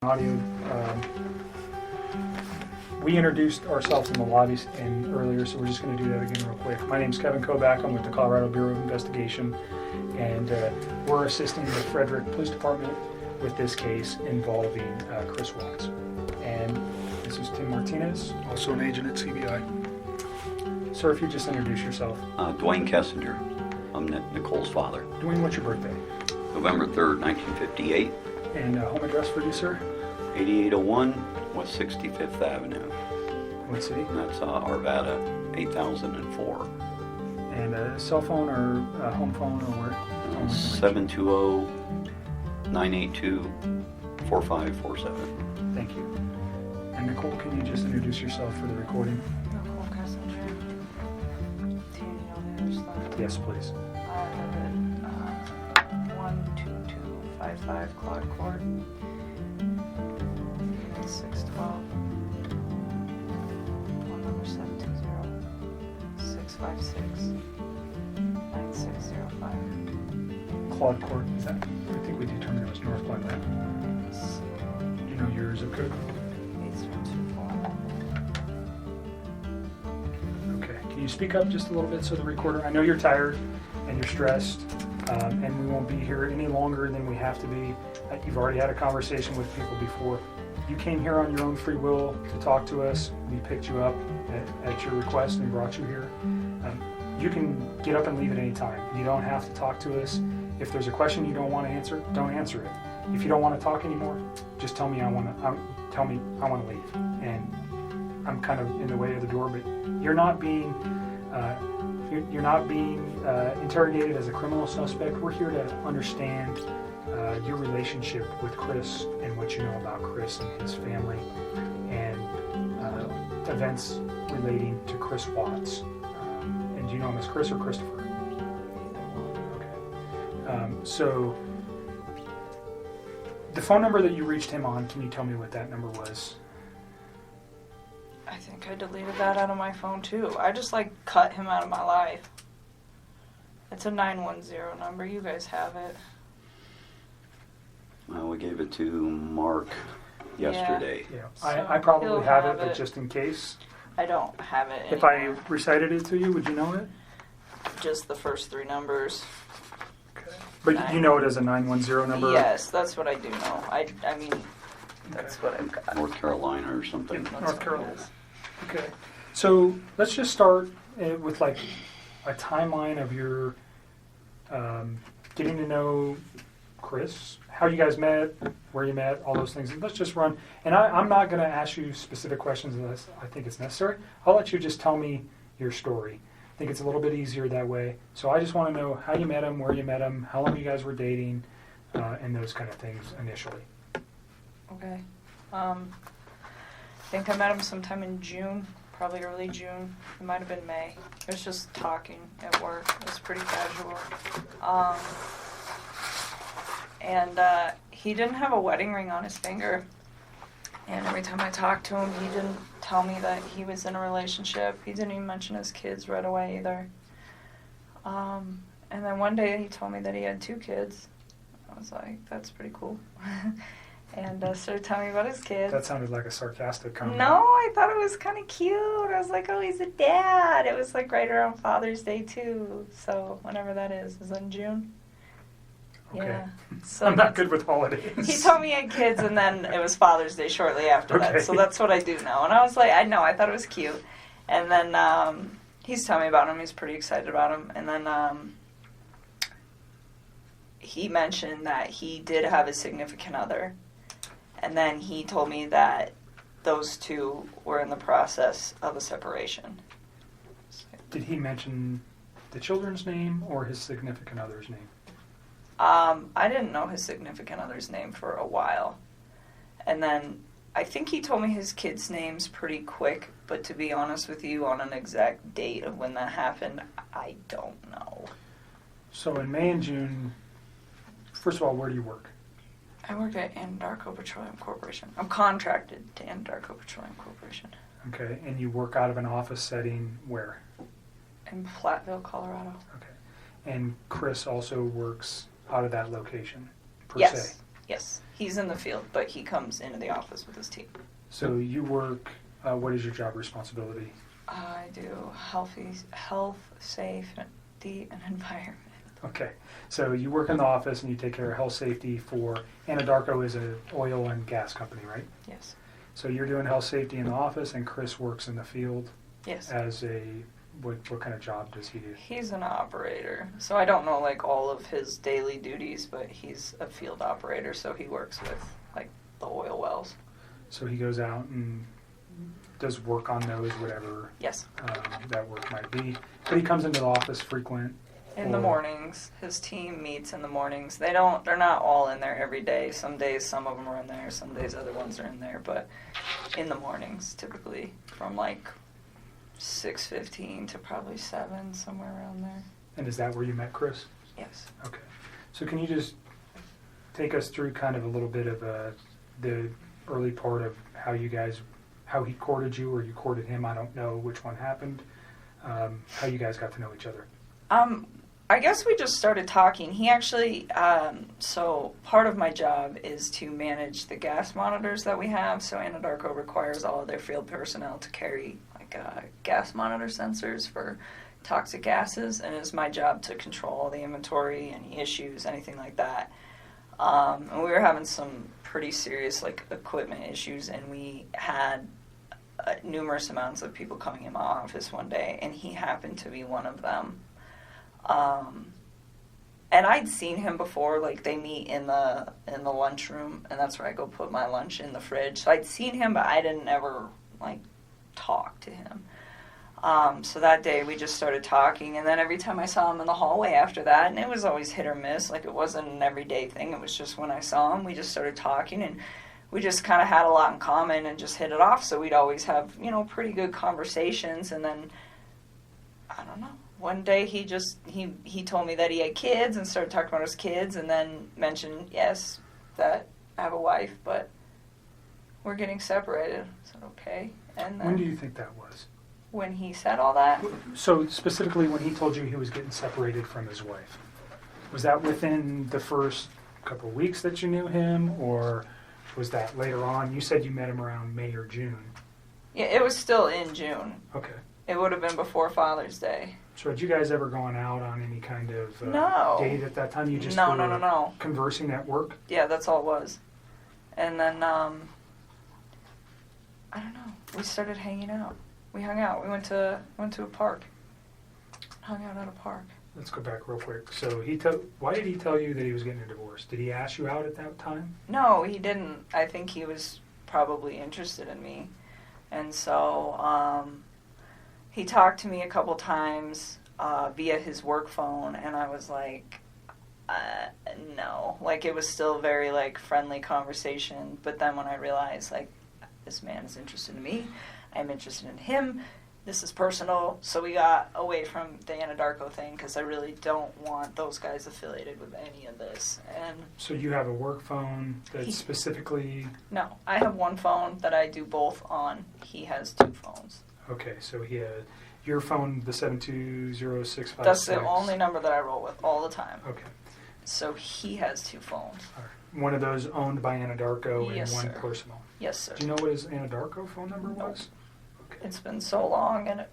Audio. We introduced ourselves in the lobby earlier, so we're just going to do that again real quick. My name's Kevin Kovac. I'm with the Colorado Bureau of Investigation, and we're assisting the Frederick Police Department with this case involving Chris Watts. And this is Tim Martinez, also an agent at CBI. Sir, if you just introduce yourself. Dwayne Kessinger. I'm Nicole's father. Dwayne, what's your birthday? November 3rd, 1958. And home address for you, sir? 8801 West 65th Avenue. What city? That's Arvada, 8004. And a cell phone or a home phone or where? 720-982-4547. Thank you. And Nicole, can you just introduce yourself for the recording? Nichol Kessinger. Do you know the other side? Yes, please. I live at 12255 Claude Court. 612. Phone number 720-656-9605. Claude Court, is that? I think we determined it was North Claude Lane. Do you know your zip code? 8024. Okay. Can you speak up just a little bit so the recorder? I know you're tired and you're stressed, and we won't be here any longer than we have to be. You've already had a conversation with people before. You came here on your own free will to talk to us. We picked you up at your request and brought you here. You can get up and leave at any time. You don't have to talk to us. If there's a question you don't want to answer, don't answer it. If you don't want to talk anymore, just tell me I want to leave. And I'm kind of in the way of the door, but you're not being interrogated as a criminal suspect. We're here to understand your relationship with Chris and what you know about Chris and his family, and events relating to Chris Watts. And do you know him as Chris or Christopher? Okay. So the phone number that you reached him on, can you tell me what that number was? I think I deleted that out of my phone too. I just cut him out of my life. It's a 910 number. You guys have it. We gave it to Mark yesterday. Yeah, So I probably he'll have it, have but it. just in case. I don't have it If I anymore. recited it to you, would you know it? Just the first three numbers. Okay. But you know it as a 910 number? Yes, that's what I do know. I mean, that's what I've got. North Carolina or something. That's North what it Carolina. is. Okay. So let's just start with a timeline of your getting to know Chris, how you guys met, where you met, all those things. And let's just run. And I'm not going to ask you specific questions unless I think it's necessary. I'll let you just tell me your story. I think it's a little bit easier that way. So I just want to know how you met him, where you met him, how long you guys were dating, and those kind of things initially. Okay. I think I met him sometime in June, probably early June. It might have been May. It was just talking at work. It was pretty casual. And he didn't have a wedding ring on his finger. And every time I talked to him, he didn't tell me that he was in a relationship. He didn't even mention his kids right away either. And then one day he told me that he had 2 kids. I was like, that's pretty cool. And started telling me about his kids. That sounded like a sarcastic comment. No, I thought it was kind of cute. I was like, oh, he's a dad. It was right around Father's Day too. So whenever that is in June. Okay. Yeah. So I'm not good with holidays. he told me he had kids, and then it was Father's Day shortly after Okay. that. So that's what I do know. And I was like, I thought it was cute. And then he's telling me about him. He's pretty excited about him. And then he mentioned that he did have a significant other. And then he told me that those two were in the process of a separation. Did he mention the children's name or his significant other's name? I didn't know his significant other's name for a while. And then I think he told me his kids' names pretty quick, but to be honest with you, on an exact date of when that happened, I don't know. So in May and June, first of all, where do you work? I work at Anadarko Petroleum Corporation. I'm contracted to Anadarko Petroleum Corporation. Okay, and you work out of an office setting where? In Platteville, Colorado. Okay. And Chris also works out of that location, per Yes. se? Yes, he's in the field, but he comes into the office with his team. So you work, what is your job responsibility? I do health, safety, and environment. Okay, so you work in the office and you take care of health safety for, Anadarko is an oil and gas company, right? Yes. So you're doing health safety in the office and Chris works in the field Yes. as a, what kind of job does he do? He's an operator, so I don't know like all of his daily duties, but he's a field operator, so he works with like the oil wells. So he goes out and does work on those, whatever Yes. that work might be. But he comes into the office frequent. In the mornings, his team meets in the mornings. They're not all in there every day. Some days, some of them are in there. Some days, other ones are in there. But in the mornings, typically from like 6:15 to probably 7, somewhere around there. And is that where you met Chris? Yes. Okay. So can you just take us through kind of a little bit of the early part of how he courted you or you courted him? I don't know which one happened. How you guys got to know each other? I guess we just started talking. He actually, so part of my job is to manage the gas monitors that we have. So Anadarko requires all of their field personnel to carry like gas monitor sensors for toxic gases, and it's my job to control all the inventory, any issues, anything like that. And we were having some pretty serious like equipment issues, and we had numerous amounts of people coming in my office one day, and he happened to be one of them. And I'd seen him before, like they meet in the lunchroom, and that's where I go put my lunch in the fridge. So I'd seen him, but I didn't ever like talk to him. So that day we just started talking, and then every time I saw him in the hallway after that, and it was always hit or miss, like it wasn't an everyday thing, it was just when I saw him, we just started talking, and we just kind of had a lot in common and just hit it off, so we'd always have, pretty good conversations, and then, I don't know, one day he told me that he had kids and started talking about his kids, and then mentioned, yes, that I have a wife, but we're getting separated. I said, okay. And then When do you think that was? when he said all that, So specifically when he told you he was getting separated from his wife, was that within the first couple of weeks that you knew him, or was that later on? You said you met him around May or June. yeah, it was still in June. Okay. It would have been before Father's Day. So had you guys ever gone out on any kind of No. date at that time? You just No, were no. conversing at work? Yeah, that's all it was. And then, I don't know. We started hanging out. We hung out. We went to a park. Hung out at a park. Let's go back real quick. So why did he tell you that he was getting a divorce? Did he ask you out at that time? No, he didn't. I think he was probably interested in me. And so, he talked to me a couple times via his work phone, and I was like, no. Like, it was still very, like, friendly conversation. But then when I realized, like, this man is interested in me, I'm interested in him, this is personal, so we got away from the Anadarko thing, because I really don't want those guys affiliated with any of this. And So you have a work phone that's specifically... no, I have one phone that I do both on. He has 2 phones. Okay, so he had your phone, the 720-656. That's the only number that I roll with all the time. Okay. So he has 2 phones. All right. One of those owned by Anadarko Yes, and one sir. personal. Yes, sir. Do you know what his Anadarko phone number was? Okay. It's been so long, and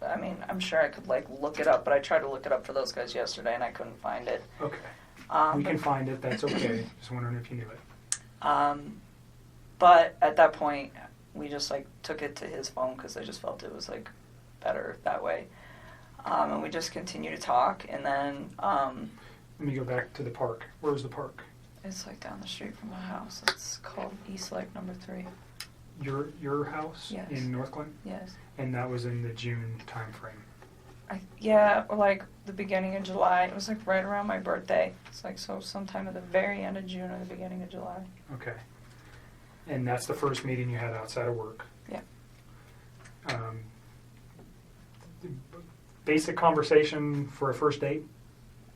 I'm sure I could like look it up, but I tried to look it up for those guys yesterday, and I couldn't find it. Okay. We But- can find it. That's okay. Just wondering if you knew it. But at that point, we just like took it to his phone because I just felt it was like better that way. And we just continued to talk, and then Let me go back to the park. Where was the park? it's like down the street from my house. It's called East Lake Number 3. Your house Yes. in Northglenn? Yes. And that was in the June time frame. Or like the beginning of July. It was like right around my birthday. It's like so sometime at the very end of June or the beginning of July. Okay. And that's the first meeting you had outside of work. Yeah. Basic conversation for a first date?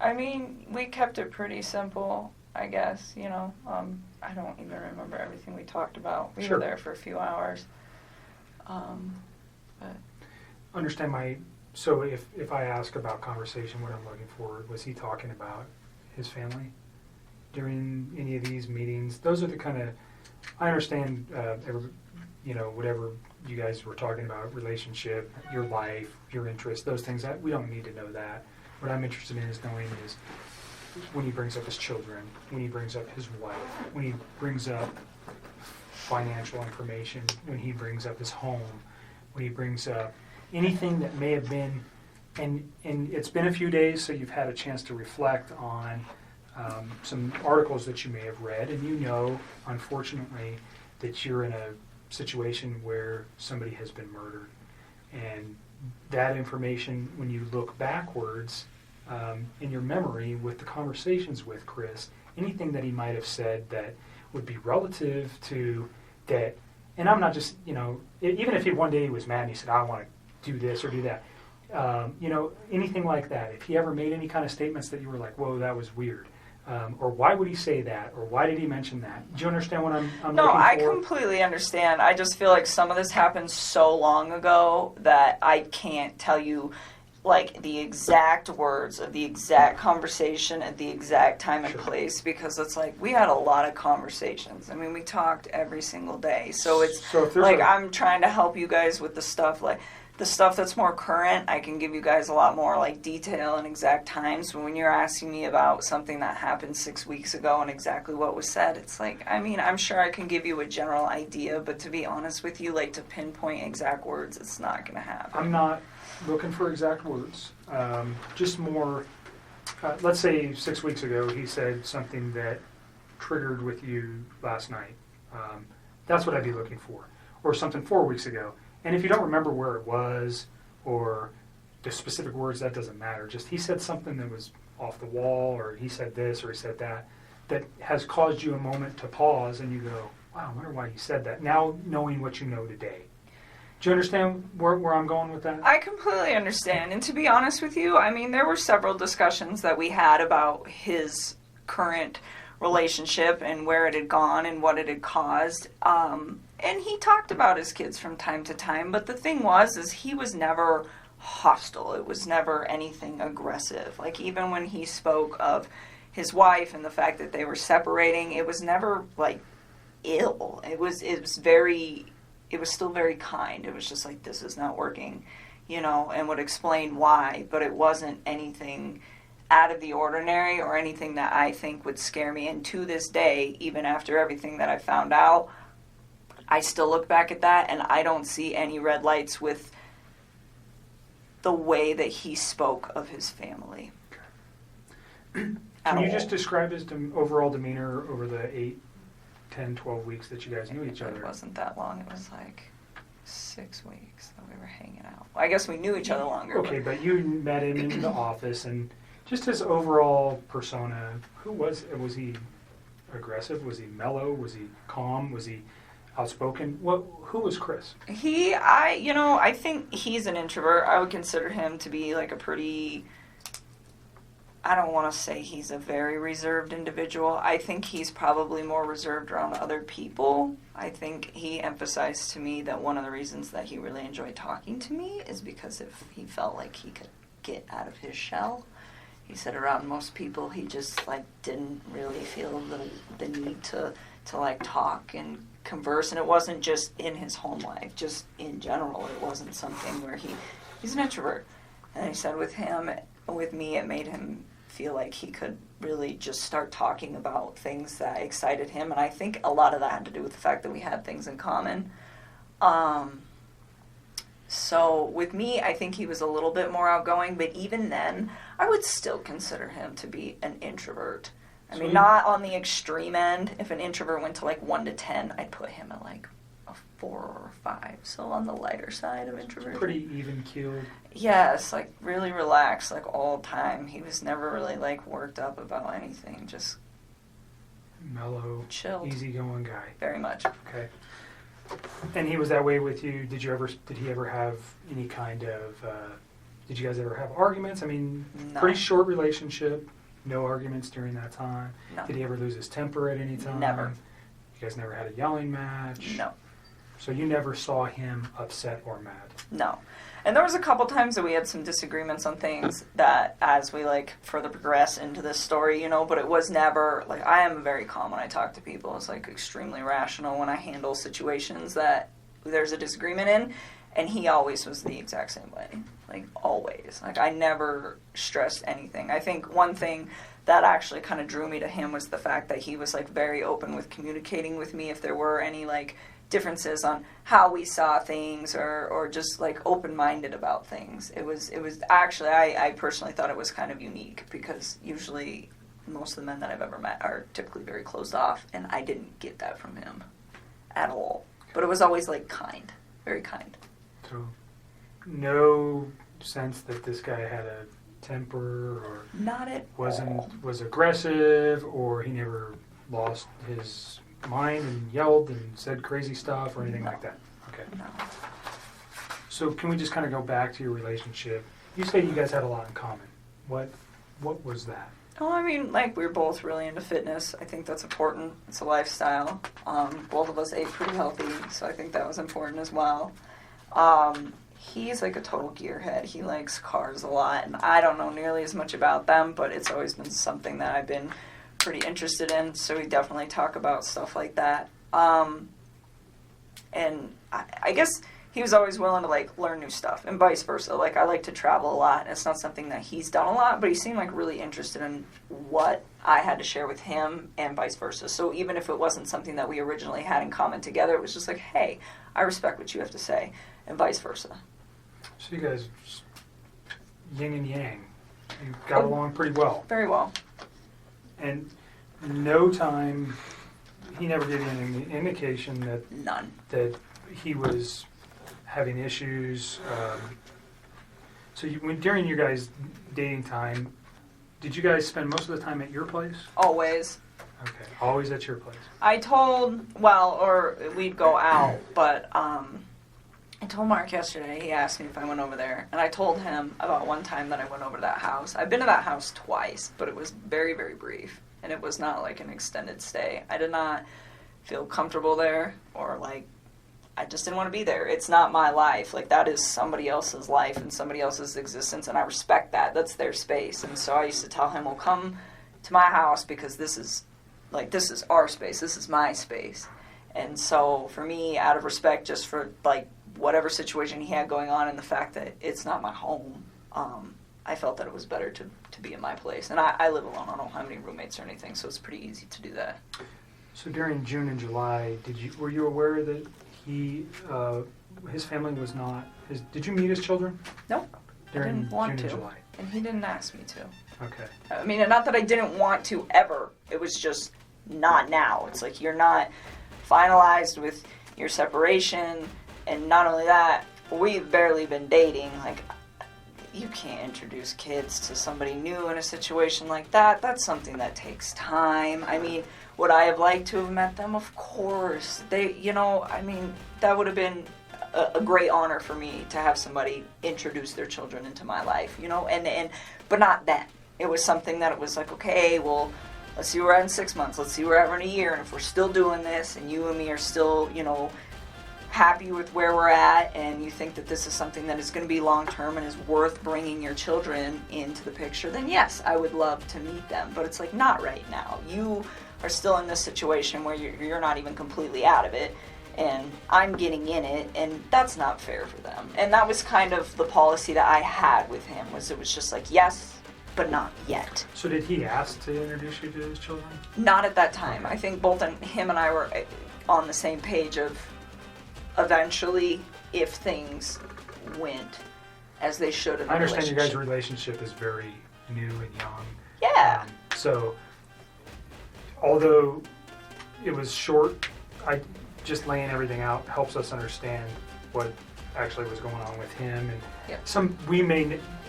I mean, we kept it pretty simple, I guess, I don't even remember everything we talked about. We Sure. were there for a few hours. But Understand so if I ask about conversation, what I'm looking for, was he talking about his family? during any of these meetings. Those are the kind of, I understand, whatever you guys were talking about, relationship, your life, your interests, those things, we don't need to know that. What I'm interested in is knowing is when he brings up his children, when he brings up his wife, when he brings up financial information, when he brings up his home, when he brings up anything that may have been, and it's been a few days, so you've had a chance to reflect on some articles that you may have read, and you know, unfortunately, that you're in a situation where somebody has been murdered. And that information, when you look backwards in your memory with the conversations with Chris, anything that he might have said that would be relative to that, and I'm not just, even if one day he was mad and he said, I want to do this or do that, anything like that, if he ever made any kind of statements that you were like, whoa, that was weird, or why would he say that, or why did he mention that? Do you understand what I'm No, looking I for? completely understand. I just feel like some of this happened so long ago that I can't tell you like the exact words of the exact conversation at the exact time and Sure. place, because it's like we had a lot of conversations. I mean, we talked every single day. So it's So if there's like a- I'm trying to help you guys with the stuff like the stuff that's more current. I can give you guys a lot more like detail and exact times. But when you're asking me about something that happened 6 weeks ago and exactly what was said, it's like, I mean, I'm sure I can give you a general idea, but to be honest with you, like to pinpoint exact words, it's not going to happen. I'm not looking for exact words, just more, let's say 6 weeks ago he said something that triggered with you last night. That's what I'd be looking for. Or something 4 weeks ago. And if you don't remember where it was or the specific words, that doesn't matter. Just he said something that was off the wall, or he said this or he said that, that has caused you a moment to pause and you go, wow, I wonder why he said that. Now knowing what you know today. Do you understand where I'm going with that? I completely understand. And to be honest with you, I mean, there were several discussions that we had about his current relationship and where it had gone and what it had caused. And he talked about his kids from time to time. But the thing is he was never hostile. It was never anything aggressive. Like even when he spoke of his wife and the fact that they were separating, it was never like ill. It was still very kind. It was just like, this is not working, and would explain why, but it wasn't anything out of the ordinary or anything that I think would scare me. And to this day, even after everything that I found out, I still look back at that and I don't see any red lights with the way that he spoke of his family. Can you just describe his overall demeanor over the 8, 10, 12 weeks that you guys knew each other? It wasn't that long. It was like 6 weeks that we were hanging out. Well, I guess we knew each other longer. Okay, but you met him in the office, and just his overall persona, who was he aggressive? Was he mellow? Was he calm? Was he outspoken? Who was Chris? I think he's an introvert. I would consider him to be like a pretty, I don't want to say he's a very reserved individual. I think he's probably more reserved around other people. I think he emphasized to me that one of the reasons that he really enjoyed talking to me is because if he felt like he could get out of his shell. He said around most people he just like didn't really feel the need to like talk and converse, and it wasn't just in his home life, just in general. It wasn't something where he's an introvert. And he said with me, it made him feel like he could really just start talking about things that excited him. And I think a lot of that had to do with the fact that we had things in common. So with me, I think he was a little bit more outgoing, but even then, I would still consider him to be an introvert. I mean, not on the extreme end. If an introvert went to like 1 to 10, I'd put him at like a 4 or 5. So on the lighter side of introversion. Pretty even-keeled. Yes, like really relaxed, like all the time. He was never really like worked up about anything, just Mellow, chilled. easygoing guy. Very much. Okay. And he was that way with you. Did he ever have any kind of? Did you guys ever have arguments? I mean, No. pretty short relationship. No arguments during that time. No. Did he ever lose his temper at any time? Never. You guys never had a yelling match? No. So you never saw him upset or mad? No. And there was a couple times that we had some disagreements on things that as we like further progress into this story, you know, but it was never like, I am very calm when I talk to people. It's like extremely rational when I handle situations that there's a disagreement in, and he always was the exact same way. Like always. Like I never stressed anything. I think one thing that actually kind of drew me to him was the fact that he was like very open with communicating with me if there were any like differences on how we saw things or just like open-minded about things. It was actually, I personally thought it was kind of unique because usually most of the men that I've ever met are typically very closed off, and I didn't get that from him at all. But it was always like kind, very kind. So no sense that this guy had a temper or Not at all. was aggressive, or he never lost his mind and yelled and said crazy stuff or anything like that? Okay. No. So can we just kind of go back to your relationship? You say you guys had a lot in common. What was that? Oh, I mean, like, we were both really into fitness. I think that's important. It's a lifestyle. Both of us ate pretty healthy, so I think that was important as well. He's like a total gearhead. He likes cars a lot, and I don't know nearly as much about them, but it's always been something that I've been pretty interested in, so we definitely talk about stuff like that. And I guess he was always willing to like learn new stuff, and vice versa. Like I like to travel a lot, and it's not something that he's done a lot, but he seemed like really interested in what I had to share with him, and vice versa. So even if it wasn't something that we originally had in common together, it was just like, hey, I respect what you have to say, and vice versa. So you guys, yin and yang, you got along pretty well. Very well. And no time, he never gave you any indication None. that he was having issues. So during your guys' dating time, did you guys spend most of the time at your place? Always. Okay, always at your place. Or we'd go out, but I told Mark yesterday, he asked me if I went over there, and I told him about one time that I went over to that house. I've been to that house twice, but it was very, very brief, and it was not like an extended stay. I did not feel comfortable there, or like, I just didn't want to be there. It's not my life. Like, that is somebody else's life and somebody else's existence, and I respect that. That's their space. And so I used to tell him, well, come to my house because this is our space. This is my space. And so for me, out of respect just for, like, whatever situation he had going on and the fact that it's not my home, I felt that it was better to be in my place. And I live alone. I don't have any roommates or anything, so it's pretty easy to do that. So during June and July, were you aware that his family was not, did you meet his children? Nope. During I didn't want June to. and July? And he didn't ask me to. Okay. I mean, not that I didn't want to ever. It was just not now. It's like you're not finalized with your separation. And not only that, we've barely been dating. Like, you can't introduce kids to somebody new in a situation like that. That's something that takes time. I mean, would I have liked to have met them? Of course. That would have been a great honor for me to have somebody introduce their children into my life, but not then. It was something that it was like, okay, well, let's see where we're at in 6 months. Let's see where we're at in a year. And if we're still doing this and you and me are still, happy with where we're at, and you think that this is something that is going to be long-term and is worth bringing your children into the picture, then yes, I would love to meet them. But it's like, not right now. You are still in this situation where you're not even completely out of it, and I'm getting in it, and that's not fair for them. And that was kind of the policy that I had with him, it was just like, yes, but not yet. So did he ask to introduce you to his children? Not at that time. I think both him and I were on the same page of eventually, if things went as they should in the I understand you guys' relationship. relationship is very new and young. Yeah. So, although it was short, just laying everything out helps us understand what actually was going on with him. And Yep.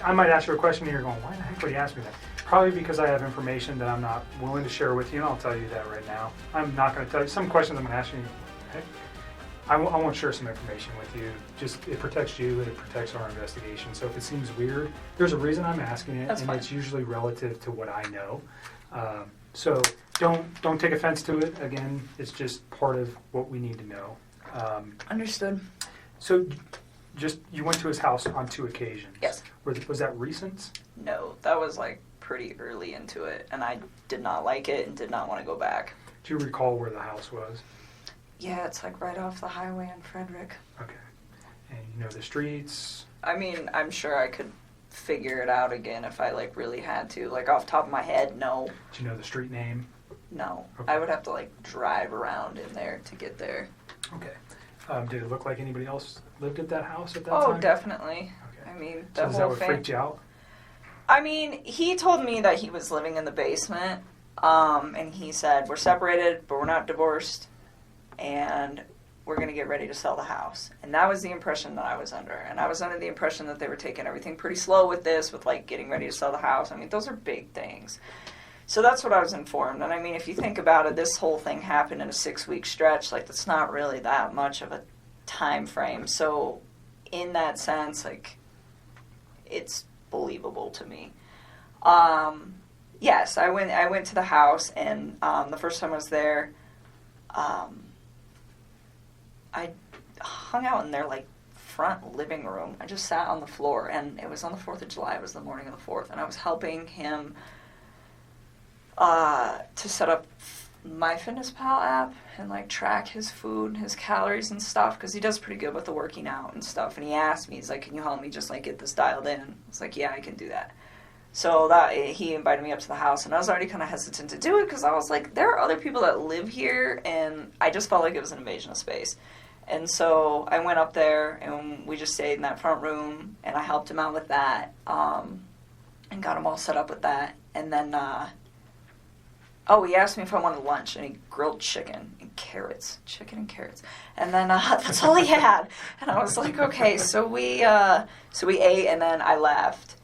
I might ask you a question and you're going, why the heck would he ask me that? Probably because I have information that I'm not willing to share with you, and I'll tell you that right now. I'm not going to tell you. Some questions I'm going to ask you, heck, I won't share some information with you. Just, it protects you and it protects our investigation. So if it seems weird, there's a reason I'm asking it, That's and fine. it's usually relative to what I know. So don't take offense to it. Again, it's just part of what we need to know. Understood. So, just you went to his house on 2 occasions. Yes. Was that recent? No, that was like pretty early into it, and I did not like it and did not want to go back. Do you recall where the house was? Yeah, it's like right off the highway in Frederick. Okay. And you know the streets? I mean, I'm sure I could figure it out again if I like really had to. Like off the top of my head, no. Do you know the street name? No. Okay. I would have to like drive around in there to get there. Okay. Did it look like anybody else lived at that house at that Oh, time? definitely. Okay. I mean, So the is that whole what thing. freaked you out? I mean, he told me that he was living in the basement, and he said, we're separated, but we're not divorced, and we're going to get ready to sell the house. And that was the impression that I was under. And I was under the impression that they were taking everything pretty slow with this, with, like, getting ready to sell the house. I mean, those are big things. So that's what I was informed. And, I mean, if you think about it, this whole thing happened in a 6-week stretch. Like, that's not really that much of a time frame. So, in that sense, like, it's believable to me. Yes, I went to the house, and the first time I was there, I hung out in their like front living room. I just sat on the floor, and it was on the 4th of July. It was the morning of the 4th, and I was helping him to set up my MyFitnessPal app and like track his food, his calories and stuff, because he does pretty good with the working out and stuff. And he asked me, he's like, "Can you help me just like get this dialed in?" I was like, "Yeah, I can do that." So that he invited me up to the house, and I was already kind of hesitant to do it because I was like, there are other people that live here, and I just felt like it was an invasion of space. And so I went up there, and we just stayed in that front room, and I helped him out with that, and got him all set up with that. And then, he asked me if I wanted lunch, and he grilled chicken and carrots. And then that's all he had. And I was like, okay, so we ate, and then I left.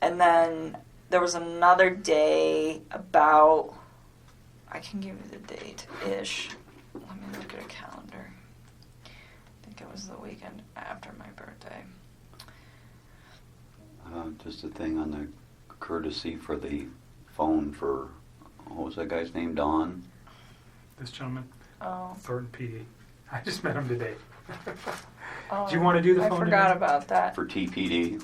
And then there was another day about, I can give you the date-ish. Let me look at a calendar. I think it was the weekend after my birthday. Just a thing on the courtesy for the phone for, what was that guy's name, Don? This gentleman? Oh. Thornton PD. I just met him today. Oh, Do you want to do the phone? I forgot today? about that. For TPD.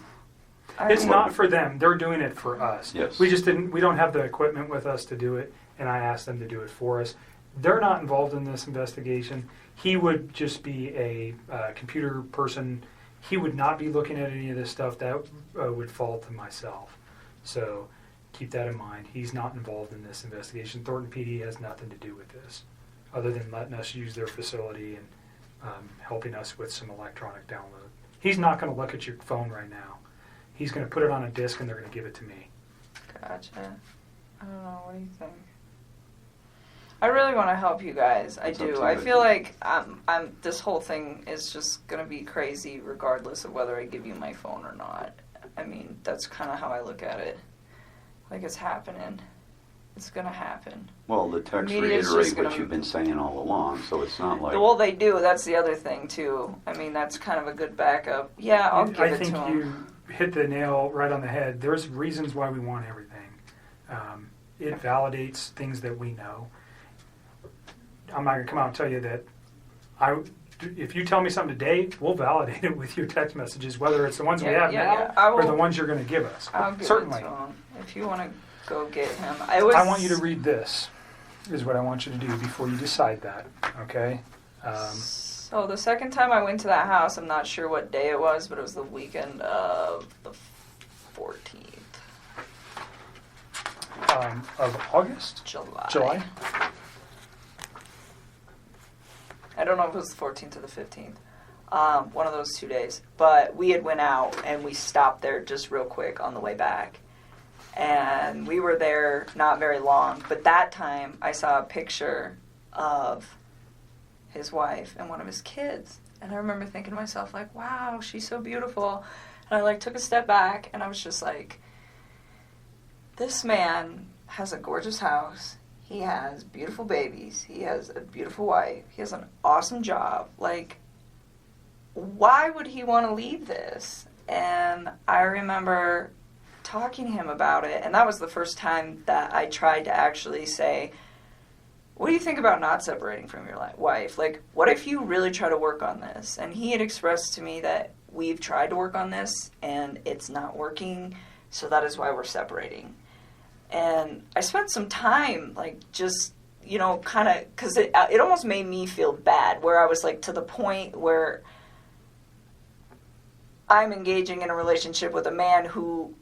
It's not for them. They're doing it for us. Yes. We don't have the equipment with us to do it, and I asked them to do it for us. They're not involved in this investigation. He would just be a computer person. He would not be looking at any of this stuff. That would fall to myself. So keep that in mind. He's not involved in this investigation. Thornton PD has nothing to do with this, other than letting us use their facility and helping us with some electronic download. He's not going to look at your phone right now. He's going to put it on a disc, and they're going to give it to me. Gotcha. I don't know. What do you think? I really want to help you guys. I It's up do. to I you. feel like this whole thing is just going to be crazy regardless of whether I give you my phone or not. I mean, that's kind of how I look at it. Like, it's happening. It's going to happen. Well, the texts Media's just reiterate what gonna- you've been saying all along, so it's not like... Well, they do. That's the other thing, too. I mean, that's kind of a good backup. Yeah, I'll give I it think to you him. hit the nail right on the head. There's reasons why we want everything. It validates things that we know. I'm not going to come out and tell you that if you tell me something today, we'll validate it with your text messages, whether it's the ones we have now I or will, the ones you're going to give us. I'll give Certainly. it to him. If you want to go get him. I want you to read this, is what I want you to do before you decide that, okay? So the second time I went to that house, I'm not sure what day it was, but it was the weekend of the 14th. Of August? July. I don't know if it was the 14th or the 15th. One of those 2 days. But we had went out and we stopped there just real quick on the way back. And we were there not very long. But that time I saw a picture of his wife and one of his kids. And I remember thinking to myself, like, wow, she's so beautiful. And I like took a step back and I was just like, this man has a gorgeous house. He has beautiful babies. He has a beautiful wife. He has an awesome job. Like, why would he want to leave this? And I remember talking to him about it. And that was the first time that I tried to actually say, what do you think about not separating from your wife? Like, what if you really try to work on this? And he had expressed to me that we've tried to work on this and it's not working, so that is why we're separating. And I spent some time, like, just, you know, kind of, because it almost made me feel bad, where I was, like, to the point where I'm engaging in a relationship with a man who,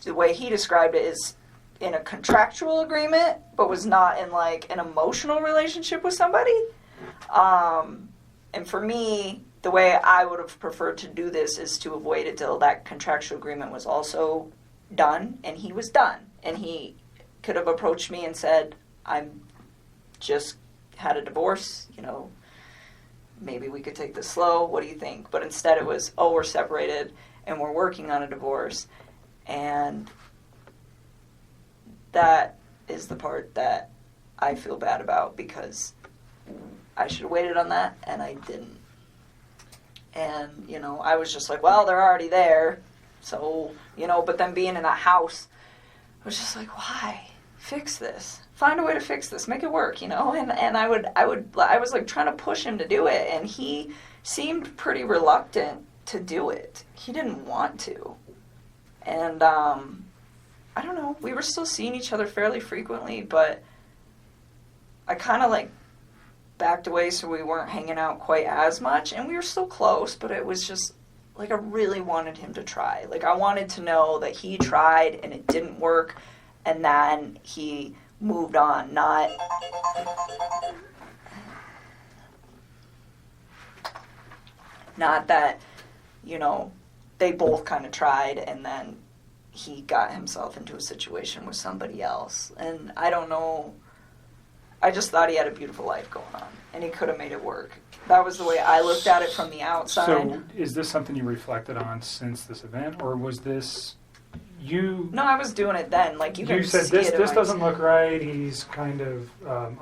the way he described it, is in a contractual agreement, but was not in, like, an emotional relationship with somebody. And for me, the way I would have preferred to do this is to have waited till that contractual agreement was also done, and he was done. And he could have approached me and said, I'm just had a divorce, you know, maybe we could take this slow, what do you think? But instead it was, oh, we're separated and we're working on a divorce. And that is the part that I feel bad about, because I should have waited on that and I didn't. And, you know, I was just like, well, they're already there. So, you know, but then being in that house, I was just like, why? Fix this. Find a way to fix this. Make it work, you know? And I was like trying to push him to do it, and he seemed pretty reluctant to do it. He didn't want to. And, I don't know, we were still seeing each other fairly frequently, but I kind of like backed away so we weren't hanging out quite as much, and we were still close, but it was just, like, I really wanted him to try. Like, I wanted to know that he tried and it didn't work, and then he moved on, not that, you know, they both kind of tried and then he got himself into a situation with somebody else. And I don't know, I just thought he had a beautiful life going on, and he could have made it work. That was the way I looked at it from the outside. So is this something you reflected on since this event, or was this you? No, I was doing it then. Like, you said, see this it this doesn't look right. He's kind of,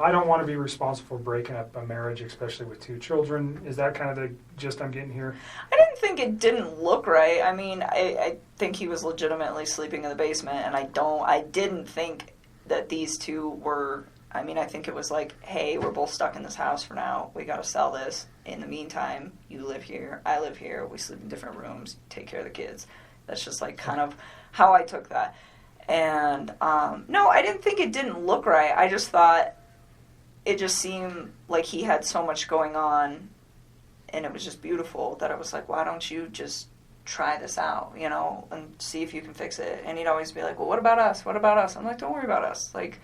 I don't want to be responsible for breaking up a marriage, especially with 2 children. Is that kind of the gist I'm getting here? I didn't think it didn't look right. I mean, I think he was legitimately sleeping in the basement, and I didn't think that these 2 were, I mean, I think it was like, hey, we're both stuck in this house for now. We got to sell this. In the meantime, you live here, I live here. We sleep in different rooms, take care of the kids. That's just like kind of how I took that. And no, I didn't think it didn't look right. I just thought it just seemed like he had so much going on, and it was just beautiful, that I was like, why don't you just try this out, you know, and see if you can fix it. And he'd always be like, well, what about us? What about us? I'm like, don't worry about us. Like,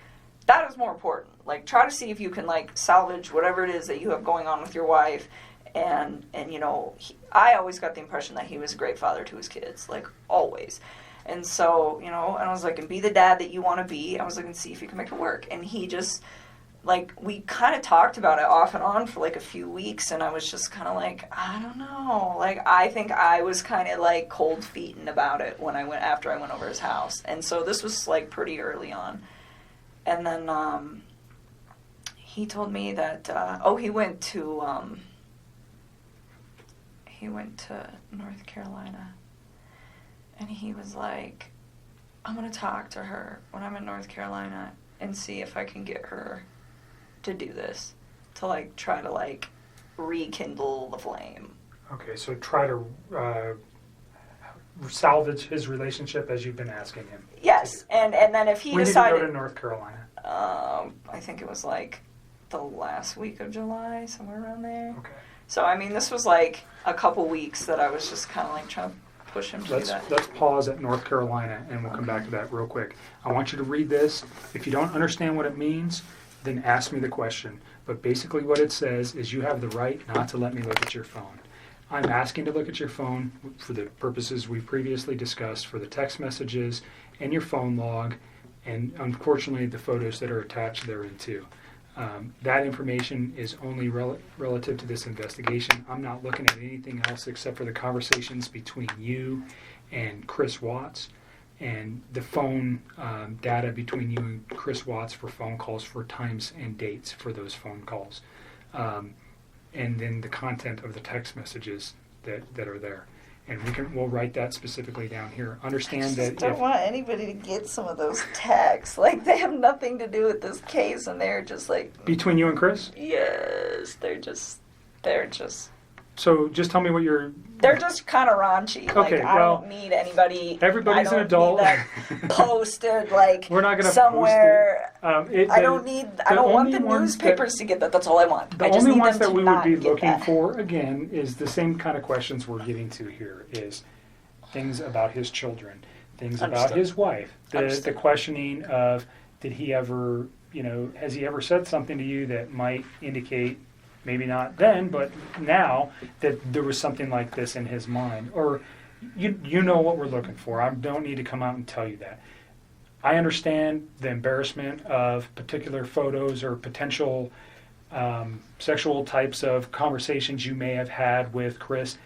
that is more important. Like, try to see if you can, like, salvage whatever it is that you have going on with your wife. And you know, I always got the impression that he was a great father to his kids, like, always. And so, you know, and I was like, and be the dad that you want to be. I was like, and see if you can make it work. And he just, like, we kind of talked about it off and on for, like, a few weeks, and I was just kind of like, I don't know. Like, I think I was kind of, like, cold feeting about it after I went over his house. And so this was, like, pretty early on. And then he told me that, he went to North Carolina. And he was like, I'm going to talk to her when I'm in North Carolina and see if I can get her to do this, to, like, try to, like, rekindle the flame. Okay, so try to salvage his relationship as you've been asking him. Yes, and then if he decided... When did you go to North Carolina? I think it was, like, the last week of July, somewhere around there. Okay. So, I mean, this was, like, a couple weeks that I was just kind of, like, trying to push him to do that. Let's pause at North Carolina, and we'll come back to that real quick. I want you to read this. If you don't understand what it means, then ask me the question. But basically what it says is you have the right not to let me look at your phone. I'm asking to look at your phone for the purposes we previously discussed, for the text messages and your phone log, and unfortunately the photos that are attached therein too. That information is only relative to this investigation. I'm not looking at anything else except for the conversations between you and Chris Watts, and the phone data between you and Chris Watts for phone calls, for times and dates for those phone calls, and then the content of the text messages that are there. And we'll write that specifically down here. Understand I that just don't if want anybody to get some of those texts. Like, they have nothing to do with this case, and they're just like, between you and Chris, yes, they're just so just tell me what you're. they're just kind of raunchy. Okay, like, I well, don't need anybody. everybody's I an don't adult. Need that posted like We're not going to somewhere. post it. I don't need. I don't want the ones newspapers to get that. That's all I want. The I just only need ones them that to we would not be get looking that. for, again, is the same kind of questions we're getting to here, is things about his children, things about Understood. his wife, the Understood. questioning of, did he ever, has he ever said something to you that might indicate, maybe not then, but now, that there was something like this in his mind? Or, you know what we're looking for. I don't need to come out and tell you that. I understand the embarrassment of particular photos or potential sexual types of conversations you may have had with Chris.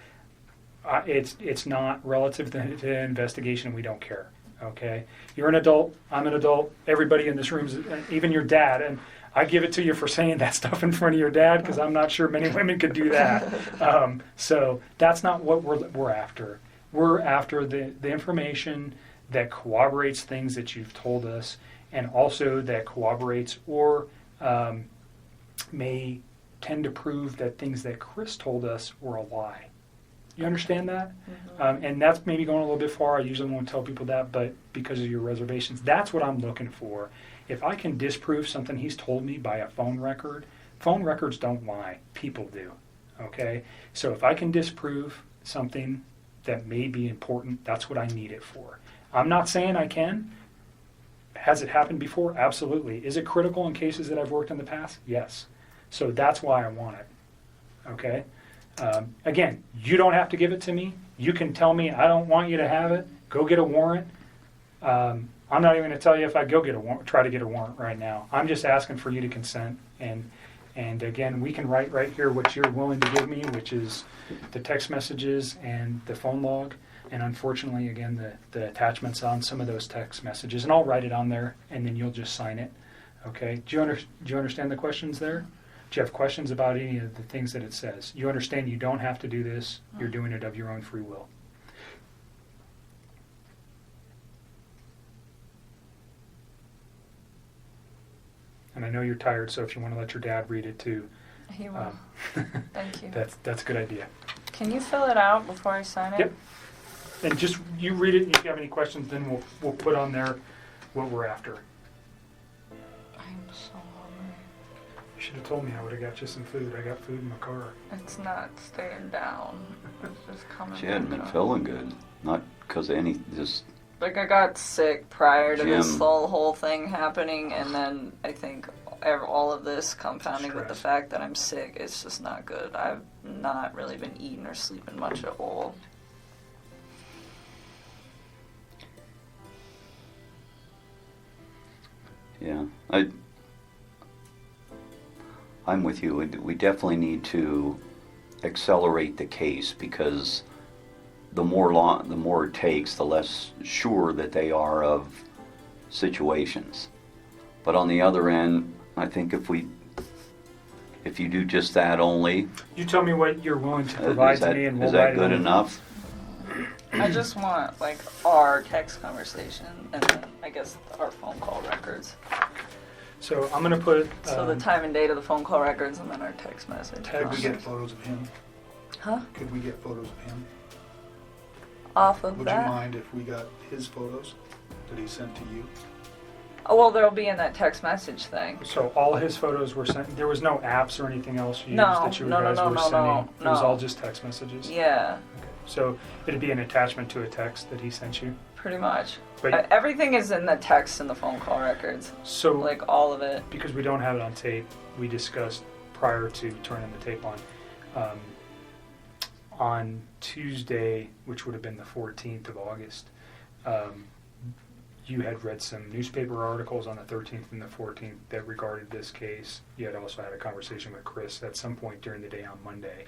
It's not relative to the investigation. We don't care. Okay, you're an adult. I'm an adult. Everybody in this room, even your dad, and I give it to you for saying that stuff in front of your dad, because I'm not sure many women could do that. So that's not what we're after. We're after the information that corroborates things that you've told us, and also that corroborates or may tend to prove that things that Chris told us were a lie. You understand that? Mm-hmm. And that's maybe going a little bit far. I usually won't tell people that, but because of your reservations, that's what I'm looking for. If I can disprove something he's told me by a phone records don't lie. People do. Okay? So if I can disprove something that may be important, that's what I need it for. I'm not saying I can. Has it happened before? Absolutely. Is it critical in cases that I've worked in the past? Yes. So that's why I want it. Okay? Again, you don't have to give it to me. You can tell me, I don't want you to have it. Go get a warrant. I'm not even going to tell you if I go get a warrant, try to get a warrant right now. I'm just asking for you to consent. And again, we can write right here what you're willing to give me, which is the text messages and the phone log. And unfortunately, again, the attachments on some of those text messages. And I'll write it on there, and then you'll just sign it. Okay? Do you understand the questions there? Do you have questions about any of the things that it says? You understand you don't have to do this. You're doing it of your own free will. And I know you're tired, so if you want to let your dad read it too. He will. Thank you. That's a good idea. Can you fill it out before I sign it? Yep. And just, you read it, and if you have any questions, then we'll put on there what we're after. I'm so hungry. You should have told me. I would have got you some food. I got food in my car. It's not staying down. It's just coming. She hadn't been back up. feeling good. Not because of any, just Like, I got sick prior to this Jim. whole thing happening, and then I think all of this compounding with the Stress. fact that I'm sick, it's just not good. I've not really been eating or sleeping much at all. yeah. I'm with you. We definitely need to accelerate the case, because the more it takes, the less sure that they are of situations. But on the other end, I think if you do just that only, You tell me what you're willing to provide to me, and we'll is write that it good on. enough? I just want, like, our text conversation, and then, I guess, our phone call records. So I'm going to put... So the time and date of the phone call records, and then our text message. Tag Could we get photos of him? Huh? Could we get photos of him? Off of Would that? you mind if we got his photos that he sent to you? Oh, well, they'll be in that text message thing. So all his photos were sent. There was no apps or anything else you No, used that you no, guys no, were no, sending. no, It was no. all just text messages. Yeah, Okay. So it'd be an attachment to a text that he sent you. pretty much. But Everything is in the text and the phone call records. so Like, all of it. because we don't have it on tape, we discussed prior to turning the tape on Tuesday, which would have been the 14th of August. You had read some newspaper articles on the 13th and the 14th that regarded this case. You had also had a conversation with Chris at some point during the day on Monday.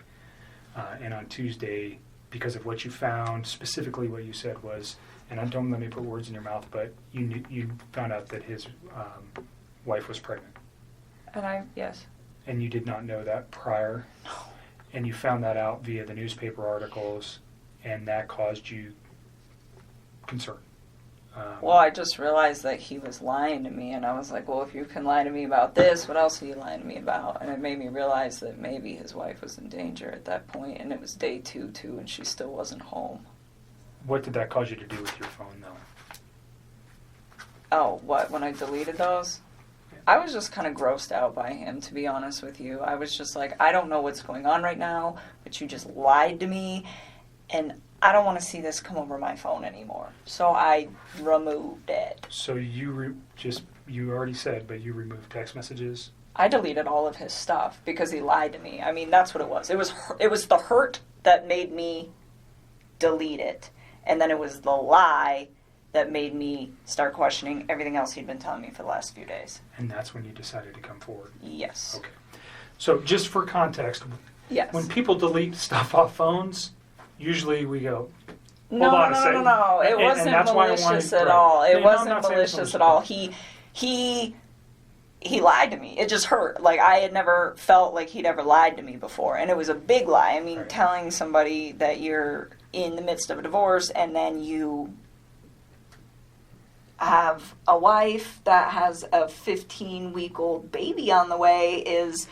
And on Tuesday, because of what you found, specifically what you said was, and don't let me put words in your mouth, but you found out that his wife was pregnant. And yes. And you did not know that prior. No. And you found that out via the newspaper articles and that caused you concern. Well, I just realized that he was lying to me, and I was like, well, if you can lie to me about this, what else are you lying to me about? And it made me realize that maybe his wife was in danger at that point, and it was day 2, too, and she still wasn't home. What did that cause you to do with your phone, though? Oh, what, when I deleted those? I was just kind of grossed out by him, to be honest with you. I was just like, I don't know what's going on right now, but you just lied to me, and I don't want to see this come over my phone anymore. So I removed it. So you you already said, but you removed text messages? I deleted all of his stuff because he lied to me. I mean, that's what it was. It was the hurt that made me delete it. And then it was the lie that made me start questioning everything else he'd been telling me for the last few days. And that's when you decided to come forward? Yes. Okay. So just for context, Yes. when people delete stuff off phones, usually we go, No. It And wasn't that's why I malicious wanted- at all. right. It No, I'm wasn't not saying it's malicious malicious. at all. He lied to me. It just hurt. Like, I had never felt like he'd ever lied to me before. And it was a big lie. I mean, Right. telling somebody that you're in the midst of a divorce and then you have a wife that has a 15-week-old baby on the way is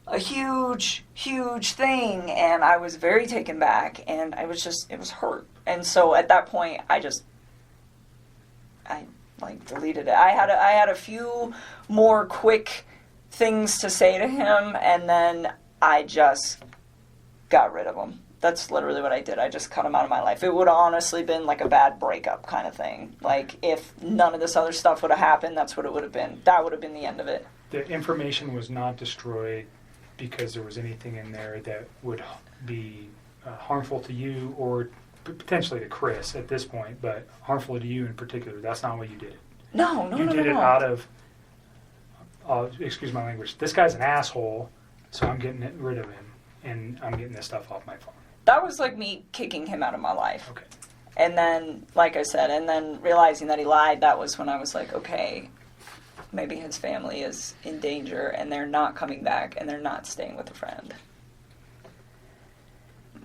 a huge, huge thing. And I was very taken back, and it was hurt. And so at that point, I deleted it. I had a few more quick things to say to him, and then I just got rid of him. That's literally what I did. I just cut him out of my life. It would have honestly been like a bad breakup kind of thing. Like, if none of this other stuff would have happened, that's what it would have been. That would have been the end of it. The information was not destroyed because there was anything in there that would be harmful to you or potentially to Chris at this point, but harmful to you in particular. That's not what you did. No. You did it out of, excuse my language, this guy's an asshole, so I'm getting rid of him, and I'm getting this stuff off my phone. That was like me kicking him out of my life. Okay. And then, like I said, and then realizing that he lied, that was when I was like, okay, maybe his family is in danger and they're not coming back and they're not staying with a friend.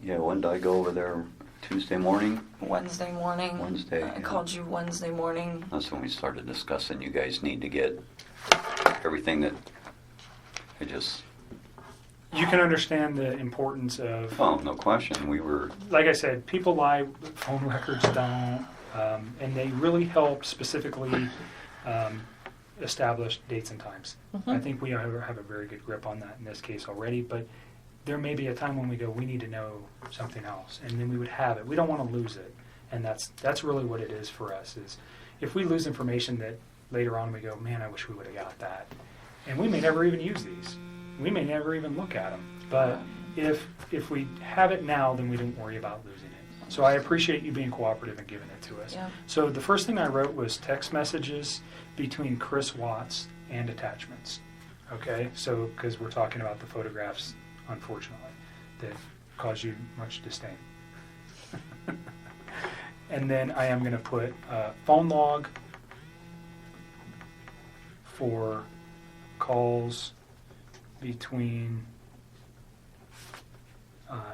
Yeah, when did I go over there? Tuesday morning? Wednesday morning. Wednesday, I yeah. called you Wednesday morning. That's when we started discussing you guys need to get everything that I just... You can understand the importance of, Oh, no question. We were... like I said, people lie, phone records don't, and they really help specifically establish dates and times. Mm-hmm. I think we have a very good grip on that in this case already, but there may be a time when we go, we need to know something else, and then we would have it. We don't want to lose it, and that's really what it is for us, is if we lose information that later on we go, man, I wish we would have got that. And we may never even use these. We may never even look at them. But if we have it now, then we don't worry about losing it. So I appreciate you being cooperative and giving it to us. Yeah. So the first thing I wrote was text messages between Chris Watts and attachments. Okay? So, because we're talking about the photographs, unfortunately, that cause you much disdain. And then I am going to put phone log for calls between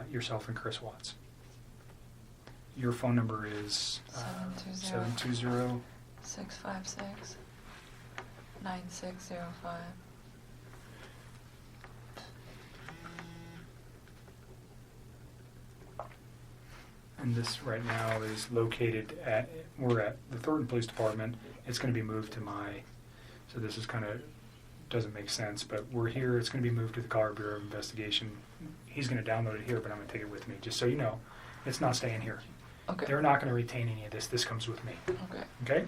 yourself and Chris Watts. Your phone number is 720 656 9605. And this right now is located we're at the Thornton Police Department. It's going to be moved to so this is kind of, doesn't make sense, but we're here. It's going to be moved to the Colorado Bureau of Investigation. He's going to download it here, but I'm going to take it with me, just so you know. It's not staying here. Okay. They're not going to retain any of this. This comes with me. Okay. Okay?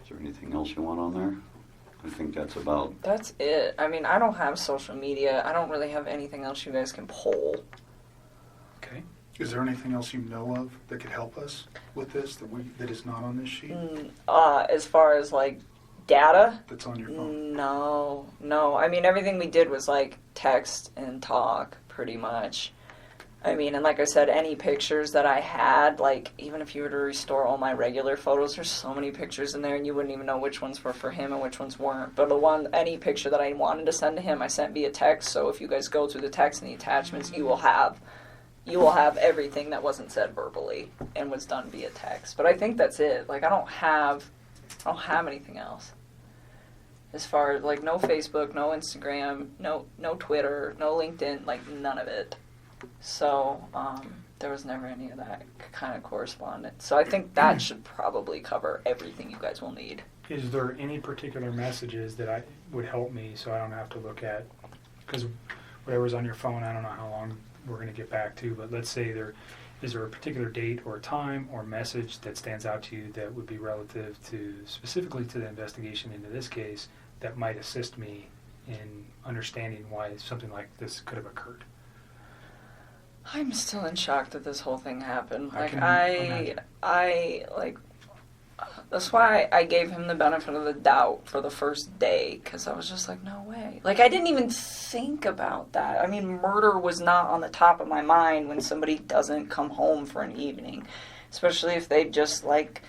Is there anything else you want on there? I think that's about... That's it. I mean, I don't have social media. I don't really have anything else you guys can poll. Okay. Is there anything else you know of that could help us with this that is not on this sheet? As far as, like, data? That's on your phone? No. I mean, everything we did was, like, text and talk, pretty much. I mean, and like I said, any pictures that I had, like, even if you were to restore all my regular photos, there's so many pictures in there, and you wouldn't even know which ones were for him and which ones weren't. But any picture that I wanted to send to him, I sent via text, so if you guys go through the text and the attachments, you will have you will have everything that wasn't said verbally and was done via text. But I think that's it. Like, I don't have anything else. As far as, like, no Facebook, no Instagram, no Twitter, no LinkedIn, like, none of it. So, there was never any of that kind of correspondence. So I think that should probably cover everything you guys will need. Is there any particular messages that would help me so I don't have to look at, because whatever's on your phone, I don't know how long we're going to get back to, but let's say is there a particular date or time or message that stands out to you that would be relative to, specifically to the investigation into this case, that might assist me in understanding why something like this could have occurred? I'm still in shock that this whole thing happened. Like, that's why I gave him the benefit of the doubt for the first day, because I was just like, no way. Like, I didn't even think about that. I mean, murder was not on the top of my mind when somebody doesn't come home for an evening, especially if they just, like,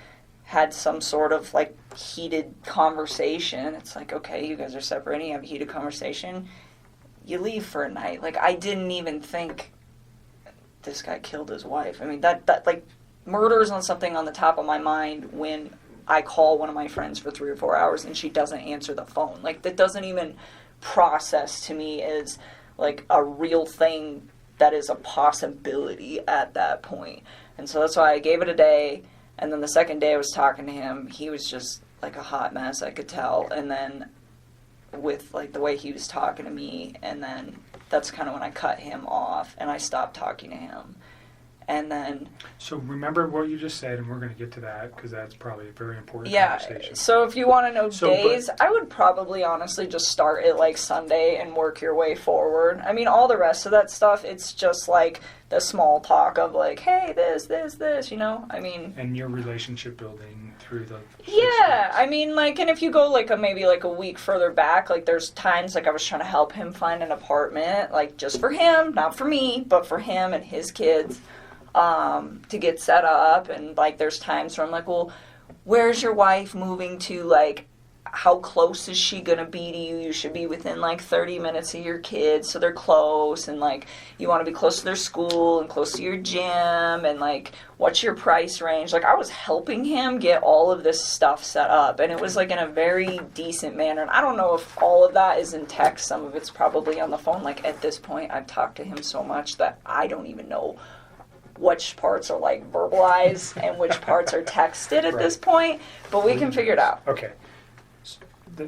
had some sort of, like, heated conversation. It's like, okay, you guys are separating, you have a heated conversation, you leave for a night. Like, I didn't even think this guy killed his wife. I mean, that like, murder is on something on the top of my mind when I call one of my friends for 3 or 4 hours and she doesn't answer the phone. Like, that doesn't even process to me as, like, a real thing that is a possibility at that point. And so that's why I gave it a day, and then the second day I was talking to him, he was just, like, a hot mess, I could tell. And then with, like, the way he was talking to me, and then that's kind of when I cut him off and I stopped talking to him. And then... So remember what you just said, and we're going to get to that, because that's probably a very important yeah, conversation. so if you want to know days, I would probably honestly just start at, like, Sunday and work your way forward. I mean, all the rest of that stuff, it's just, like, the small talk of, like, hey, this, you know? I mean... And your relationship building through the... Yeah, I mean, like, and if you go, like, maybe, like, a week further back, like, there's times, like, I was trying to help him find an apartment, like, just for him, not for me, but for him and his kids. To get set up, and, like, there's times where I'm like, well, where's your wife moving to? Like, how close is she gonna be to you? You should be within, like, 30 minutes of your kids, so they're close, and, like, you want to be close to their school and close to your gym, and, like, what's your price range? Like, I was helping him get all of this stuff set up, and it was, like, in a very decent manner. And I don't know if all of that is in text. Some of it's probably on the phone. Like, at this point, I've talked to him so much that I don't even know which parts are, like, verbalized and which parts are texted at this point, but we can figure it out. Okay. So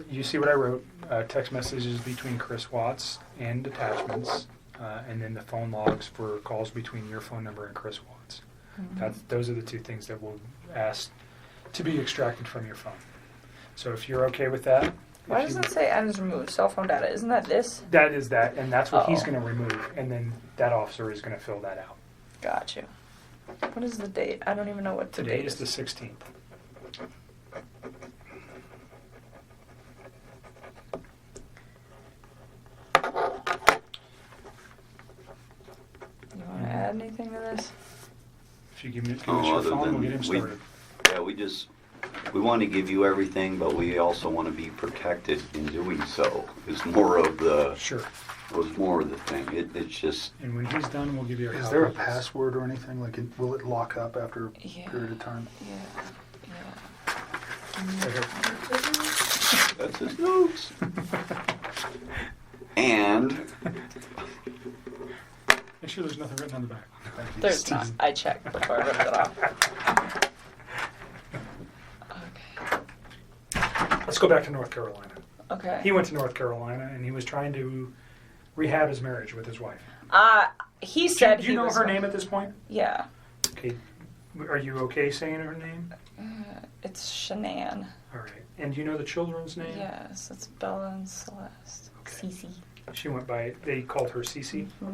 you see what I wrote? Text messages between Chris Watts and attachments, and then the phone logs for calls between your phone number and Chris Watts. Mm-hmm. Those are the two things that we'll ask to be extracted from your phone. So if you're okay with that. Why does it say items removed? Cell phone data. Isn't that this? That is that, and that's what he's going to remove, and then that officer is going to fill that out. Got you. What is the date? I don't even know what the Today date is the 16th. You want to add anything to this? If you give us your phone, we'll get him started. We want to give you everything, but we also want to be protected in doing so. Is more of the... Sure. Was more of the thing. It's just... And when he's done, we'll give you a copy. Is there a password or anything? Like, will it lock up after a period of time? Yeah. That's his notes. And... Make sure there's nothing written on the back. There's not. I checked before I ripped it off. Okay. Let's go back to North Carolina. Okay. He went to North Carolina, and he was trying to rehab his marriage with his wife. He said Do you know her name at this point? Yeah. Okay. Are you okay saying her name? It's Shannan. All right. And do you know the children's name? Yes, it's Bella and Celeste. Okay. Cece. She went by, they called her Cece? Mm-hmm. All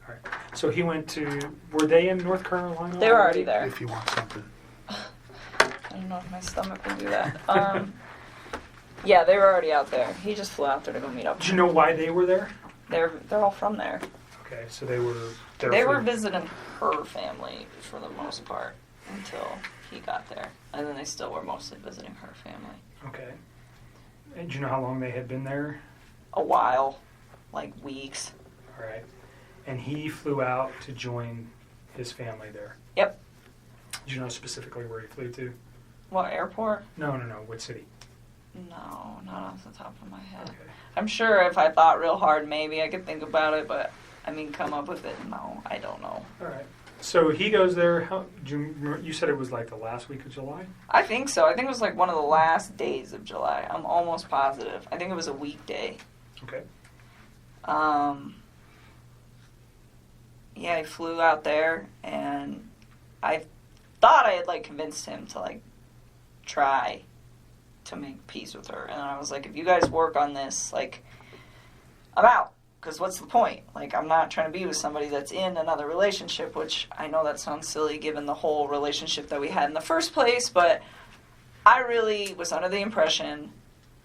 right. So he went to, were they in North Carolina? They were already there. If you want something. I don't know if my stomach will do that. Yeah, they were already out there. He just flew out there to go meet up. Do you know why they were there? They're all from there. Okay, so they were there. They were visiting her family for the most part until he got there, and then they still were mostly visiting her family. Okay. And do you know how long they had been there? A while, like weeks. All right. And he flew out to join his family there. Yep. Do you know specifically where he flew to? What, airport? No. What city? No, not off the top of my head. Okay. I'm sure if I thought real hard, maybe I could think about it, but I mean, come up with it. No, I don't know. All right. So he goes there. You said it was like the last week of July? I think so. I think it was like one of the last days of July. I'm almost positive. I think it was a weekday. Okay. Yeah, I flew out there, and I thought I had, like, convinced him to, like, try to make peace with her. And I was like, if you guys work on this, like, I'm out. Because what's the point? Like, I'm not trying to be with somebody that's in another relationship, which I know that sounds silly given the whole relationship that we had in the first place, but I really was under the impression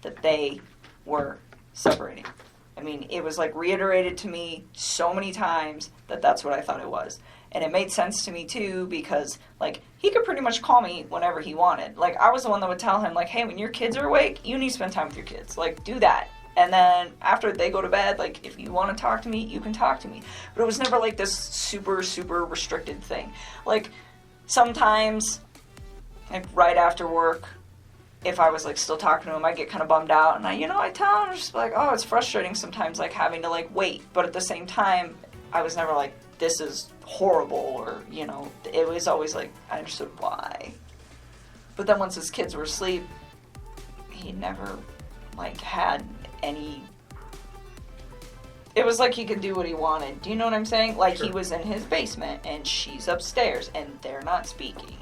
that they were separating. I mean, it was, like, reiterated to me so many times that that's what I thought it was. And it made sense to me, too, because, like, he could pretty much call me whenever he wanted. Like, I was the one that would tell him, like, hey, when your kids are awake, you need to spend time with your kids. Like, do that. And then after they go to bed, like, if you want to talk to me, you can talk to me. But it was never, like, this super, super restricted thing. Like, sometimes, like, right after work, if I was, like, still talking to him, I'd get kind of bummed out. And I tell him, just like, oh, it's frustrating sometimes, like, having to, like, wait. But at the same time, I was never like, this is horrible, or, it was always, like, I understood why. But then once his kids were asleep, he never, like, had any... It was like he could do what he wanted. Do you know what I'm saying? Like, Sure. He was in his basement, and she's upstairs, and they're not speaking.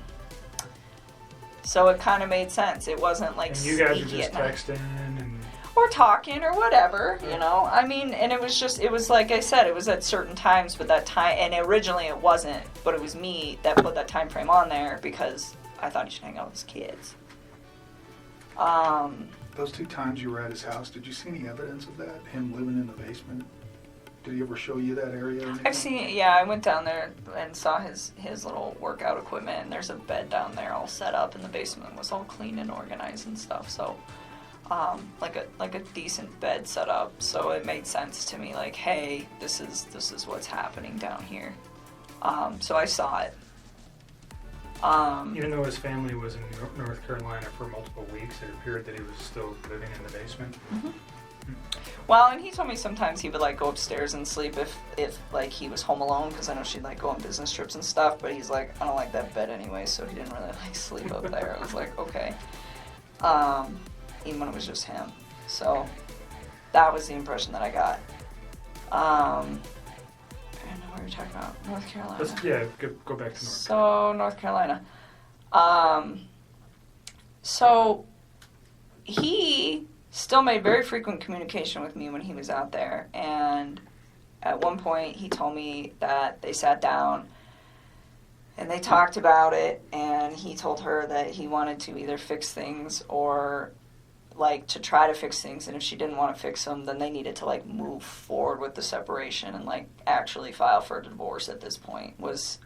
So it kind of made sense. It wasn't like And you guys are sneaky just at night. texting and... Or talking or whatever, Yeah. I mean, and it was like I said, it was at certain times, but that time, and originally it wasn't, but it was me that put that time frame on there because I thought he should hang out with his kids. Those 2 times you were at his house, did you see any evidence of that? Him living in the basement? Did he ever show you that area or anything? I went down there and saw his little workout equipment, and there's a bed down there all set up in the basement. It was all clean and organized and stuff, so... like a decent bed set up, so it made sense to me, like, hey, this is what's happening down here. So I saw it. Even though his family was in North Carolina for multiple weeks, it appeared that he was still living in the basement. Mm-hmm. Well, and he told me sometimes he would, like, go upstairs and sleep if like, he was home alone, because I know she'd, like, go on business trips and stuff, but he's like, I don't like that bed anyway, so he didn't really, like, sleep up there. I was like, okay. Even when it was just him. So that was the impression that I got. I don't know what you're talking about. North Carolina. Go back to North So, North Carolina. So he still made very frequent communication with me when he was out there. And at one point he told me that they sat down and they talked about it, and he told her that he wanted to either fix things or, like, to try to fix things, and if she didn't want to fix them, then they needed to, like, move forward with the separation and, like, actually file for a divorce at this point, was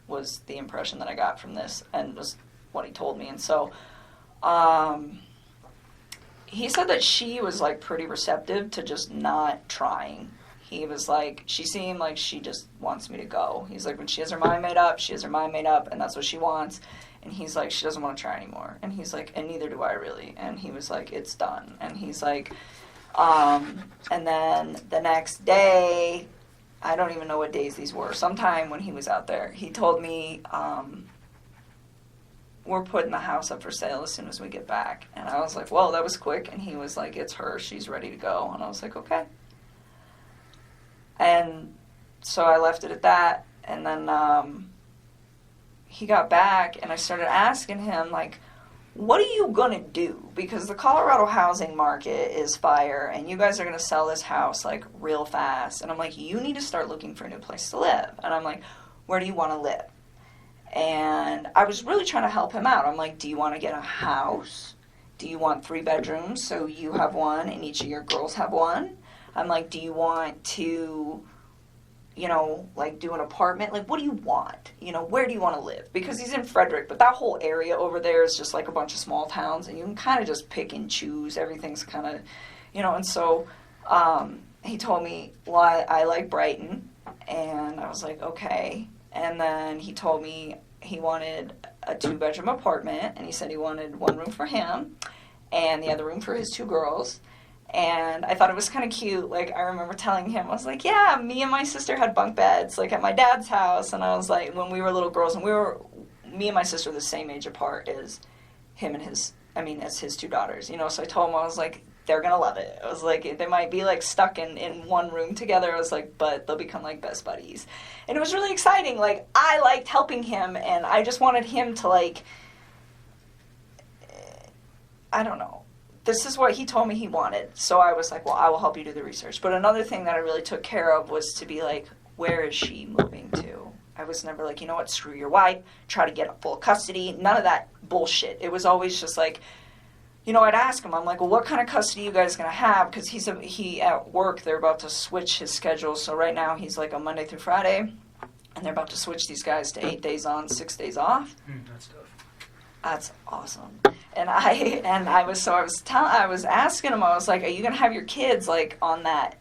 the impression that I got from this, and was what he told me. And so he said that she was, like, pretty receptive to just not trying. He was like, she seemed like she just wants me to go. He's like, when she has her mind made up, she has her mind made up, and that's what she wants. And he's like, she doesn't want to try anymore. And he's like, and neither do I really. And he was like, it's done. And he's like, and then the next day, I don't even know what days these were. Sometime when he was out there, he told me, we're putting the house up for sale as soon as we get back. And I was like, whoa, that was quick. And he was like, it's her. She's ready to go. And I was like, okay. And so I left it at that. And then he got back, and I started asking him, like, what are you going to do? Because the Colorado housing market is fire, and you guys are going to sell this house, like, real fast. And I'm like, you need to start looking for a new place to live. And I'm like, where do you want to live? And I was really trying to help him out. I'm like, do you want to get a house? Do you want 3 bedrooms so you have one and each of your girls have one? I'm like, do you want to, like, do an apartment? Like, what do you want? Where do you want to live? Because he's in Frederick, but that whole area over there is just like a bunch of small towns, and you can kind of just pick and choose. Everything's kind of, and so he told me, well, I like Brighton, and I was like, okay. And then he told me he wanted a 2-bedroom apartment, and he said he wanted one room for him and the other room for his 2 girls. And I thought it was kind of cute. Like, I remember telling him, I was like, yeah, me and my sister had bunk beds, like, at my dad's house. And I was like, when we were little girls, and me and my sister were the same age apart as him and as his 2 daughters, you know. So I told him, I was like, they're going to love it. I was like, they might be, like, stuck in one room together. I was like, but they'll become, like, best buddies. And it was really exciting. Like, I liked helping him, and I just wanted him to, like, I don't know. This is what he told me he wanted. So I was like, well, I will help you do the research. But another thing that I really took care of was to be like, where is she moving to? I was never like, you know what, screw your wife, try to get full custody. None of that bullshit. It was always just like, you know, I'd ask him, I'm like, well, what kind of custody you guys going to have? Because he at work, they're about to switch his schedule. So right now he's like on Monday through Friday, and they're about to switch these guys to 8 days on, 6 days off. That's tough. That's awesome. And I was asking him, I was like, are you going to have your kids like on that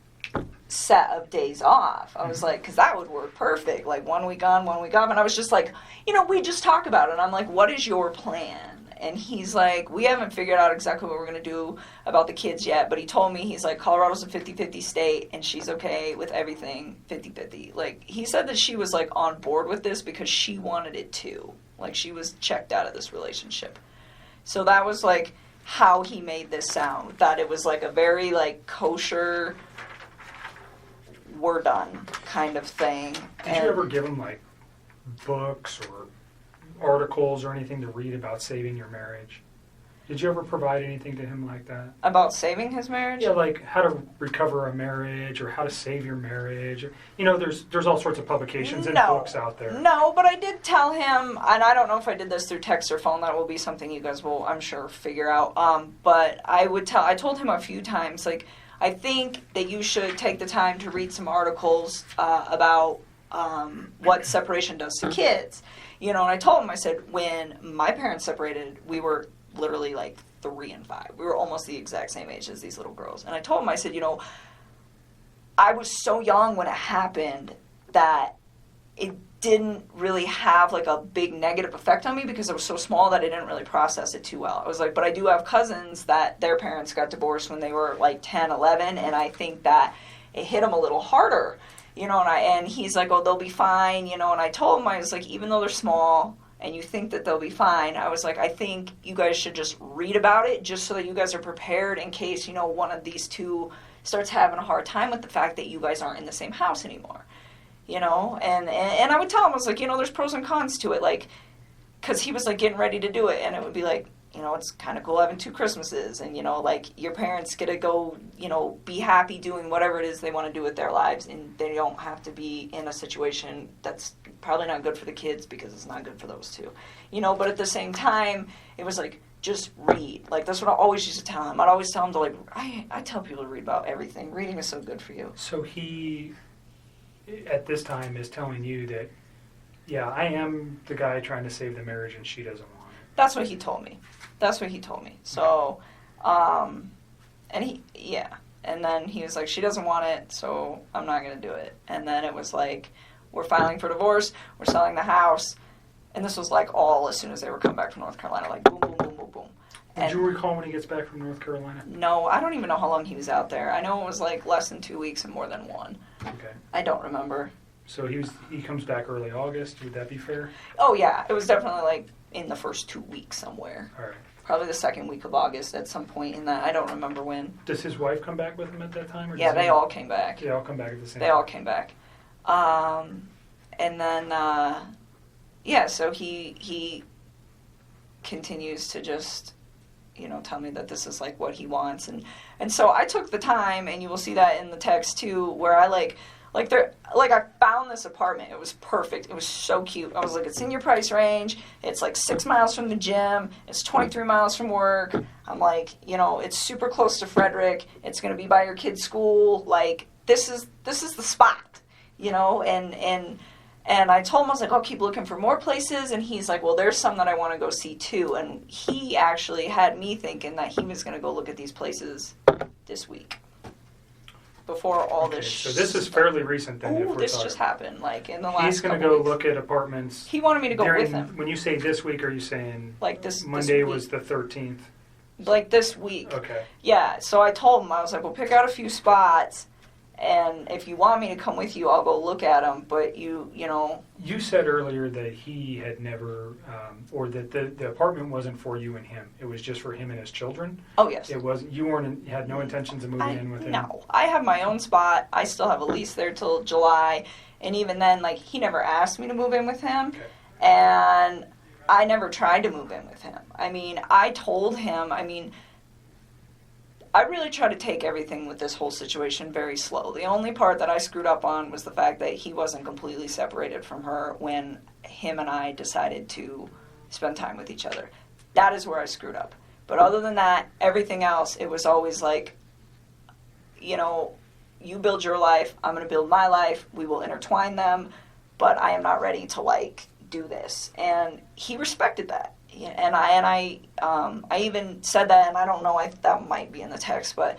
set of days off? I was like, because that would work perfect. Like 1 week on, 1 week off. And I was just like, you know, we just talk about it. And I'm like, what is your plan? And he's like, we haven't figured out exactly what we're going to do about the kids yet. But he told me, he's like, Colorado's a 50-50 state, and she's okay with everything 50-50. Like, he said that she was, like, on board with this because she wanted it too. Like, she was checked out of this relationship. So that was, like, how he made this sound. That it was, like, a very, like, kosher, we're done kind of thing. Did you ever give him, like, books or articles or anything to read about saving your marriage? Did you ever provide anything to him like that? About saving his marriage? Yeah, like how to recover a marriage or how to save your marriage. You know, there's all sorts of publications and books out there. No, but I did tell him, and I don't know if I did this through text or phone. That will be something you guys will, I'm sure, figure out. But I told him a few times, like, I think that you should take the time to read some articles about what separation does to kids. You know, and I told him, I said, when my parents separated, we were literally like 3 and 5. We were almost the exact same age as these little girls. And I told him, I said, you know, I was so young when it happened that it didn't really have like a big negative effect on me because I was so small that I didn't really process it too well. I was like, but I do have cousins that their parents got divorced when they were like 10, 11, and I think that it hit them a little harder. You know, and he's like, oh, they'll be fine, you know, and I told him, I was like, even though they're small and you think that they'll be fine, I was like, I think you guys should just read about it just so that you guys are prepared in case, you know, one of these two starts having a hard time with the fact that you guys aren't in the same house anymore, you know, and I would tell him, I was like, you know, there's pros and cons to it, like, because he was like getting ready to do it, and it would be like, you know, it's kind of cool having 2 Christmases, and, you know, like, your parents get to go, you know, be happy doing whatever it is they want to do with their lives, and they don't have to be in a situation that's probably not good for the kids because it's not good for those 2. You know, but at the same time, it was like, just read. Like, that's what I always used to tell him. I'd always tell him to, like, I tell people to read about everything. Reading is so good for you. So he, at this time, is telling you that, yeah, I am the guy trying to save the marriage and she doesn't want it. That's what he told me. So, and and then he was like, she doesn't want it, so I'm not going to do it. And then it was like, we're filing for divorce, we're selling the house, and this was like all as soon as they were coming back from North Carolina, like boom, boom, boom, boom, boom. Did you recall when he gets back from North Carolina? No, I don't even know how long he was out there. I know it was like less than 2 weeks and more than 1. Okay. I don't remember. So he comes back early August, would that be fair? Oh yeah, it was definitely like in the first 2 weeks somewhere. All right. Probably the second week of August at some point in that. I don't remember when. Does his wife come back with him at that time? Or Yeah, they all came back. They all come back at the same time? They all came back. And then, so he continues to just, you know, tell me that this is like what he wants. And so I took the time, and you will see that in the text too, where I I found this apartment. It was perfect. It was so cute. I was like, it's in your price range. It's like 6 miles from the gym. It's 23 miles from work. I'm like, you know, it's super close to Frederick. It's going to be by your kid's school. Like, this is the spot, you know, and I told him, I was like, I'll keep looking for more places. And he's like, well, there's some that I want to go see too. And he actually had me thinking that he was going to go look at these places this week. before all Okay, this. so this is fairly recent then. If Oh, we're this talking. just happened, like in the last. He's going to couple go weeks. look at apartments. He wanted me to go during, with him. When you say this week, are you saying Like this Monday week. was the 13th? Like this week. Okay. Yeah, so I told him, I was like, well, pick out a few spots, and if you want me to come with you, I'll go look at them, but you know. You said earlier that he had never, or that the apartment wasn't for you and him. It was just for him and his children. Oh, yes. It wasn't. You had no intentions of moving in with him. No, I have my own spot. I still have a lease there till July, and even then, like, he never asked me to move in with him, Okay. and I never tried to move in with him. I mean, I told him, I really try to take everything with this whole situation very slow. The only part that I screwed up on was the fact that he wasn't completely separated from her when him and I decided to spend time with each other. That is where I screwed up. But other than that, everything else, it was always like, you know, you build your life, I'm going to build my life, we will intertwine them, but I am not ready to, like, do this. And he respected that. And I even said that, and I don't know, that might be in the text, but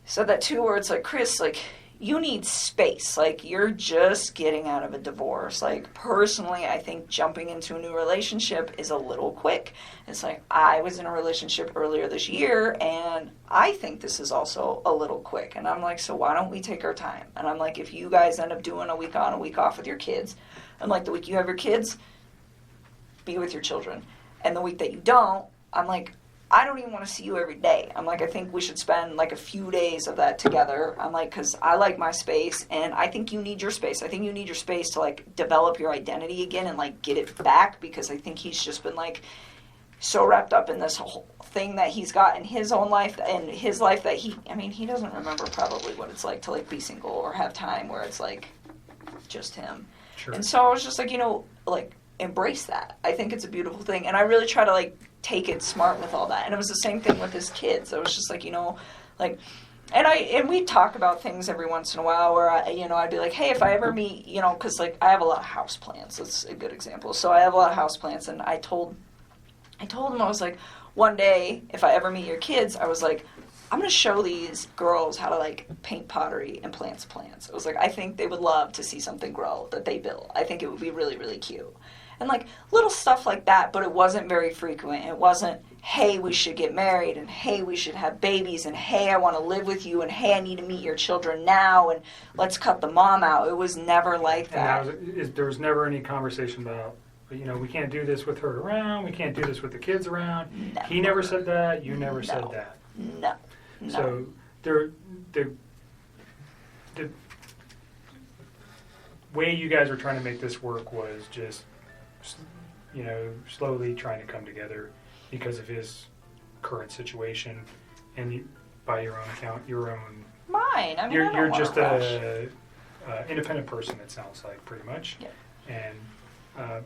said that too, where it's like, Chris, like, you need space. Like, you're just getting out of a divorce. Like, personally, I think jumping into a new relationship is a little quick. It's like, I was in a relationship earlier this year, and I think this is also a little quick. And I'm like, so why don't we take our time? And I'm like, if you guys end up doing a week on, a week off with your kids, and like the week you have your kids, be with your children. And the week that you don't, I'm like, I don't even want to see you every day. I'm like, I think we should spend like a few days of that together. I'm like, because I like my space, and I think you need your space. I think you need your space to like develop your identity again and like get it back, because I think he's just been like so wrapped up in this whole thing that he's got in his own life and his life that he doesn't remember probably what it's like to like be single or have time where it's like just him. Sure. And so I was just like, you know, like, embrace that. I think it's a beautiful thing. And I really try to, like, take it smart with all that. And it was the same thing with his kids. I was just like, you know, like, and we talk about things every once in a while where, I'd be like, hey, if I ever meet, you know, because, like, I have a lot of house plants. That's a good example. So I have a lot of house plants, and I told him, I was like, one day, if I ever meet your kids, I was like, I'm going to show these girls how to, like, paint pottery and plants. I was like, I think they would love to see something grow that they built. I think it would be really, really cute. And, like, little stuff like that, but it wasn't very frequent. It wasn't, hey, we should get married, and hey, we should have babies, and hey, I want to live with you, and hey, I need to meet your children now, and let's cut the mom out. It was never like that. And there was never any conversation about, you know, we can't do this with her around, we can't do this with the kids around. Never. He never said that, you never said that. No. So the way you guys were trying to make this work was just, you know, slowly trying to come together because of his current situation, and you, by your own account, your own. Mine. I mean, You're just rush. a independent person. It sounds like pretty much. Yeah. And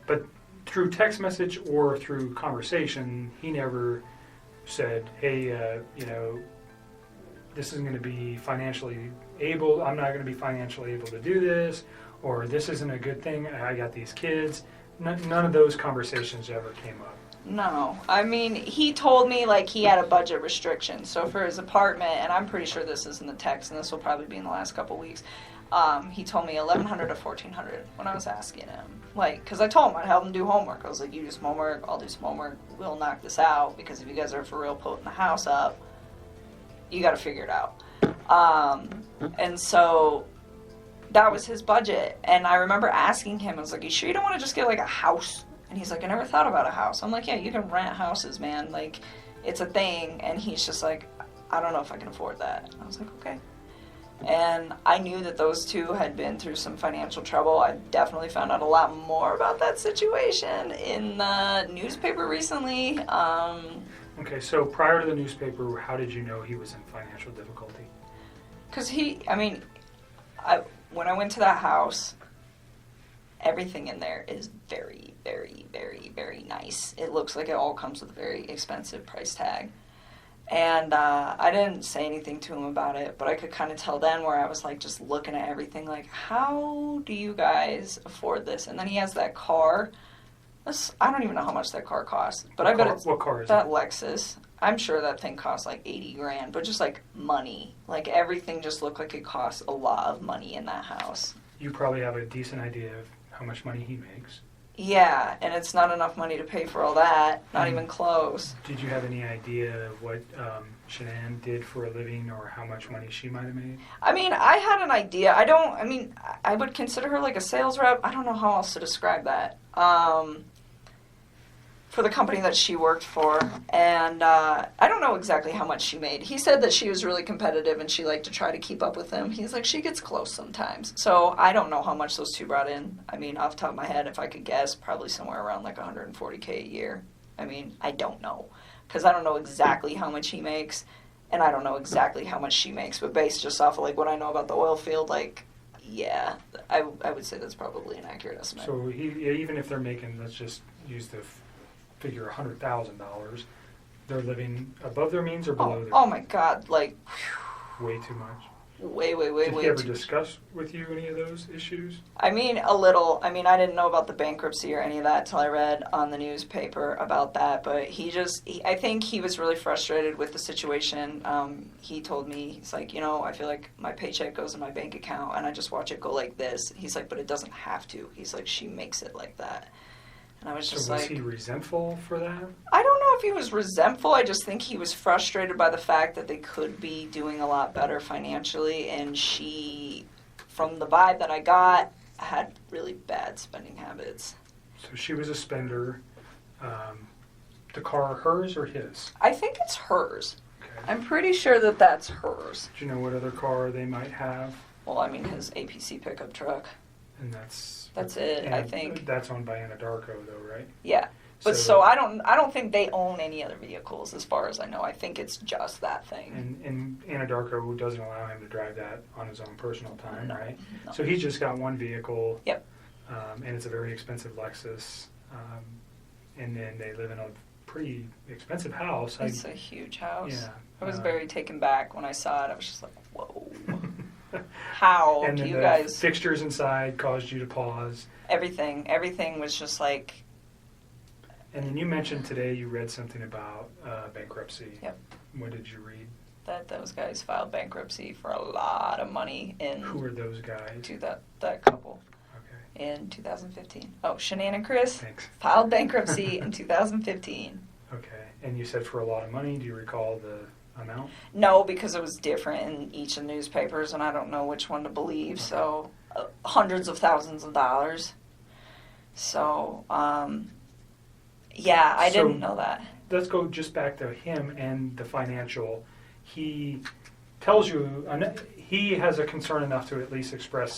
but through text message or through conversation, he never said, "Hey, you know, this isn't going to be financially able. I'm not going to be financially able to do this," or "This isn't a good thing. I got these kids." None of those conversations ever came up. No. I mean, he told me, like, he had a budget restriction. So for his apartment, and I'm pretty sure this is in the text, and this will probably be in the last couple weeks, he told me $1,100 to $1,400 when I was asking him. Like, because I told him I'd help him do homework. I was like, you do some homework, I'll do some homework. We'll knock this out, because if you guys are for real putting the house up, you got to figure it out. And so that was his budget. And I remember asking him, I was like, you sure you don't want to just get, like, a house? And he's like, I never thought about a house. I'm like, yeah, you can rent houses, man. Like, it's a thing. And he's just like, I don't know if I can afford that. And I was like, okay. And I knew that those two had been through some financial trouble. I definitely found out a lot more about that situation in the newspaper recently. Okay, so prior to the newspaper, how did you know he was in financial difficulty? Because when I went to that house, everything in there is very, very, very, very nice. It looks like it all comes with a very expensive price tag. And I didn't say anything to him about it, but I could kind of tell then where I was like just looking at everything like, how do you guys afford this? And then he has that car I don't even know how much that car costs, but I bet it's What car is that it? Lexus. I'm sure that thing costs like 80 grand, but just like money. Like everything just looked like it costs a lot of money in that house. You probably have a decent idea of how much money he makes. Yeah, and it's not enough money to pay for all that. Not Mm. even close. Did you have any idea of what Shannan did for a living or how much money she might have made? I mean, I had an idea. I would consider her like a sales rep. I don't know how else to describe that. For the company that she worked for. And I don't know exactly how much she made. He said that she was really competitive and she liked to try to keep up with him. He's like, she gets close sometimes. So I don't know how much those two brought in. I mean, off the top of my head, if I could guess, probably somewhere around like $140K a year. I mean, I don't know. Because I don't know exactly how much he makes. And I don't know exactly how much she makes. But based just off of like what I know about the oil field, like, yeah, I would say that's probably an accurate estimate. So even if they're making, let's just use the figure $100,000, they're living above their means or below their Oh my God, like, way too much. way Did he ever too. discuss with you any of those issues? I mean, a little. I mean, I didn't know about the bankruptcy or any of that till I read on the newspaper about that. But I think he was really frustrated with the situation. He told me, he's like, I feel like my paycheck goes in my bank account and I just watch it go like this. He's like, but it doesn't have to. He's like, she makes it like that. And I was just So was like, he resentful for that? I don't know if he was resentful. I just think he was frustrated by the fact that they could be doing a lot better financially. And she, from the vibe that I got, had really bad spending habits. So she was a spender. The car, hers or his? I think it's hers. Okay. I'm pretty sure that that's hers. Do you know what other car they might have? Well, I mean, his APC pickup truck. And that's it, and I think. That's owned by Anadarko, though, right? Yeah. But so I don't think they own any other vehicles as far as I know. I think it's just that thing. And Anadarko doesn't allow him to drive that on his own personal time, No, right? no. So he's just got one vehicle. Yep. And it's a very expensive Lexus. And then they live in a pretty expensive house. It's a huge house. Yeah. I was very taken back when I saw it. I was just like, whoa. How And do then you the guys... fixtures inside caused you to pause. Everything was just like... And then you mentioned today you read something about bankruptcy. Yep. What did you read? That those guys filed bankruptcy for a lot of money in... Who are those guys? To that couple Okay, in 2015. Oh, Shannan and Chris thanks. filed bankruptcy in 2015. Okay, and you said for a lot of money. Do you recall the amount? No, because it was different in each of the newspapers, and I don't know which one to believe. So, hundreds of thousands of dollars. So, yeah, I So- didn't know that. Let's go just back to him and the financial. He tells you he has a concern enough to at least express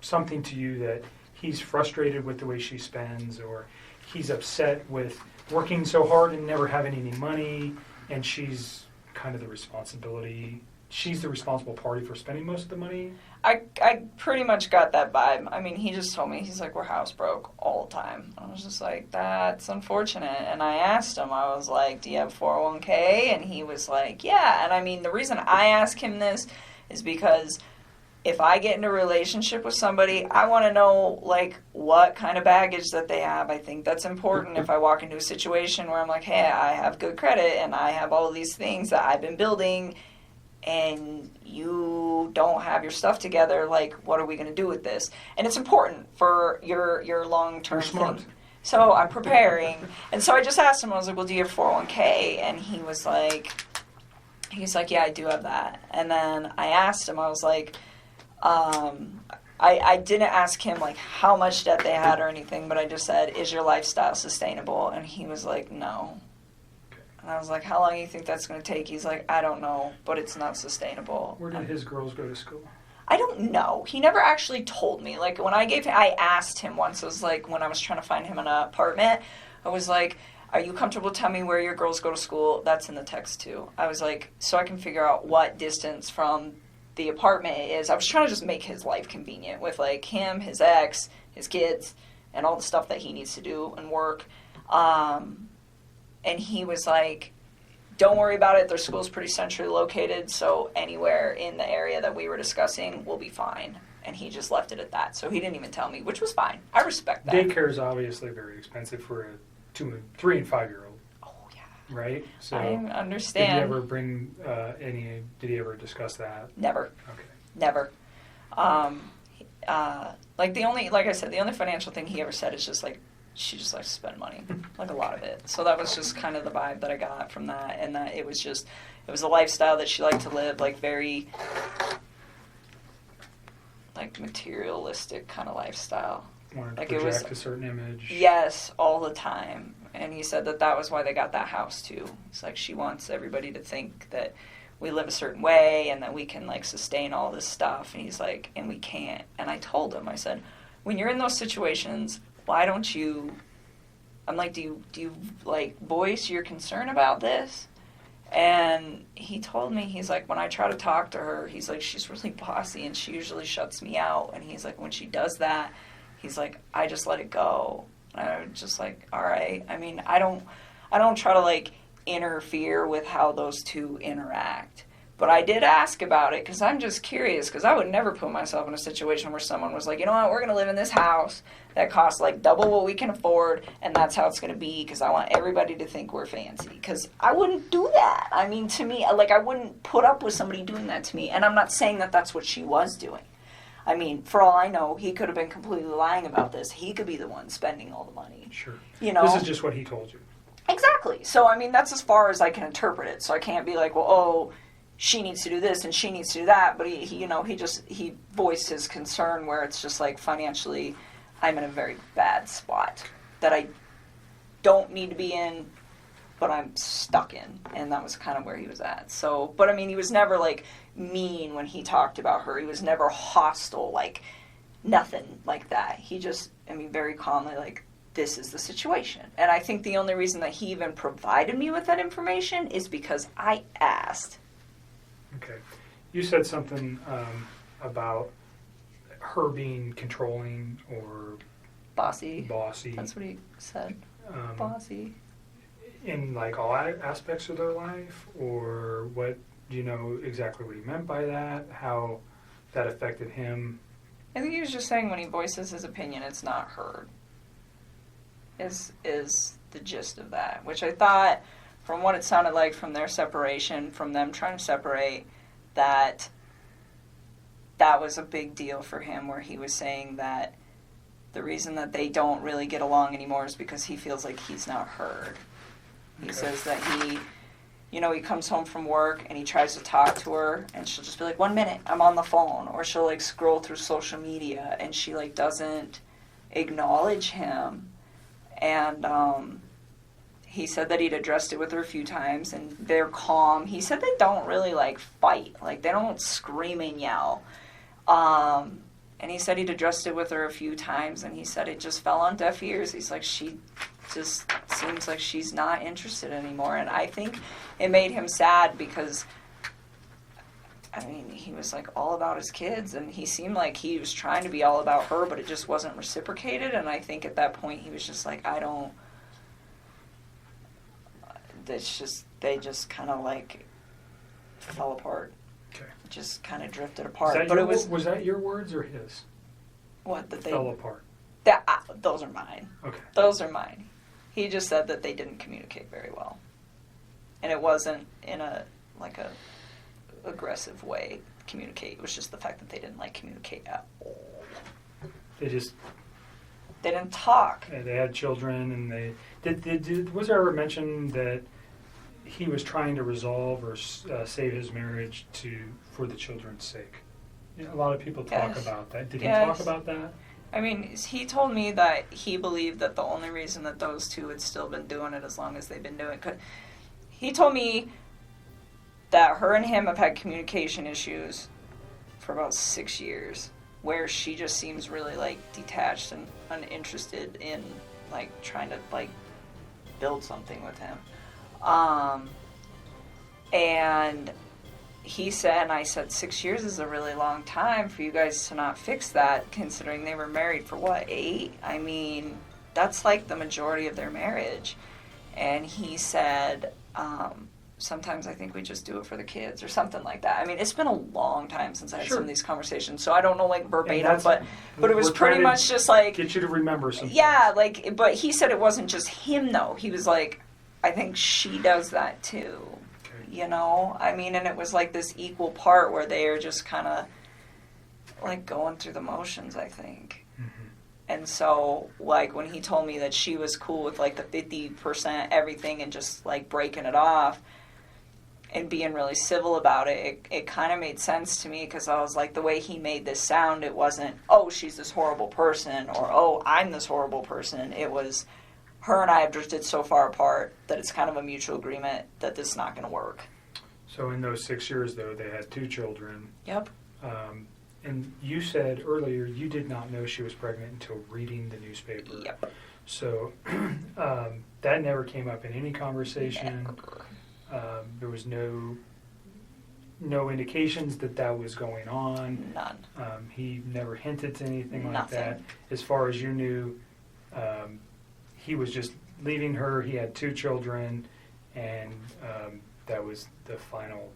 something to you that he's frustrated with the way she spends, or he's upset with working so hard and never having any money, and she's kind of the responsibility. She's the responsible party for spending most of the money. I pretty much got that vibe. I mean, he just told me, he's like, we're house broke all the time. I was just like, that's unfortunate. And I asked him, I was like, do you have 401k? And he was like, yeah. And I mean, the reason I ask him this is because if I get into a relationship with somebody, I want to know, like, what kind of baggage that they have. I think that's important if I walk into a situation where I'm like, hey, I have good credit and I have all of these things that I've been building, and you don't have your stuff together, like, what are we going to do with this? And it's important for your long-term You're smart. thing. So I'm preparing. And so I just asked him, I was like, well, do you have 401k? And he was like, yeah, I do have that. And then I asked him, I was like, I didn't ask him, like, how much debt they had or anything, but I just said, is your lifestyle sustainable? And he was like, no. And I was like, how long do you think that's going to take? He's like, I don't know, but it's not sustainable. Where did his girls go to school? I don't know. He never actually told me. Like, when I asked him once, it was like when I was trying to find him an apartment, I was like, are you comfortable telling me where your girls go to school? That's in the text too. I was like, so I can figure out what distance from the apartment it is. I was trying to just make his life convenient with, like, him, his ex, his kids, and all the stuff that he needs to do and work. And he was like, don't worry about it. Their school's pretty centrally located, so anywhere in the area that we were discussing will be fine. And he just left it at that. So he didn't even tell me, which was fine. I respect that. Daycare is obviously very expensive for a 3 and 5 year old. Oh, yeah. Right? So I understand. Did you ever bring did he ever discuss that? Never. Okay. Never. Like I said, the only financial thing he ever said is just like, she just likes to spend money, like a lot of it. So that was just kind of the vibe that I got from that, and that it was a lifestyle that she liked to live, like very, like materialistic kind of lifestyle. Wanted Like to it was project a certain image. Yes, all the time. And he said that was why they got that house too. It's like she wants everybody to think that we live a certain way and that we can like sustain all this stuff. And he's like, and we can't. And I told him, I said, when you're in those situations, why don't you, I'm like, do you like voice your concern about this? And he told me, he's like, when I try to talk to her, he's like, she's really bossy and she usually shuts me out. And he's like, when she does that, he's like, I just let it go. And I was just like, all right. I mean, I don't try to like interfere with how those two interact. But I did ask about it because I'm just curious, because I would never put myself in a situation where someone was like, you know what, we're going to live in this house that costs like double what we can afford, and that's how it's going to be because I want everybody to think we're fancy. Because I wouldn't do that. I mean, to me, like, I wouldn't put up with somebody doing that to me. And I'm not saying that that's what she was doing. I mean, for all I know, he could have been completely lying about this. He could be the one spending all the money. Sure. You know? This is just what he told you. Exactly. So, I mean, that's as far as I can interpret it. So I can't be like, well, oh, she needs to do this and she needs to do that. But he voiced his concern where it's just like financially, I'm in a very bad spot that I don't need to be in, but I'm stuck in. And that was kind of where he was at. So, but I mean, he was never like mean when he talked about her. He was never hostile, like nothing like that. He just, I mean, very calmly like, this is the situation. And I think the only reason that he even provided me with that information is because I asked. Okay. You said something about her being controlling or Bossy. bossy. That's what he said. Bossy. In like all aspects of their life, or what? Do you know exactly what he meant by that? How that affected him? I think he was just saying when he voices his opinion, it's not heard. Is the gist of that, which I thought, from what it sounded like from their separation, from them trying to separate, that was a big deal for him, where he was saying that the reason that they don't really get along anymore is because he feels like he's not heard. He says that he comes home from work and he tries to talk to her and she'll just be like, 1 minute, I'm on the phone. Or she'll like scroll through social media and she like doesn't acknowledge him. And he said that he'd addressed it with her a few times and they're calm. He said they don't really like fight. Like they don't scream and yell. And he said he'd addressed it with her a few times and he said it just fell on deaf ears. He's like, she just seems like she's not interested anymore. And I think it made him sad because, I mean, he was like all about his kids and he seemed like he was trying to be all about her, but it just wasn't reciprocated. And I think at that point he was just like, they just kind of like fell apart. Okay. Just kind of drifted apart. But was that your words or his? What, that they fell apart? Those are mine. Okay. Those are mine. He just said that they didn't communicate very well. And it wasn't in a aggressive way communicate. It was just the fact that they didn't like communicate at all. They didn't talk. And they had children and was there ever mention that he was trying to resolve or save his marriage for the children's sake? You know, a lot of people talk about that. Did he talk about that? I mean, he told me that he believed that the only reason that those two had still been doing it as long as they've been doing it, 'cause he told me that her and him have had communication issues for about 6 years, where she just seems really like detached and uninterested in like trying to like build something with him. And he said, and I said, 6 years is a really long time for you guys to not fix that, considering they were married for what, 8? I mean, that's like the majority of their marriage. And he said, sometimes I think we just do it for the kids or something like that. I mean, it's been a long time since I had Sure. some of these conversations, so I don't know like verbatim, that's- but it was we're trying pretty to much just like, Get you to remember some yeah, things. like, but he said it wasn't just him though. He was like, I think she does that too. Okay. You know, I mean, and it was like this equal part where they are just kind of like going through the motions, I think. Mhm. And so, like, when he told me that she was cool with like the 50% everything and just like breaking it off and being really civil about it, it kind of made sense to me, because I was like, the way he made this sound, it wasn't, oh, she's this horrible person, or oh, I'm this horrible person. It was, her and I have drifted so far apart that it's kind of a mutual agreement that this is not going to work. So in those 6 years, though, they had 2 children. Yep. And you said earlier you did not know she was pregnant until reading the newspaper. Yep. So that never came up in any conversation. Never. There was no indications that was going on. None. He never hinted to anything like Nothing. that. As far as you knew, he was just leaving her. He had 2 children, and that was the final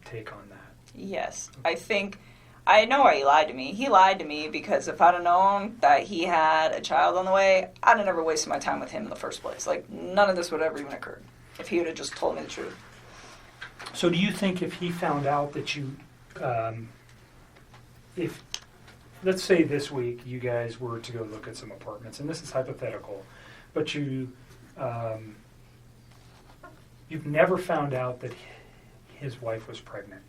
take on that. Yes. I know why he lied to me. He lied to me because if I'd have known that he had a child on the way, I'd have never wasted my time with him in the first place. Like, none of this would have ever even occurred if he would have just told me the truth. So do you think if he found out that you, if, let's say this week you guys were to go look at some apartments, and this is hypothetical, but you've never found out that his wife was pregnant,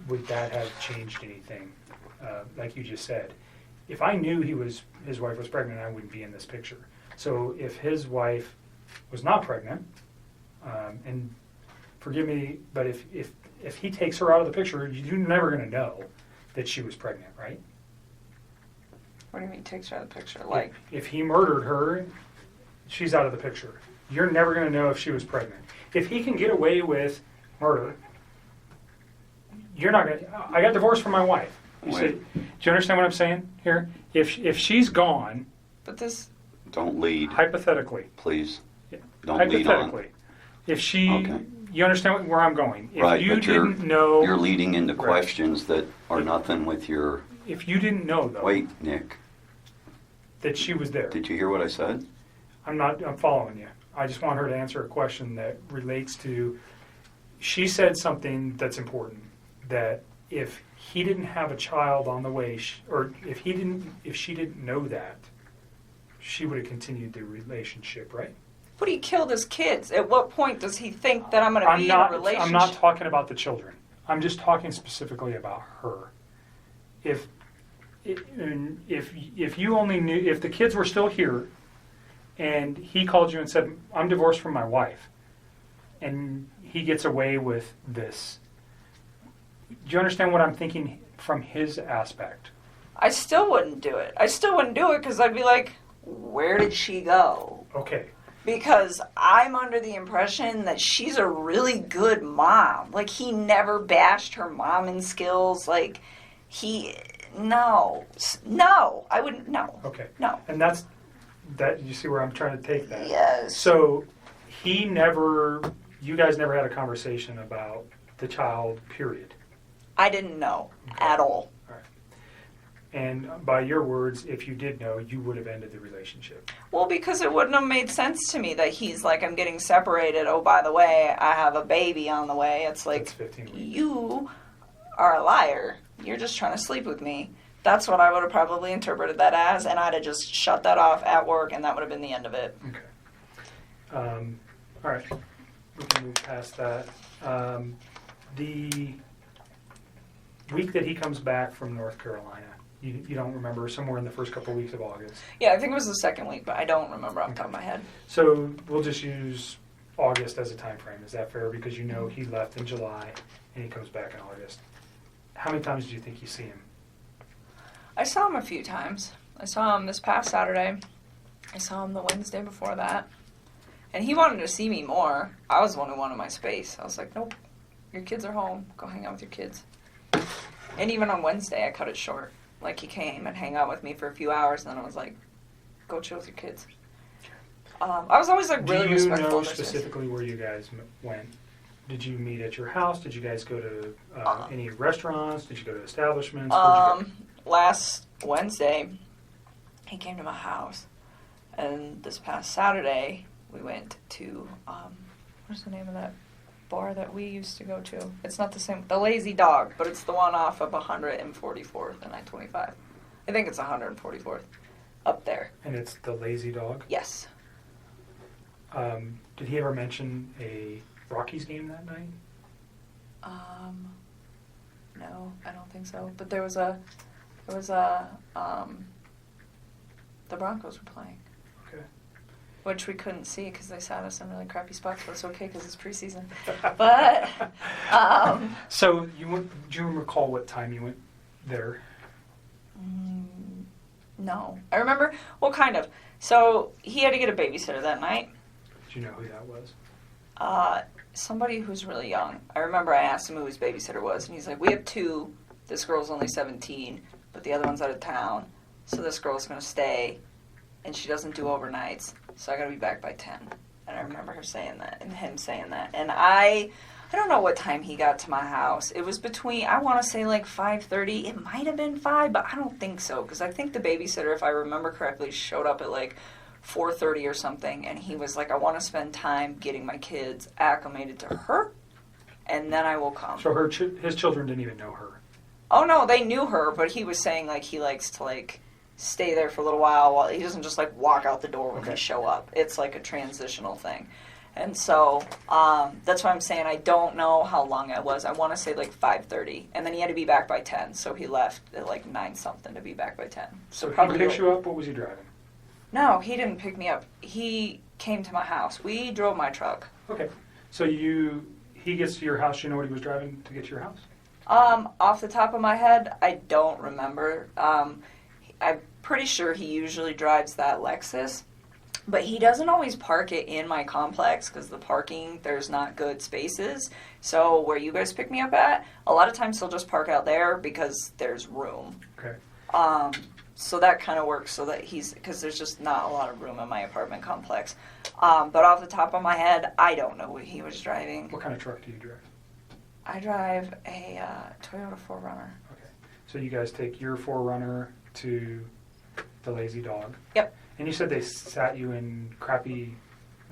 would that have changed anything? Like you just said, if I knew his wife was pregnant, I wouldn't be in this picture. So if his wife was not pregnant, and forgive me, but if he takes her out of the picture, you're never going to know that she was pregnant, right? What do you mean takes her out of the picture? Like, If he murdered her, she's out of the picture. You're never going to know if she was pregnant. If he can get away with murder, you're not going to... I got divorced from my wife. You say, do you understand what I'm saying here? If she's gone, but this... Don't lead, hypothetically, please. Yeah. Don't lead on. hypothetically, if she... Okay. You understand where I'm going? If Right, you but you're- didn't know... You're leading into Right. questions that are nothing with your... If you didn't know, though, Wait, Nick, that she was there... did you hear what I said? I'm following you. I just want her to answer a question that relates to... She said something that's important, that if he didn't have a child on the way, or if she didn't know that, she would have continued the relationship, right? But he killed his kids. At what point does he think that I'm going to be in a relationship? I'm not talking about the children. I'm just talking specifically about her. If you only knew, if the kids were still here, and he called you and said, "I'm divorced from my wife," and he gets away with this, do you understand what I'm thinking from his aspect? I still wouldn't do it. I still wouldn't do it because I'd be like, where did she go? Okay. Because I'm under the impression that she's a really good mom. Like, he never bashed her momming skills. Like, no, I wouldn't, no. Okay. No. And you see where I'm trying to take that? Yes. So you guys never had a conversation about the child, period. I didn't know at all. All right. And by your words, if you did know, you would have ended the relationship. Well, because it wouldn't have made sense to me that he's like, I'm getting separated. Oh, by the way, I have a baby on the way. It's like, That's 15 weeks. you are a liar. You're just trying to sleep with me. That's what I would have probably interpreted that as, and I'd have just shut that off at work, and that would have been the end of it. Okay. All right. We can move past that. The week that he comes back from North Carolina, you don't remember, somewhere in the first couple of weeks of August. Yeah, I think it was the second week, but I don't remember off the top of my head. So we'll just use August as a time frame. Is that fair? Because you know he left in July and he comes back in August. How many times do you think you see him? I saw him a few times. I saw him this past Saturday. I saw him the Wednesday before that. And he wanted to see me more. I was the one who wanted my space. I was like, nope, your kids are home. Go hang out with your kids. And even on Wednesday, I cut it short. Like, he came and hang out with me for a few hours, and then I was like, go chill with your kids. I was always like really Do you respectful know of their space. specifically where you guys went? Did you meet at your house? Did you guys go to any restaurants? Did you go to establishments? Where'd you Last Wednesday, he came to my house, and this past Saturday, we went to, what's the name of that bar that we used to go to? It's not the same, the Lazy Dog, but it's the one off of 144th and I-25. I think it's 144th, up there. And it's the Lazy Dog? Yes. Did he ever mention a Rockies game that night? No, I don't think so. But the Broncos were playing. Okay. Which we couldn't see because they sat us in really crappy spots, but it's okay because it's preseason. But, So do you recall what time you went there? no. I remember, well, kind of. So he had to get a babysitter that night. Do you know who that was? Somebody who's really young. I remember I asked him who his babysitter was, and he's like, we have two. This girl's only 17, but the other one's out of town. So this girl's going to stay, and she doesn't do overnights, so I got to be back by 10. And I remember her saying that, and him saying that. And I don't know what time he got to my house. It was between, I want to say like 5:30. It might have been 5, but I don't think so, because I think the babysitter, if I remember correctly, showed up at like 4:30 or something, and he was like, I want to spend time getting my kids acclimated to her, and then I will come. So his children didn't even know her. Oh no, they knew her, but he was saying like he likes to like stay there for a little while he doesn't just like walk out the door when they show up. It's like a transitional thing. And so that's why I'm saying I don't know how long it was. I want to say like 5:30, and then he had to be back by 10, so he left at like 9 something to be back by 10. So he probably picked like, you up. What was he driving? No, he didn't pick me up. He came to my house. We drove my truck. Okay. So he gets to your house. You know what he was driving to get to your house? Off the top of my head, I don't remember. I'm pretty sure he usually drives that Lexus, but he doesn't always park it in my complex because the parking, there's not good spaces. So where you guys pick me up at, a lot of times he'll just park out there because there's room. Okay. So that kind of works so that because there's just not a lot of room in my apartment complex. But off the top of my head, I don't know what he was driving. What kind of truck do you drive? I drive a Toyota 4Runner. Okay. So you guys take your 4Runner to the Lazy Dog. Yep. And you said they sat you in crappy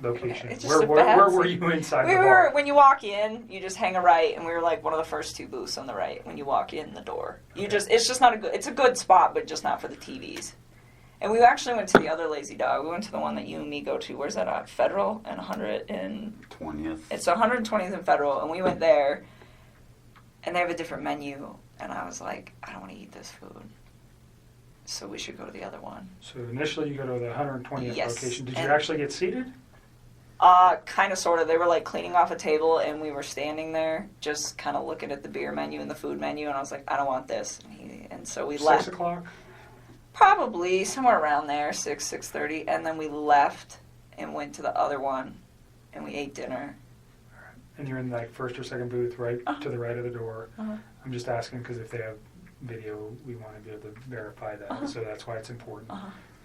locations. It's just Where were you inside the bar? When you walk in, you just hang a right, and we were like one of the first two booths on the right when you walk in the door. It's just not it's a good spot, but just not for the TVs. And we actually went to the other Lazy Dog. We went to the one that you and me go to. Where's that at? Federal and 20th. It's 120th and Federal, and we went there, and they have a different menu, and I was like, I don't want to eat this food. So we should go to the other one. So initially you go to the 120th Yes. location. Did you actually get seated? Kind of, sort of. They were like cleaning off a table, and we were standing there just kind of looking at the beer menu and the food menu, and I was like, I don't want this. And so we left. 6 o'clock? Probably somewhere around there, 6:30, and then we left and went to the other one, and we ate dinner. And you're in like first or second booth right to the right of the door. Uh-huh. I'm just asking because if they have video, we want to be able to verify that. So that's why it's important.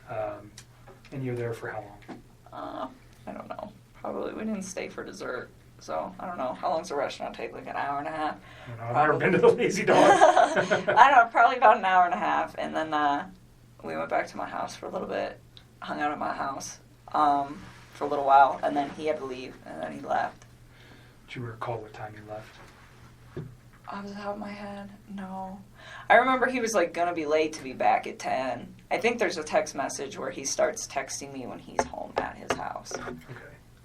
And you're there for how long? I don't know. Probably we didn't stay for dessert, so I don't know. How long does a restaurant take? Like an hour and a half? I don't know. I've never been to the Lazy Dog. I don't know. Probably about an hour and a half, and then we went back to my house for a little bit, hung out at my house for a little while, and then he had to leave, and then he left. Do you recall what time you left? Off the top of my head, no. I remember he was like gonna be late to be back at 10. I think there's a text message where he starts texting me when he's home at his house. Okay.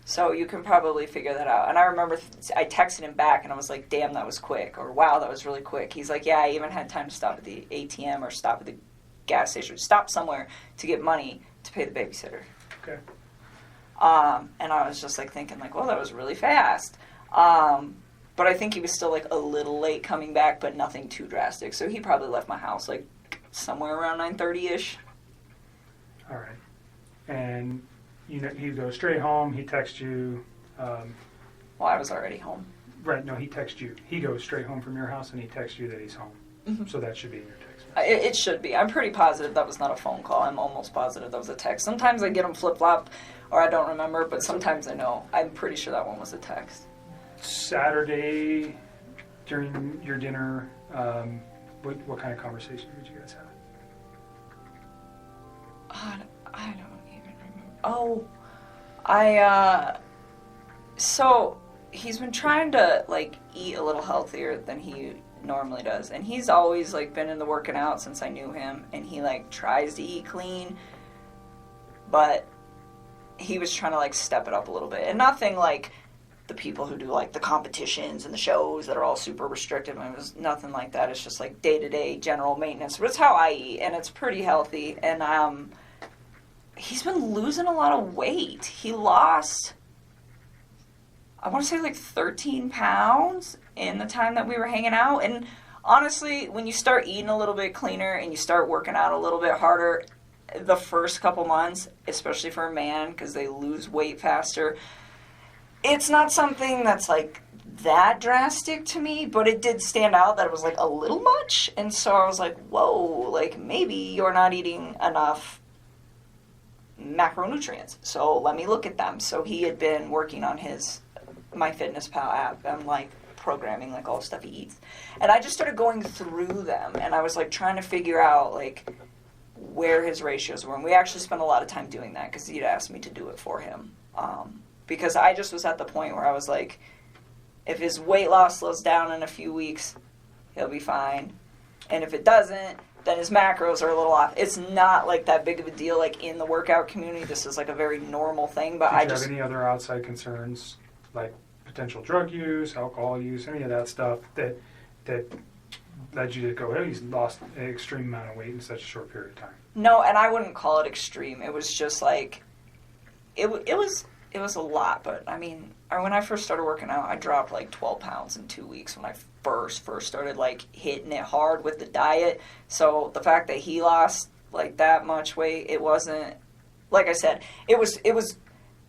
So you can probably figure that out. And I remember I texted him back and I was like, damn, that was quick. Or wow, that was really quick. He's like, yeah, I even had time to stop at the ATM or stop at the gas station, stop somewhere to get money to pay the babysitter. Okay. And I was just like thinking like, well, that was really fast. But I think he was still like a little late coming back, but nothing too drastic. So he probably left my house like somewhere around 9:30ish. All right. And you go straight home. He texts you. Well, I was already home. Right. No, he texts you. He goes straight home from your house and he texts you that he's home. Mm-hmm. So that should be in your text It should be. I'm pretty positive that was not a phone call. I'm almost positive that was a text. Sometimes I get them flip-flop or I don't remember, but sometimes I know. I'm pretty sure that one was a text. Saturday, during your dinner, what kind of conversation did you guys have? I don't even remember. So he's been trying to, like, eat a little healthier than he normally does. And he's always, like, been in the working out since I knew him. And he, like, tries to eat clean. But he was trying to, like, step it up a little bit. And nothing like the people who do, like, the competitions and the shows that are all super restrictive. I mean, it was nothing like that. It's just, like, day-to-day general maintenance. But it's how I eat, and it's pretty healthy. And he's been losing a lot of weight. He lost, I want to say, like, 13 pounds in the time that we were hanging out. And honestly, when you start eating a little bit cleaner and you start working out a little bit harder, the first couple months, especially for a man, because they lose weight faster, it's not something that's, like, that drastic to me, but it did stand out that it was, like, a little much. And so I was like, whoa, like, maybe you're not eating enough macronutrients. So let me look at them. So he had been working on his MyFitnessPal app and, like, programming, like, all the stuff he eats. And I just started going through them, and I was, like, trying to figure out, like, where his ratios were. And we actually spent a lot of time doing that because he'd asked me to do it for him. Because I just was at the point where I was like, if his weight loss slows down in a few weeks, he'll be fine. And if it doesn't, then his macros are a little off. It's not, like, that big of a deal, like, in the workout community. This is, like, a very normal thing. But Did you have any other outside concerns, like potential drug use, alcohol use, any of that stuff that led you to go, hey, he's lost an extreme amount of weight in such a short period of time? No, and I wouldn't call it extreme. It was just, like, it was a lot. But, I mean, when I first started working out, I dropped, like, 12 pounds in 2 weeks when I first started, like, hitting it hard with the diet. So the fact that he lost, like, that much weight, it wasn't, like I said, it was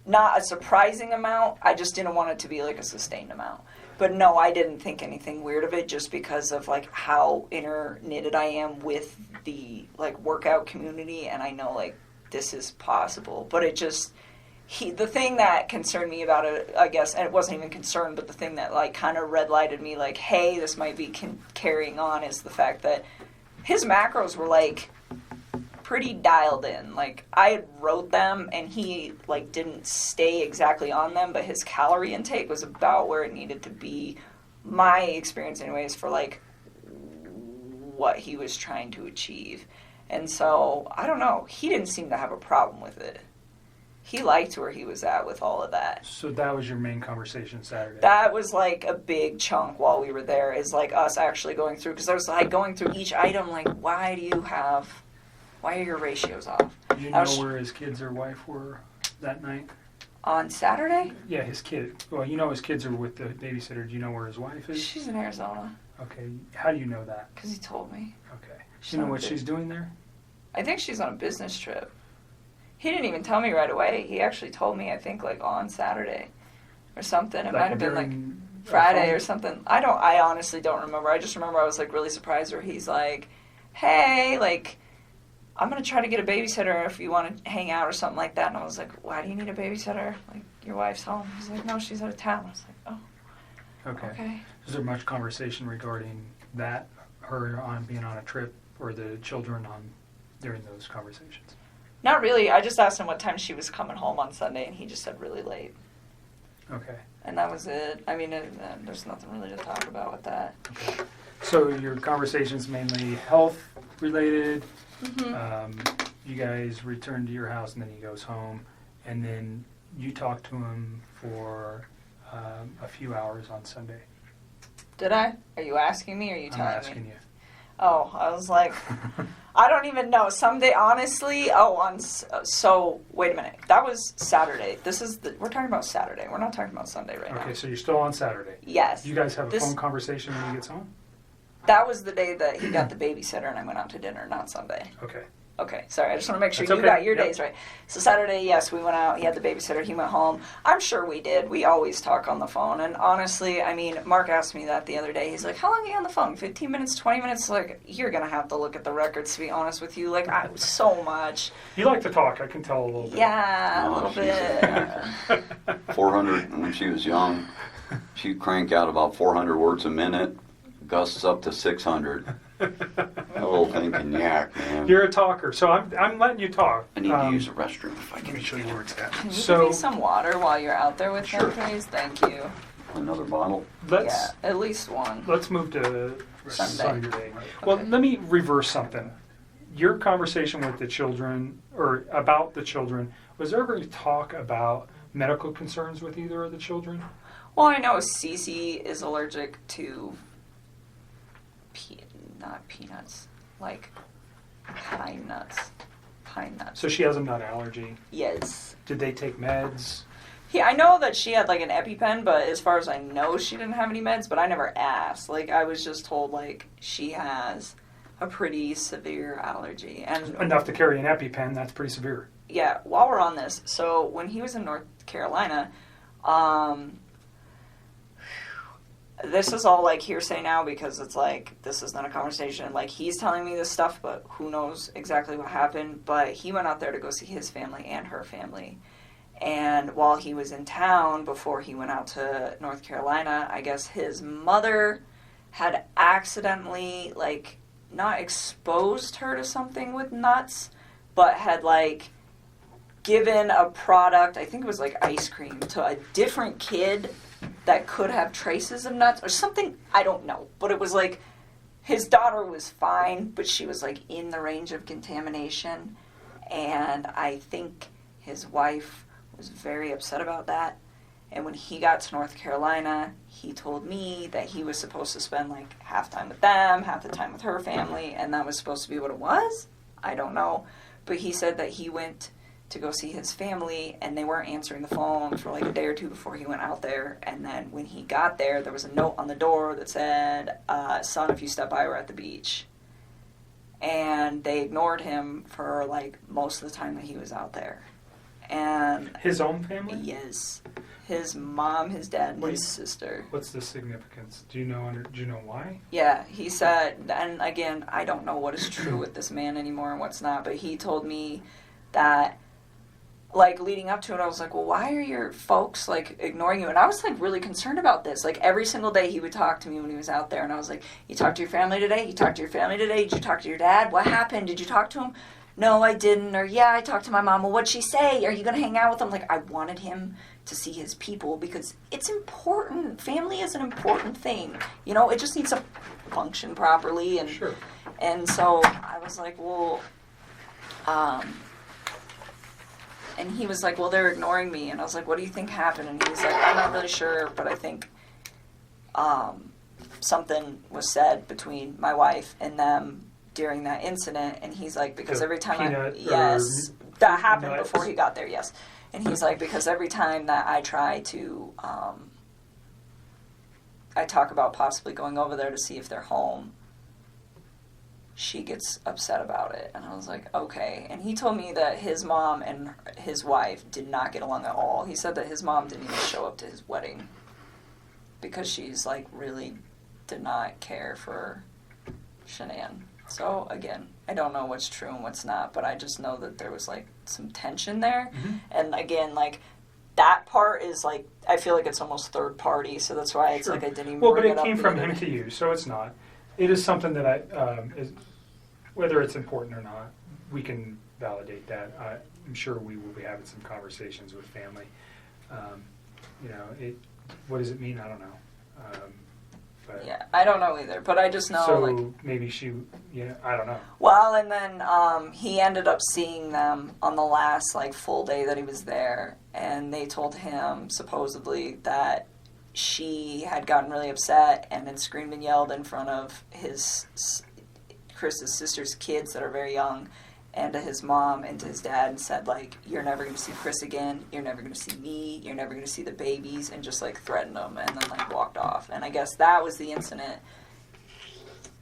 not a surprising amount. I just didn't want it to be, like, a sustained amount. But no, I didn't think anything weird of it just because of, like, how interknitted I am with the, like, workout community, and I know, like, this is possible. But it just, the thing that concerned me about it, I guess, and it wasn't even concern, but the thing that, like, kind of red lighted me, like, hey, this might be carrying on, is the fact that his macros were, like, pretty dialed in. Like, I wrote them and he, like, didn't stay exactly on them, but his calorie intake was about where it needed to be, my experience anyways, for, like, what he was trying to achieve. And so, I don't know, he didn't seem to have a problem with it. He liked where he was at with all of that. So that was your main conversation Saturday? That was, like, a big chunk while we were there, is, like, us actually going through, because I was, like, going through each item, like, why are your ratios off? Do you know where his kids or wife were that night? On Saturday? Yeah, his kid. Well, you know his kids are with the babysitter. Do you know where his wife is? She's in Arizona. Okay. How do you know that? Because he told me. Okay. Do you know what she's doing there? I think she's on a business trip. He didn't even tell me right away. He actually told me, I think, like, on Saturday or something. It might have been, like, Friday or something. I honestly don't remember. I just remember I was, like, really surprised where he's like, hey, like, I'm going to try to get a babysitter if you want to hang out or something like that. And I was like, why do you need a babysitter? Like, your wife's home. He's like, no, she's out of town. I was like, oh, okay. Is there much conversation regarding that, her on being on a trip, or the children during those conversations? Not really. I just asked him what time she was coming home on Sunday, and he just said really late. Okay. And that was it. I mean, there's nothing really to talk about with that. Okay. So your conversation's mainly health-related. Mm-hmm. You guys return to your house, and then he goes home. And then you talk to him for a few hours on Sunday. Did I? Are you asking me, or are you telling me? I'm asking you. Oh, I was like, I don't even know. Someday, honestly, so, wait a minute. That was Saturday. We're talking about Saturday. We're not talking about Sunday right now. Okay, so you're still on Saturday. Yes. You guys have a phone conversation when he gets home? That was the day that he got the babysitter and I went out to dinner, not Sunday. Okay. Okay, sorry. I just want to make sure That's you okay. got your Yep. days right. So Saturday, yes, we went out. He had the babysitter. He went home. I'm sure we did. We always talk on the phone. And honestly, I mean, Mark asked me that the other day. He's like, how long are you on the phone? 15 minutes, 20 minutes? Like, you're going to have to look at the records, to be honest with you. Like, so much. You like to talk, I can tell a little bit. Yeah, Oh, a little she's bit. 400 when she was young. She'd crank out about 400 words a minute, gusts up to 600. That little thing can yak, man. You're a talker, so I'm letting you talk. I need to use the restroom if I Let can. me show you where it's at. Can you So- give me some water while you're out there with Sure. him, please? Thank you. Another bottle. Let's Yeah, at least one. let's move to Sunday. Sunday. Well, Okay. let me reverse something. Your conversation with the children, or about the children, was there ever talk about medical concerns with either of the children? Well, I know Cece is allergic to not peanuts, like pine nuts. Pine nuts. So she has a nut allergy. Yes. Did they take meds? Yeah, I know that she had like an EpiPen, but as far as I know, she didn't have any meds. But I never asked. Like, I was just told like she has a pretty severe allergy, and Enough to carry an EpiPen, that's pretty severe. yeah. While we're on this, so when he was in North Carolina, this is all like hearsay now because it's like this is not a conversation. Like, he's telling me this stuff, but who knows exactly what happened. But he went out there to go see his family and her family. And while he was in town, before he went out to North Carolina, I guess his mother had accidentally, like, not exposed her to something with nuts, but had, like, given a product, I think it was like ice cream, to a different kid that could have traces of nuts or something. I don't know. But it was like his daughter was fine, but she was, like, in the range of contamination. And I think his wife was very upset about that. And when he got to North Carolina, he told me that he was supposed to spend like half time with them, half the time with her family, and that was supposed to be what it was. I don't know. But he said that he went to go see his family and they weren't answering the phone for like a day or two before he went out there. And then when he got there, there was a note on the door that said, son, if you step by, we're at the beach. And they ignored him for like most of the time that he was out there. And His own family? yes, his mom, his dad, and Wait. his sister. What's the significance? Do you know why? Yeah, he said, and again, I don't know what is true with this man anymore and what's not, but he told me that, like, leading up to it, I was like, well, why are your folks, like, ignoring you? And I was, like, really concerned about this. Like, every single day he would talk to me when he was out there, and I was like, you talked to your family today? You talked to your family today? Did you talk to your dad? What happened? Did you talk to him? No, I didn't. Or, yeah, I talked to my mom. Well, what'd she say? Are you going to hang out with him? Like, I wanted him to see his people because it's important. Family is an important thing. You know, it just needs to function properly. And Sure. and so I was like, well, and he was like, well, they're ignoring me. And I was like, what do you think happened? And he was like, I'm not really sure, but I think something was said between my wife and them during that incident. And he's like, because The every time peanut yes, that happened nuts. before he got there, yes. And he's like, because every time that I try to, I talk about possibly going over there to see if they're home, she gets upset about it. And I was like, okay. And he told me that his mom and his wife did not get along at all. He said that his mom didn't even show up to his wedding because she's like really did not care for Shannan. So again, I don't know what's true and what's not, but I just know that there was like some tension there. Mhm. And again, like that part is like, I feel like it's almost third party. So that's why it's Sure. like I didn't even Well, but bring it up came the from other him day. to you, so it's not. It is something that whether it's important or not, we can validate that. I'm sure we will be having some conversations with family. What does it mean? I don't know. But Yeah, I don't know either, but I just know so like. maybe I don't know. Well, and then he ended up seeing them on the last like full day that he was there, and they told him supposedly that she had gotten really upset and had screamed and yelled in front of Chris's sister's kids that are very young, and to his mom and to his dad, and said like, you're never going to see Chris again, you're never going to see me, you're never going to see the babies, and just like threatened them, and then like walked off. And I guess that was the incident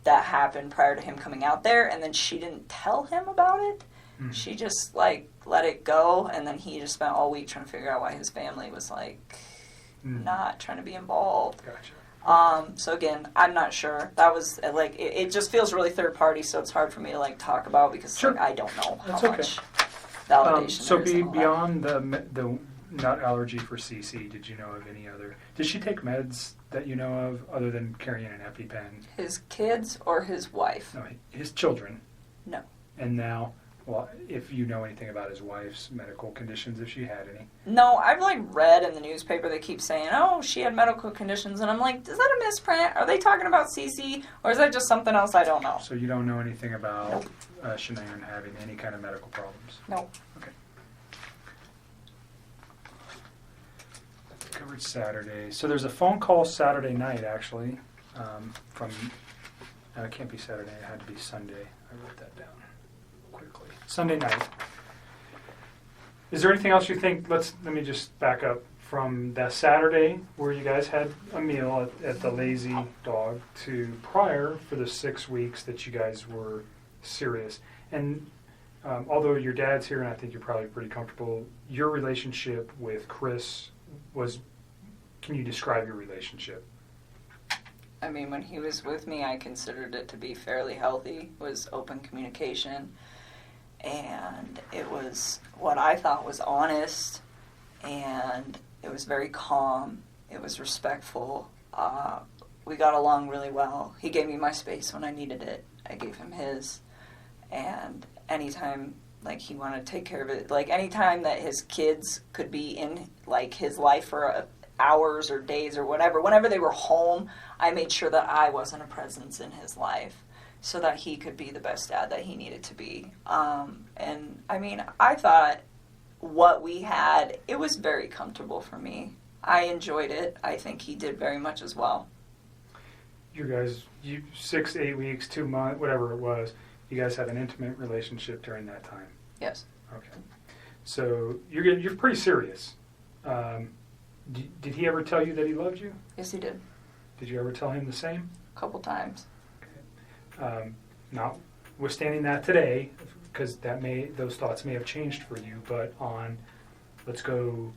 that happened prior to him coming out there, and then she didn't tell him about it. Mm. She just, like, let it go, and then he just spent all week trying to figure out why his family was, like, not trying to be involved. Gotcha. So again, I'm not sure. That was, like, it just feels really third party, so it's hard for me to, like, talk about because Sure. like, I don't know how That's okay. much validation So there is and all that. beyond the nut allergy for CC, did you know of any other? Did she take meds that you know of other than carrying an EpiPen? His kids or his wife? No, his children. No. And now, well, if you know anything about his wife's medical conditions, if she had any. No, I've like read in the newspaper they keep saying, oh, she had medical conditions, and I'm like, is that a misprint? Are they talking about CC, or is that just something else I don't know? So you don't know anything about Nope. Shannan having any kind of medical problems? Nope. Okay. Covered Saturday. So there's a phone call Saturday night, actually, from, it can't be Saturday, it had to be Sunday. I wrote that down quickly. Sunday night. Is there anything else you think, let me just back up, from that Saturday where you guys had a meal at the Lazy Dog to prior for the 6 weeks that you guys were serious? And although your dad's here and I think you're probably pretty comfortable, your relationship with Chris was, can you describe your relationship? I mean, when he was with me, I considered it to be fairly healthy. It was open communication, and it was what I thought was honest, and it was very calm. It was respectful. We got along really well. He gave me my space when I needed it. I gave him his, and anytime like he wanted to take care of it, like anytime that his kids could be in like his life for hours or days or whatever, whenever they were home, I made sure that I wasn't a presence in his life so that he could be the best dad that he needed to be. And I mean, I thought what we had, it was very comfortable for me. I enjoyed it. I think he did very much as well. You guys, 6, 8 weeks, 2 months, whatever it was, you guys had an intimate relationship during that time. Yes. Okay. So you're pretty serious. Did he ever tell you that he loved you? Yes, he did. Did you ever tell him the same? A couple times. Notwithstanding that today, because those thoughts may have changed for you, but on, let's go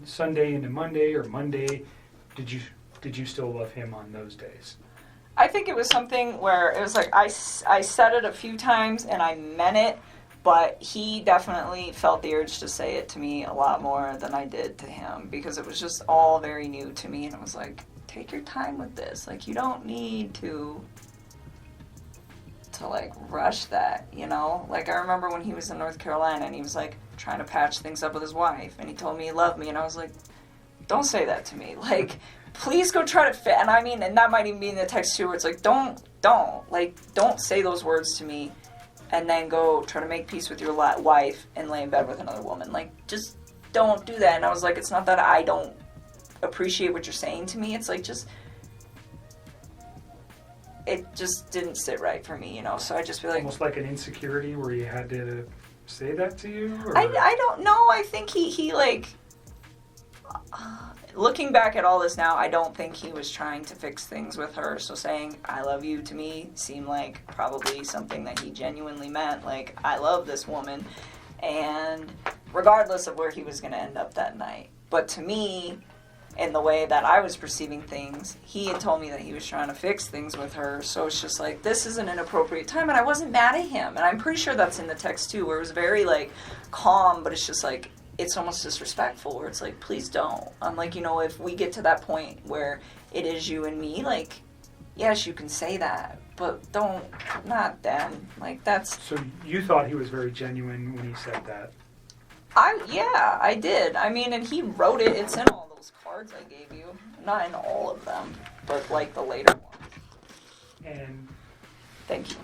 Sunday into Monday or Monday, did you still love him on those days? I think it was something where it was like I said it a few times and I meant it, but he definitely felt the urge to say it to me a lot more than I did to him because it was just all very new to me, and it was like, take your time with this. Like, you don't need to like rush that, you know? Like, I remember when he was in North Carolina and he was like trying to patch things up with his wife and he told me he loved me, and I was like, don't say that to me. Like, please go try to fit. And I mean, and that might even be in the text too, where it's like, don't say those words to me and then go try to make peace with your wife and lay in bed with another woman. Like, just don't do that. And I was like, it's not that I don't appreciate what you're saying to me. It's like, it just didn't sit right for me, you know? So I just feel like... Almost like an insecurity where you had to say that to you? Or? I don't know. I think he like... looking back at all this now, I don't think he was trying to fix things with her. So saying, I love you to me seemed like probably something that he genuinely meant. Like, I love this woman. And regardless of where he was going to end up that night. But to me, in the way that I was perceiving things, he had told me that he was trying to fix things with her. So it's just like, this is an inappropriate time. And I wasn't mad at him. And I'm pretty sure that's in the text too, where it was very like calm, but it's just like, it's almost disrespectful, where it's like, please don't. I'm like, you know, if we get to that point where it is you and me, like, yes, you can say that, but not then. Like, that's... So you thought he was very genuine when he said that? Yeah, I did. I mean, and he wrote it. It's in all those cards I gave you. Not in all of them, but like the later ones. And thank you.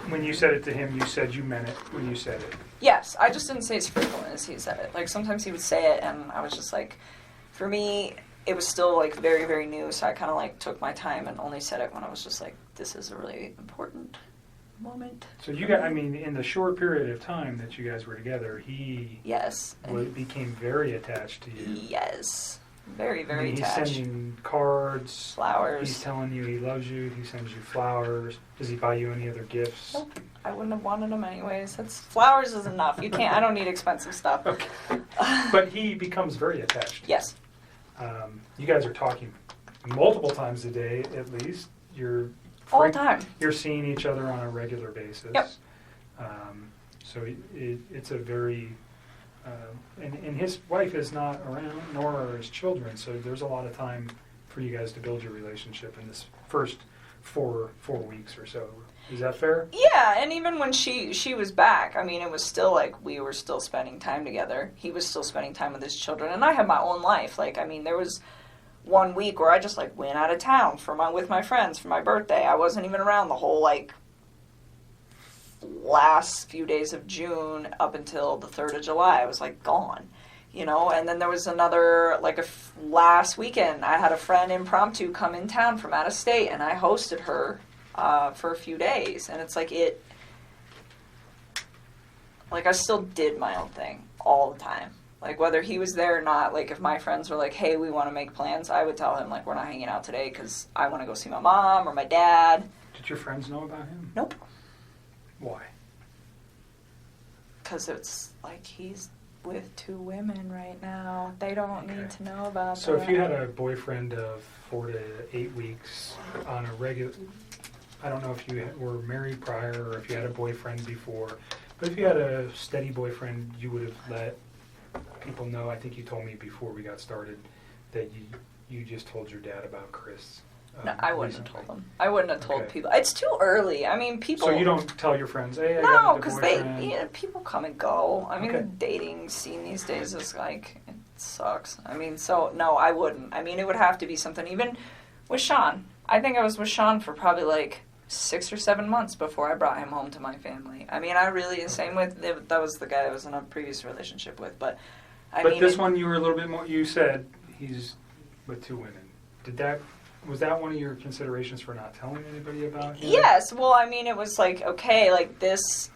When you said it to him, you said you meant it when you said it? Yes, I just didn't say as frequently as he said it. Like, sometimes he would say it, and I was just like, for me, it was still like very, very new, so I kind of like took my time and only said it when I was just like, this is a really important moment. So you got, I mean, in the short period of time that you guys were together, he yes, became very attached to you. Yes. Very, very He's attached. sending cards. Flowers. He's telling you he loves you. He sends you flowers. Does he buy you any other gifts? Nope. I wouldn't have wanted them anyways. Flowers is enough. You can't. I don't need expensive stuff. Okay. But he becomes very attached. Yes. You guys are talking multiple times a day, at least. You're All the time. You're seeing each other on a regular basis. Yep. So it's a very and his wife is not around, nor are his children. So there's a lot of time for you guys to build your relationship in this first four weeks or so. Is that fair? Yeah, and even when she was back, I mean, it was still like we were still spending time together. He was still spending time with his children, and I had my own life. Like, I mean, there was 1 week where I just like went out of town with my friends for my birthday. I wasn't even around the whole like last few days of June up until the 3rd of July. I was like gone, and then there was another like last weekend I had a friend impromptu come in town from out of state, and I hosted her for a few days, and it's like I still did my own thing all the time. Like, whether he was there or not, like, if my friends were like, hey, we want to make plans, I would tell him, like, we're not hanging out today because I want to go see my mom or my dad. Did your friends know about him? Nope. Why? Because it's like he's with 2 women right now. They don't need to know about So that. if you had a boyfriend of 4 to 8 weeks on a regular... I don't know if you were married prior or if you had a boyfriend before, but if you had a steady boyfriend, you would have let people know. I think you told me before we got started that you just told your dad about Chris. No, I wouldn't recently. have told them. I wouldn't have told Okay. people. It's too early. I mean, people... So you don't tell your friends, hey, I No, got a because boyfriend. people come and go. I mean, Okay. the dating scene these days is like, it sucks. I mean, so, no, I wouldn't. I mean, it would have to be something, even with Sean. I think I was with Sean for probably like 6 or 7 months before I brought him home to my family. I mean, I really, same with, that was the guy I was in a previous relationship with, but I But mean... this one you were a little bit more, you said he's with 2 women. Was that one of your considerations for not telling anybody about him? Yes, well, I mean, it was like, okay, like this,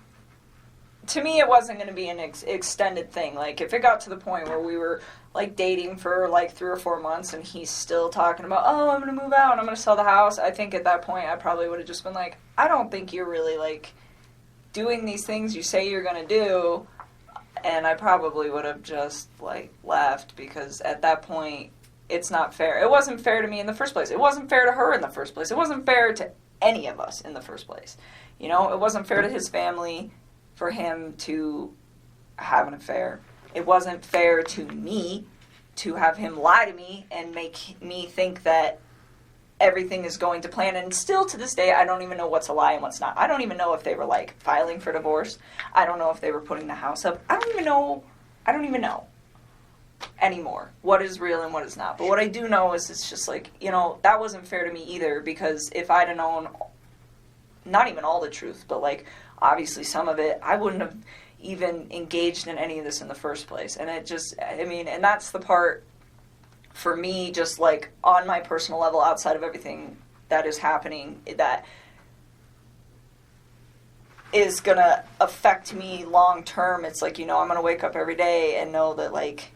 to me, it wasn't going to be an extended thing. Like, if it got to the point where we were, like, dating for, like, 3 or 4 months and he's still talking about, oh, I'm going to move out and I'm going to sell the house, I think at that point I probably would have just been like, I don't think you're really, like, doing these things you say you're going to do, and I probably would have just, like, left, because at that point, it's not fair. It wasn't fair to me in the first place. It wasn't fair to her in the first place. It wasn't fair to any of us in the first place. It wasn't fair to his family for him to have an affair. It wasn't fair to me to have him lie to me and make me think that everything is going to plan. And still to this day, I don't even know what's a lie and what's not. I don't even know if they were, like, filing for divorce. I don't know if they were putting the house up. I don't even know anymore what is real and what is not. But what I do know is it's just like, that wasn't fair to me either, because if I'd have known not even all the truth, but like obviously some of it, I wouldn't have even engaged in any of this in the first place. And it just, I mean, and that's the part for me, just like on my personal level, outside of everything that is happening, that is gonna affect me long term. It's like, I'm gonna wake up every day and know that, like,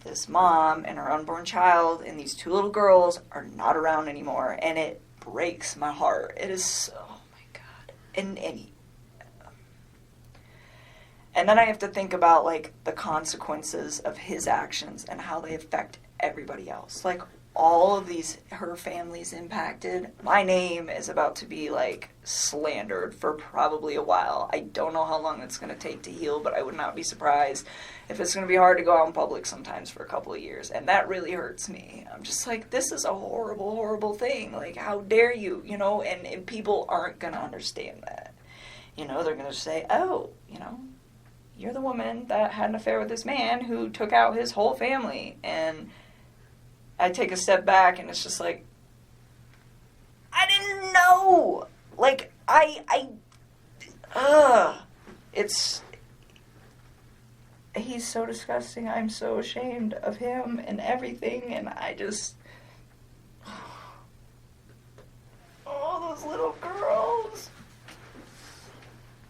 this mom and her unborn child and these 2 little girls are not around anymore, and it breaks my heart. It is so, oh my God. And then I have to think about, like, the consequences of his actions and how they affect everybody else. Like, all of her family's impacted. My name is about to be, like, slandered for probably a while. I don't know how long it's going to take to heal, but I would not be surprised if it's going to be hard to go out in public sometimes for a couple of years. And that really hurts me. I'm just like, this is a horrible, horrible thing. Like, how dare you, and people aren't going to understand that. They're going to say, oh, you're the woman that had an affair with this man who took out his whole family. And I take a step back and it's just like, I didn't know. Like, he's so disgusting. I'm so ashamed of him and everything. And I just, oh, those little girls.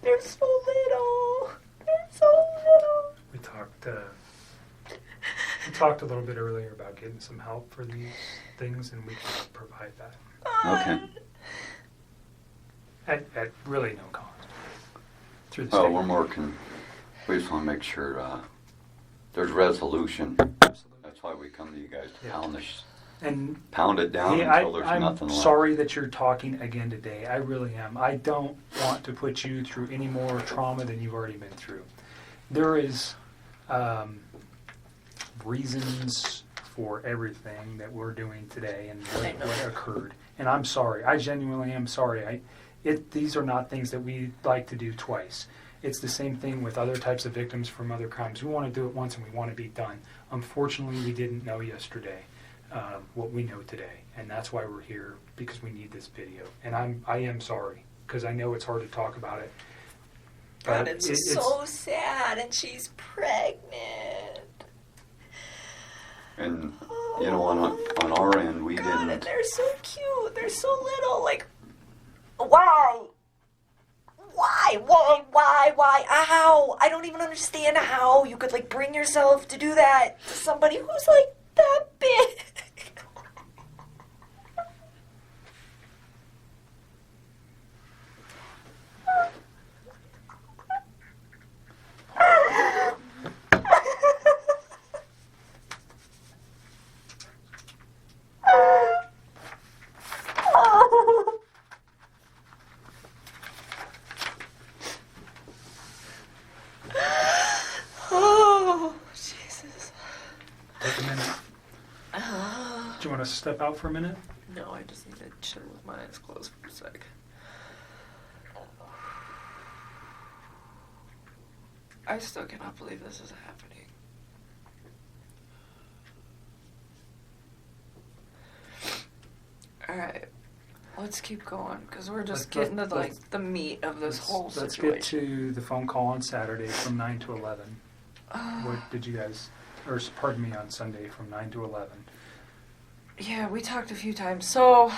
They're so little. They're so little. We talked a little bit earlier about getting some help for these things, and we can provide that Okay. at really no cost through the Well, state. we're more we just want to make sure there's resolution. Absolutely. That's why we come to you guys to Yeah. pound it down Hey, until there's nothing I'm left. sorry that you're talking again today. I really am. I don't want to put you through any more trauma than you've already been through. There is reasons for everything that we're doing today and what occurred. And I'm sorry. I genuinely am sorry. These are not things that we like to do twice. It's the same thing with other types of victims from other crimes. We want to do it once and we want to be done. Unfortunately, we didn't know yesterday what we know today, and that's why we're here, because we need this video. And I am sorry, because I know it's hard to talk about it. God, But it's so sad, and she's pregnant. And you know, on our end, we God, didn't. and they're so cute. They're so little. Like, why? Why? Ow! I don't even understand how you could, like, bring yourself to do that to somebody who's, like, that big. Oh, Jesus. Take a minute. Do you want to step out for a minute? No, I just need to chill with my eyes closed for a sec. I still cannot believe this is happening. Alright, let's keep going, because we're just Let's- getting to, like, the meat of this whole Let's situation. get to the phone call on Saturday from 9 to 11. What did you guys, or pardon me, on Sunday from 9 to 11? Yeah, we talked a few times. So,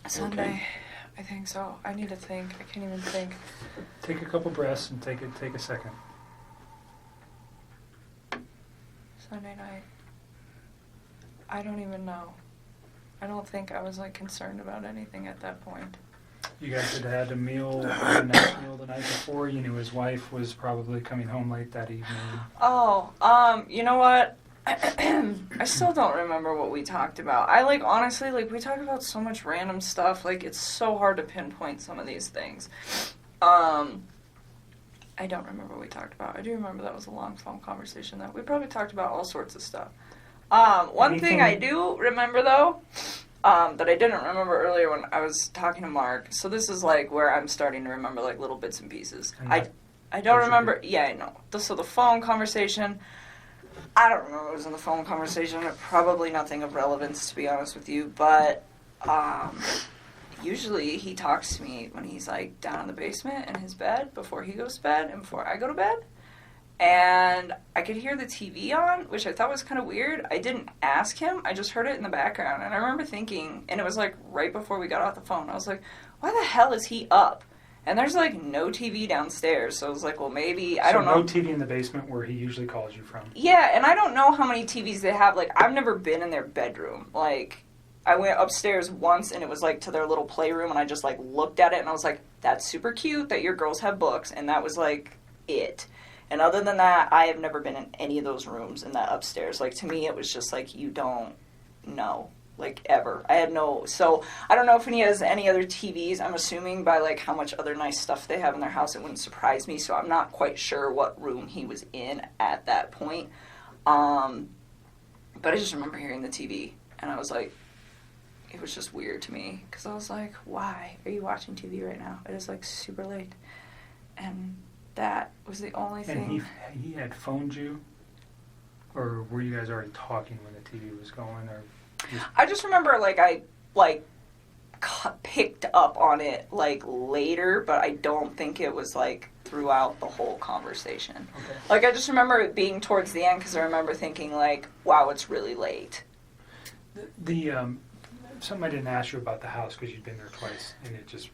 Sunday, Okay. I think so. I need to think. I can't even think. Take a couple breaths and take a second. Sunday night. I don't even know. I don't think I was, like, concerned about anything at that point. You guys had had a meal, a nice meal the night before. You knew his wife was probably coming home late that evening. Oh, you know what? I still don't remember what we talked about. I, like, honestly, like, we talk about so much random stuff. Like, it's so hard to pinpoint some of these things. I don't remember what we talked about. I do remember that was a long phone conversation, though. We probably talked about all sorts of stuff. One thing I do remember, though, that I didn't remember earlier when I was talking to Mark. So this is, like, where I'm starting to remember, like, little bits and pieces. And I don't those are remember. Yeah, I know. So the phone conversation, I don't remember what was in the phone conversation. Probably nothing of relevance, to be honest with you. But usually he talks to me when he's, like, down in the basement in his bed before he goes to bed and before I go to bed. And I could hear the TV on, which I thought was kind of weird. I didn't ask him. I just heard it in the background. And I remember thinking, and it was, like, right before we got off the phone. I was like, why the hell is he up? And there's, like, no TV downstairs. So I was like, well, maybe, I don't know. No TV in the basement where he usually calls you from. Yeah, and I don't know how many TVs they have. Like, I've never been in their bedroom. Like, I went upstairs once, and it was, like, to their little playroom, and I just, like, looked at it, and I was like, that's super cute that your girls have books. And that was, like, it. And other than that, I have never been in any of those rooms in that upstairs. Like, to me, it was just like, you don't know. Like, ever. I had no... So, I don't know if he has any other TVs. I'm assuming by, like, how much other nice stuff they have in their house, it wouldn't surprise me. So, I'm not quite sure what room he was in at that point. But I just remember hearing the TV. And I was like... It was just weird to me. Because I was like, why are you watching TV right now? It is, like, super late. And... that was the only thing. And he had phoned you? Or were you guys already talking when the TV was going? Or I just remember, like, I, like, picked up on it, like, later, but I don't think it was, like, throughout the whole conversation. Okay. Like, I just remember it being towards the end, because I remember thinking, like, wow, it's really late. The something I didn't ask you about the house, because you'd been there twice, and it just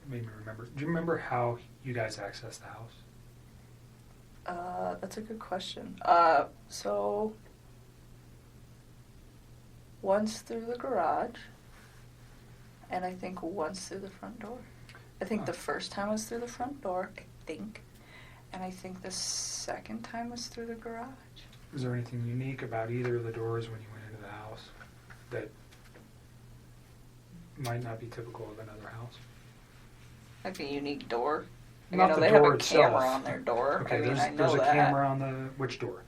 made me remember. Do you remember how you guys accessed the house? That's a good question. So once through the garage, and I think once through the front door. I think the first time was through the front door, I think. And I think the second time was through the garage. Was there anything unique about either of the doors when you went into the house that might not be typical of another house? Like a unique door. Like, Not I know the they have door a itself. camera on their door. Okay, I mean, I know there's a that. camera on the, which door?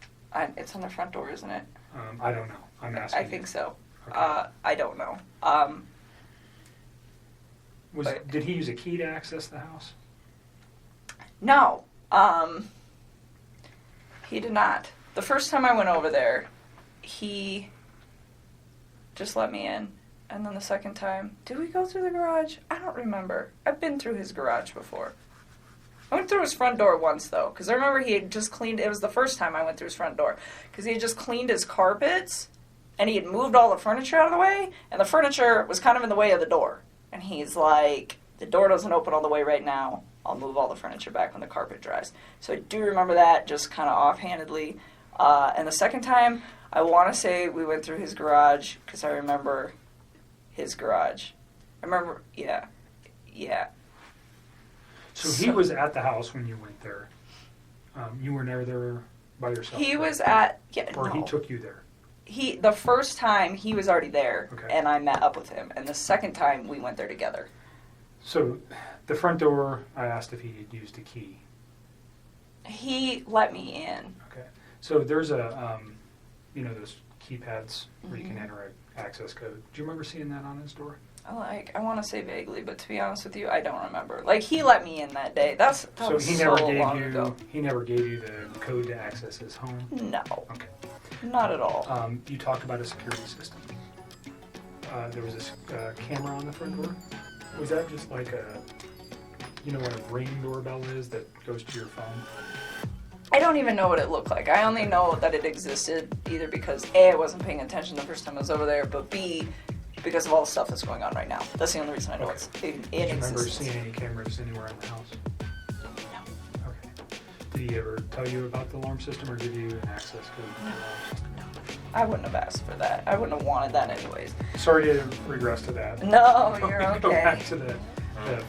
It's on the front door, isn't it? I don't know. I'm asking I you. think so. Okay. I don't know. Did he use a key to access the house? No. He did not. The first time I went over there, he just let me in. And then the second time, did we go through the garage? I don't remember. I've been through his garage before. I went through his front door once, though, because I remember he had just cleaned, it was the first time I went through his front door, because he had just cleaned his carpets, and he had moved all the furniture out of the way, and the furniture was kind of in the way of the door. And he's like, the door doesn't open all the way right now. I'll move all the furniture back when the carpet dries. So I do remember that, just kind of offhandedly. And the second time, I want to say we went through his garage, because I remember his garage. I remember, yeah. So he was at the house when you went there. You were never there by yourself? He right? was at, Or no. he took you there? The first time, he was already there, Okay. and I met up with him. And the second time, we went there together. So the front door, I asked if he had used a key. He let me in. Okay. So there's a, those keypads where you can Mhm. enter an access code. Do you remember seeing that on his door? I want to say vaguely, but to be honest with you, I don't remember. Like, he let me in that day. That So was he so never gave long you ago. he never gave you the code to access his home? No, Okay. not at all. You talked about a security system. There was this camera on the front door. Was that just like what a Ring doorbell is that goes to your phone? I don't even know what it looked like. I only know that it existed either because A, I wasn't paying attention the first time I was over there, but B, because of all the stuff that's going on right now. That's the only reason I know Okay. it's in Do you remember existence. seeing any cameras anywhere in the house? No. Okay. Did he ever tell you about the alarm system or give you an access code to the alarm system? I wouldn't have asked for that. I wouldn't have wanted that anyways. Sorry to regress to that. No, you're Go back okay. to the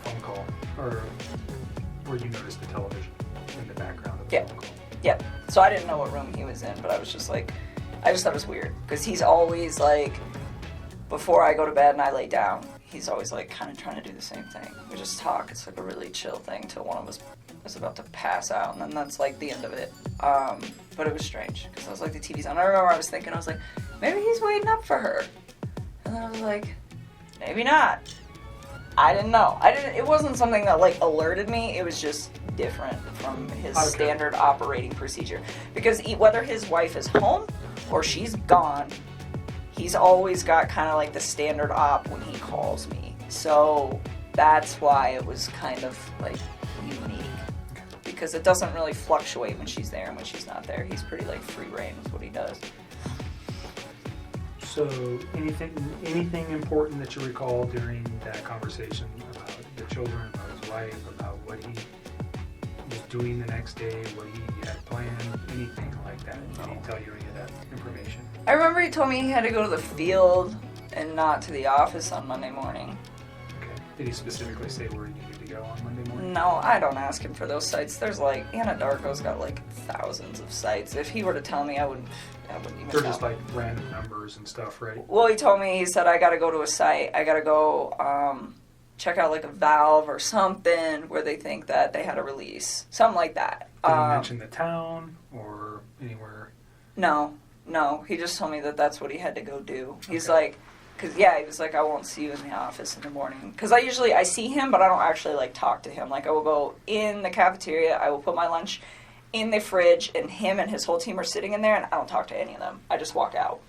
phone call, or where you noticed the television in the background of the Yeah. phone call. Yeah. So I didn't know what room he was in, but I was just like, I just thought it was weird because he's always like, before I go to bed and I lay down, he's always like kind of trying to do the same thing. We just talk. It's like a really chill thing till one of us is about to pass out, and then that's like the end of it. But it was strange because I was like, the TV's on. I remember I was thinking, I was like, maybe he's waiting up for her, and then I was like, maybe not. I didn't know. It wasn't something that like alerted me. It was just different from his Okay. standard operating procedure. Because whether his wife is home or she's gone, he's always got kind of like the standard op when he calls me. So that's why it was kind of like unique. Because it doesn't really fluctuate when she's there and when she's not there. He's pretty like free reign with what he does. So anything important that you recall during that conversation about the children, about his wife, about what he was doing the next day, what he had planned, anything like that? Did he tell you any of that information? I remember he told me he had to go to the field and not to the office on Monday morning. Okay. Did he specifically say where he needed to go on Monday morning? No, I don't ask him for those sites. There's like, Anadarko's got like thousands of sites. If he were to tell me, I wouldn't even They're know. just like random numbers and stuff, right? Well, he told me, he said, I gotta go to a site. I gotta go check out like a valve or something where they think that they had a release. Something like that. Did he mention the town or anywhere? No. He just told me that that's what he had to go do. He's Okay. like, he was like, I won't see you in the office in the morning. Because I see him, but I don't actually like talk to him. Like, I will go in the cafeteria, I will put my lunch in the fridge, and him and his whole team are sitting in there, and I don't talk to any of them. I just walk out.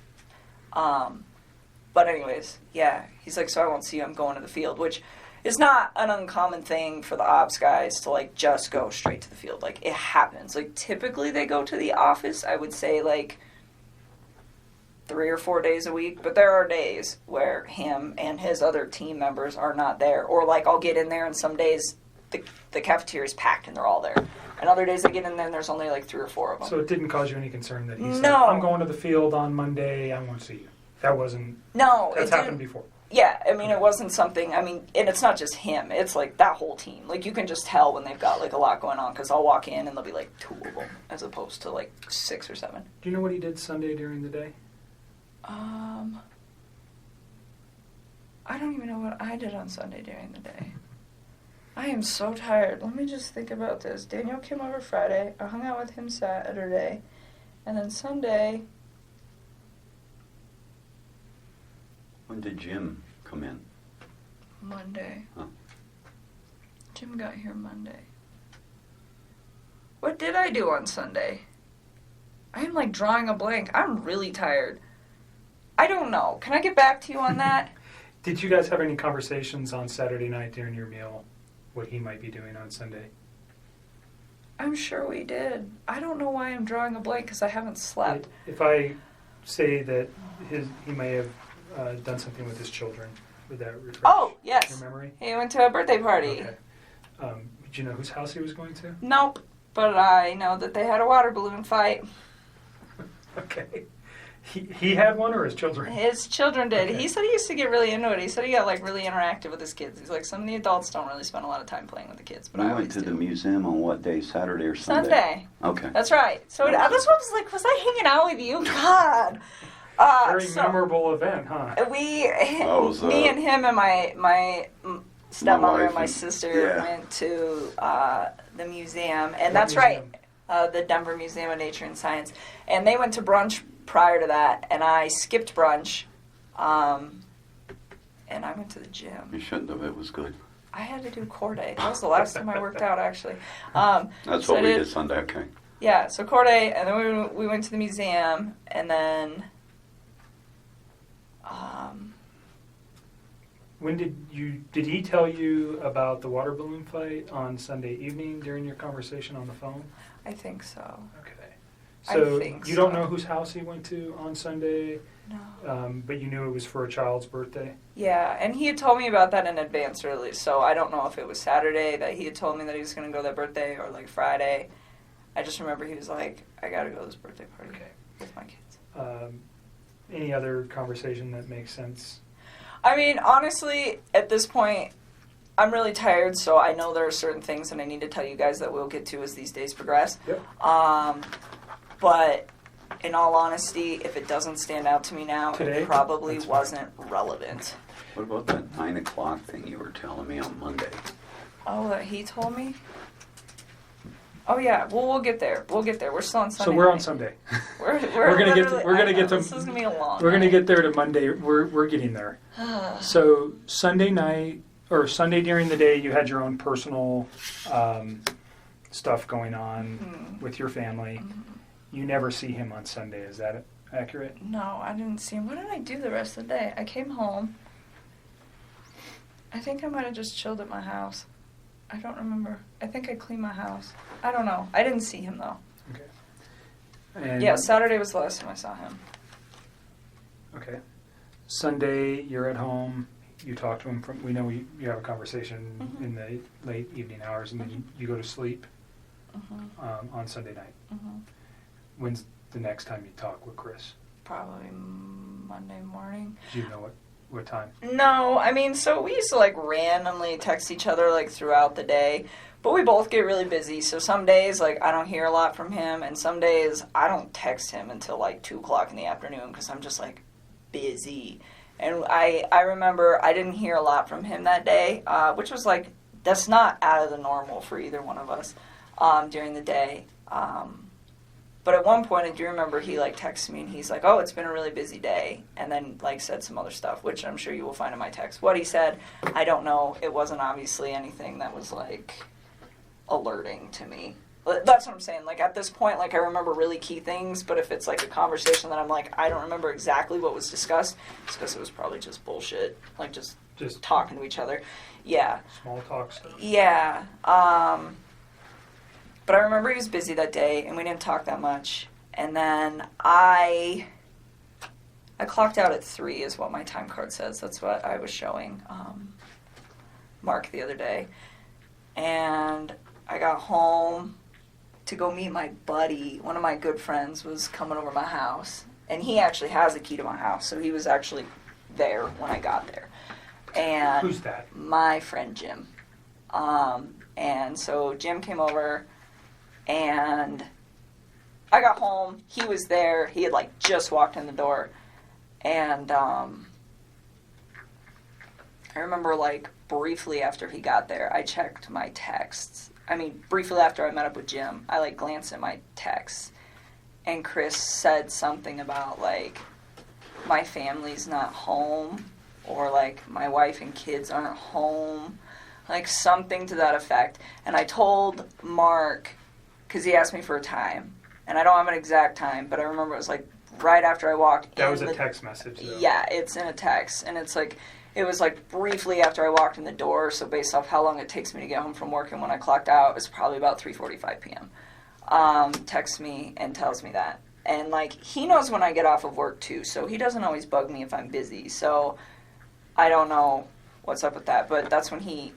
But anyways, yeah, he's like, so I won't see you, I'm going to the field, which is not an uncommon thing for the ops guys to, like, just go straight to the field. Like, it happens. Like, typically they go to the office, I would say, like, 3 or 4 days a week, but there are days where him and his other team members are not there. Or, like, I'll get in there, and some days the cafeteria's packed and they're all there. And other days I get in there and there's only like 3 or 4 of them. So it didn't cause you any concern that he said, No. I'm going to the field on Monday, I want to see you. That wasn't, No, that's it happened didn't. before. Yeah, I mean, it wasn't something, I mean, and it's not just him, it's like that whole team. Like, you can just tell when they've got like a lot going on, because I'll walk in and there'll be like 2 of them, as opposed to like 6 or 7. Do you know what he did Sunday during the day? I don't even know what I did on Sunday during the day. I am so tired. Let me just think about this. Daniel came over Friday. I hung out with him Saturday. And then Sunday, When did Jim come in? Monday. Huh. Jim got here Monday. What did I do on Sunday? I am like drawing a blank. I'm really tired. I don't know. Can I get back to you on that? Did you guys have any conversations on Saturday night during your meal, what he might be doing on Sunday? I'm sure we did. I don't know why I'm drawing a blank because I haven't slept. If I say that he may have done something with his children, would that refresh Oh, yes. your memory? He went to a birthday party. Okay. Did you know whose house he was going to? Nope. But I know that they had a water balloon fight. Okay. He had one, or his children? His children did. Okay. He said he used to get really into it. He said he got like really interactive with his kids. He's like, some of the adults don't really spend a lot of time playing with the kids, but We I went always to do. the museum on what day? Saturday or Sunday? Sunday. Okay. That's right. So that's what I was like, was I hanging out with you? God. Very memorable event, huh? Me was, and him and my stepmother wife and my and- sister yeah. went to the museum, and What that's museum? right, the Denver Museum of Nature and Science. And they went to brunch prior to that, and I skipped brunch, and I went to the gym. You shouldn't have. It was good. I had to do core day. That was the last time I worked out, actually. That's So what I we did- did Sunday. Okay. Yeah, so core day, and then we went to the museum, and then When did he tell you about the water balloon fight on Sunday evening during your conversation on the phone? I think so. Okay. I So think you don't so. know whose house he went to on Sunday, No. but you knew it was for a child's birthday? Yeah, and he had told me about that in advance, really. So I don't know if it was Saturday that he had told me that he was going to go that birthday, or like Friday. I just remember he was like, "I got to go to this birthday party Okay. with my kids." Any other conversation that makes sense? I mean, honestly, at this point, I'm really tired, so I know there are certain things that I need to tell you guys that we'll get to as these days progress. Yep. But in all honesty, if it doesn't stand out to me now, Today? it probably That's fine. wasn't relevant. What about that 9 o'clock thing you were telling me on Monday? Oh, that he told me? Oh, yeah. Well, we'll get there. We'll get there. We're still on Sunday. So we're on night. Sunday. We're gonna get to- literally- we're gonna I get know, to- This is going to be a long We're gonna night. get there to Monday. We're getting there. So Sunday night or Sunday during the day, you had your own personal stuff going on with your family. You never see him on Sunday. Is that accurate? No, I didn't see him. What did I do the rest of the day? I came home. I think I might have just chilled at my house. I don't remember. I think I cleaned my house. I don't know. I didn't see him, though. Okay. And Yeah, Saturday was the last time I saw him. Okay. Sunday, you're at home. You talk to him. We know you have a conversation Mhm. in the late evening hours, and then you go to sleep on Sunday night. When's the next time you talk with Chris? Probably Monday morning. Do you know what time? No, I mean, so we used to like randomly text each other like throughout the day, but we both get really busy. So some days like I don't hear a lot from him, and some days I don't text him until like 2:00 in the afternoon because I'm just like busy. And I remember I didn't hear a lot from him that day, which was like that's not out of the normal for either one of us during the day. But at one point, I do remember he like texted me and he's like, "Oh, it's been a really busy day," and then like said some other stuff, which I'm sure you will find in my text. What he said, I don't know. It wasn't obviously anything that was like alerting to me. But that's what I'm saying. Like at this point, like I remember really key things, but if it's like a conversation that I'm like, I don't remember exactly what was discussed, it's because it was probably just bullshit, like just talking to each other. Yeah. Small talk stuff. Yeah. But I remember he was busy that day, and we didn't talk that much. And then I clocked out at 3 is what my time card says. That's what I was showing Mark the other day. and I got home to go meet my buddy. One of my good friends was coming over to my house, and he actually has a key to my house, so he was actually there when I got there. And Who's that? my friend Jim. And so Jim came over, and I got home. He was there. He had like just walked in the door, and I remember like briefly after he got there, I checked my texts. I mean, briefly after I met up with Jim, I like glanced at my texts, and Chris said something about like my family's not home, or like my wife and kids aren't home, like something to that effect. And I told Mark, because he asked me for a time, and I don't have an exact time, but I remember it was like right after I walked in. That was a text message, though. Yeah, it's in a text, and it's like, it was like briefly after I walked in the door, so based off how long it takes me to get home from work and when I clocked out, it was probably about 3:45 p.m. Texts me and tells me that. And like, he knows when I get off of work too, so he doesn't always bug me if I'm busy, so I don't know what's up with that, but that's when he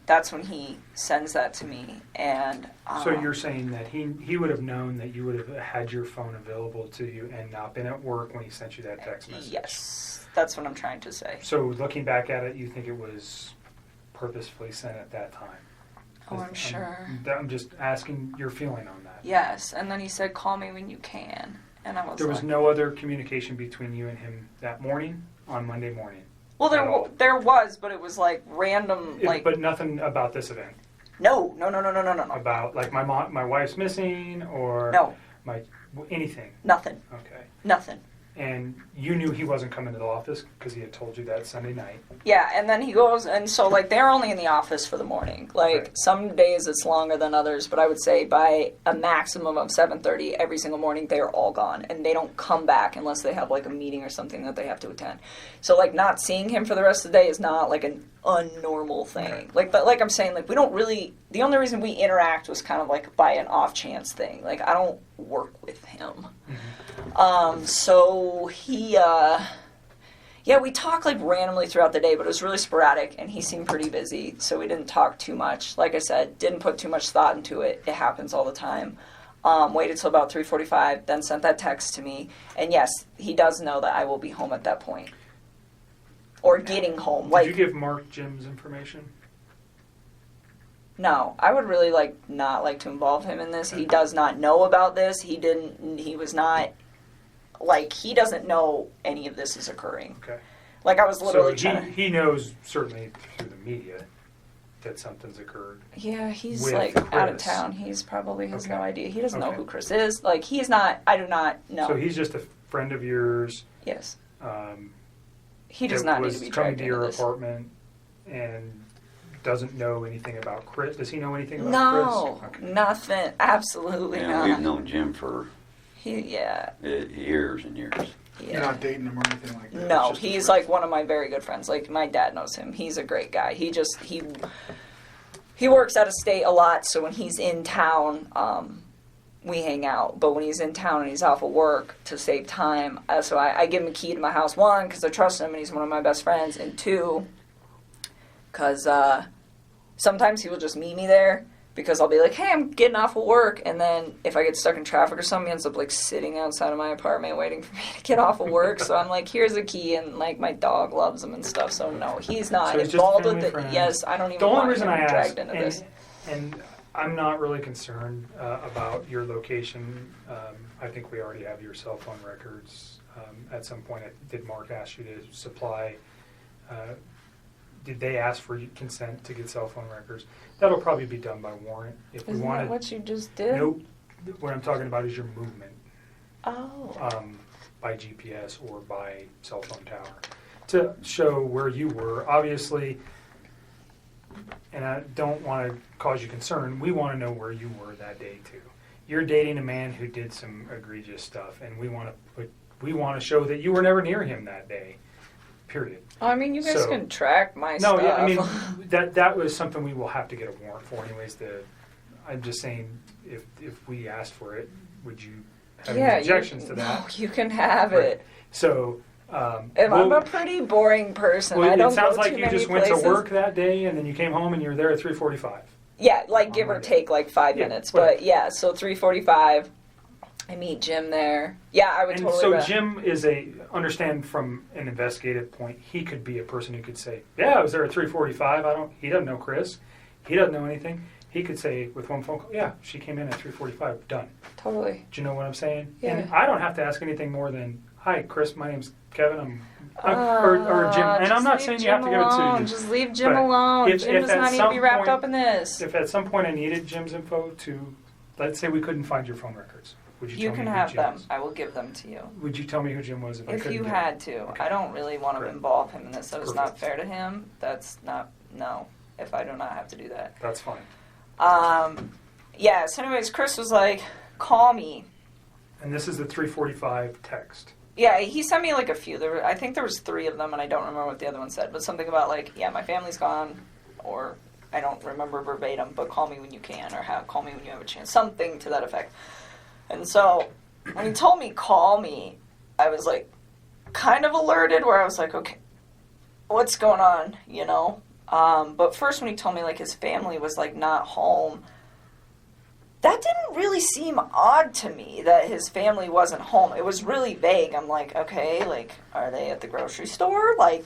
sends that to me. And So you're saying that he would have known that you would have had your phone available to you and not been at work when he sent you that text message? Yes, that's what I'm trying to say. So looking back at it, you think it was purposefully sent at that time? Oh, I'm sure. I'm just asking your feeling on that. Yes, and then he said, call me when you can. And I was There was like, no other communication between you and him that morning, on Monday morning? well, at all? there was, but it was like random, like, But nothing about this event? no. About, like, my wife's missing, or No, anything? nothing. Okay. Nothing. And you knew he wasn't coming to the office because he had told you that Sunday night. Yeah, and then he goes, and so, like, they're only in the office for the morning. Like, Right. some days it's longer than others, but I would say by a maximum of 7:30 every single morning, they're all gone. And they don't come back unless they have, like, a meeting or something that they have to attend. So, like, not seeing him for the rest of the day is not, like, an unnormal thing. Okay. Like, but like I'm saying, like, we don't really, the only reason we interact was kind of, like, by an off-chance thing. Like, I don't work with him. So he, yeah, we talked like randomly throughout the day, but it was really sporadic, and he seemed pretty busy, so we didn't talk too much. Like I said, didn't put too much thought into it. It happens all the time. Waited till about 3:45, then sent that text to me, and yes, he does know that I will be home at that point. Or getting home. Did you give Mark Jim's information? No, I would really not like to involve him in this. He does not know about this. He doesn't know any of this is occurring. Okay. Like, I was literally so trying to... he knows, certainly through the media, that something's occurred. Yeah, he's with like out of Chris. town. He's probably has no Okay. idea. He doesn't know Okay. who Chris is. Like, he's not, I do not know. So he's just a friend of yours. Yes. Um, He does that not need was to be coming dragged to into your this. apartment and doesn't know anything about Chris. Does he know anything about No, Chris? Okay. nothing. Absolutely And not. we've known Jim for Yeah. years and years. You're not dating him or anything like that? No, It's just a he's friend. like one of my very good friends. Like, my dad knows him. He's a great guy. He works out of state a lot, so when he's in town, we hang out. But when he's in town and he's off of work, to save time, so I give him a key to my house, one, because I trust him and he's one of my best friends, and two, because sometimes he will just meet me there, because I'll be like, hey, I'm getting off of work, and then if I get stuck in traffic or something, he ends up like sitting outside of my apartment waiting for me to get off of work. So I'm like, here's a key, and like my dog loves him and stuff. So no, he's not So he's just a involved with family it. friend. Yes, I don't even The only want reason him I dragged asked, into this. and I'm not really concerned about your location. I think we already have your cell phone records. At some point, did Mark ask you to supply? Did they ask for consent to get cell phone records? That'll probably be done by warrant. If we Isn't wanted, that what you just did? nope. What I'm talking about is your movement Oh. by GPS or by cell phone tower to show where you were. Obviously, and I don't want to cause you concern, we want to know where you were that day too. You're dating a man who did some egregious stuff, and we want to show that you were never near him that day. Period. I mean, you guys So- can track my No, stuff. yeah, I mean that was something we will have to get a warrant for, anyways. I'm just saying, if we asked for it, would you have any objections to that? No, you can have Right. it. So, I'm well, a pretty boring person. well, I don't it sounds go like too you many just went places. to work that day, and then you came home and you were there at 3:45. Yeah, like give or Monday. take like 5 Yeah, minutes. whatever. But yeah, so 3:45, I meet Jim there. Yeah, I would And totally. so Jim is understand from an investigative point, he could be a person who could say, yeah, I was there at 3:45. He doesn't know Chris. He doesn't know anything. He could say with one phone call, yeah, she came in at 3:45, done. Totally. Do you know what I'm saying? Yeah. And I don't have to ask anything more than, hi, Chris, my name's Kevin. Or Jim. And I'm not saying you have to give it to you. Just leave Jim But alone. if Jim does at not need to some be wrapped point- up in this. If at some point I needed Jim's info to, let's say we couldn't find your phone records, would you You tell can me who have Jim them. was? I will give them to you. Would you tell me who Jim was if I If couldn't you get had it? to. Okay. I don't really want to Great. involve him in this. That is not Perfect. fair to him. That's not, no, if I do not have to do that. That's fine. Yeah, so anyways, Chris was like, call me. And this is the 3:45 text. Yeah, he sent me like a few. I think there was 3 of them, and I don't remember what the other one said, but something about like, yeah, my family's gone, or I don't remember verbatim, but call me when you can, or call me when you have a chance, something to that effect. And so when he told me call me, I was like kind of alerted, where I was like, okay, what's going on, you know? But first when he told me like his family was like not home, that didn't really seem odd to me that his family wasn't home. It was really vague. I'm like, okay, like, are they at the grocery store? Like,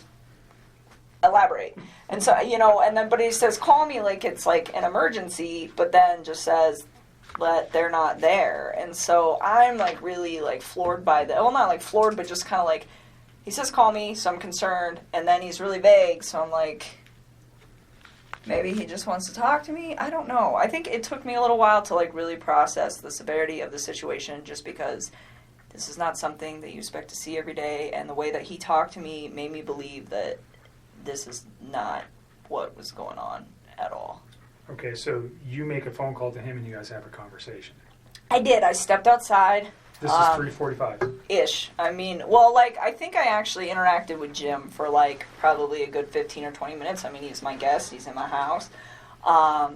elaborate. And so, you know, and then, but he says, call me like it's like an emergency, but then just says that they're not there. And so I'm like really like floored by that. Well, not like floored, but just kind of like, he says, call me, so I'm concerned. And then he's really vague, so I'm like, maybe he just wants to talk to me. I don't know. I think it took me a little while to like really process the severity of the situation, just because this is not something that you expect to see every day, and the way that he talked to me made me believe that this is not what was going on at all. Okay, so you make a phone call to him and you guys have a conversation. I did. I stepped outside. This is 3:45. Ish. I mean, well, like, I think I actually interacted with Jim for, like, probably a good 15 or 20 minutes. I mean, he's my guest. He's in my house.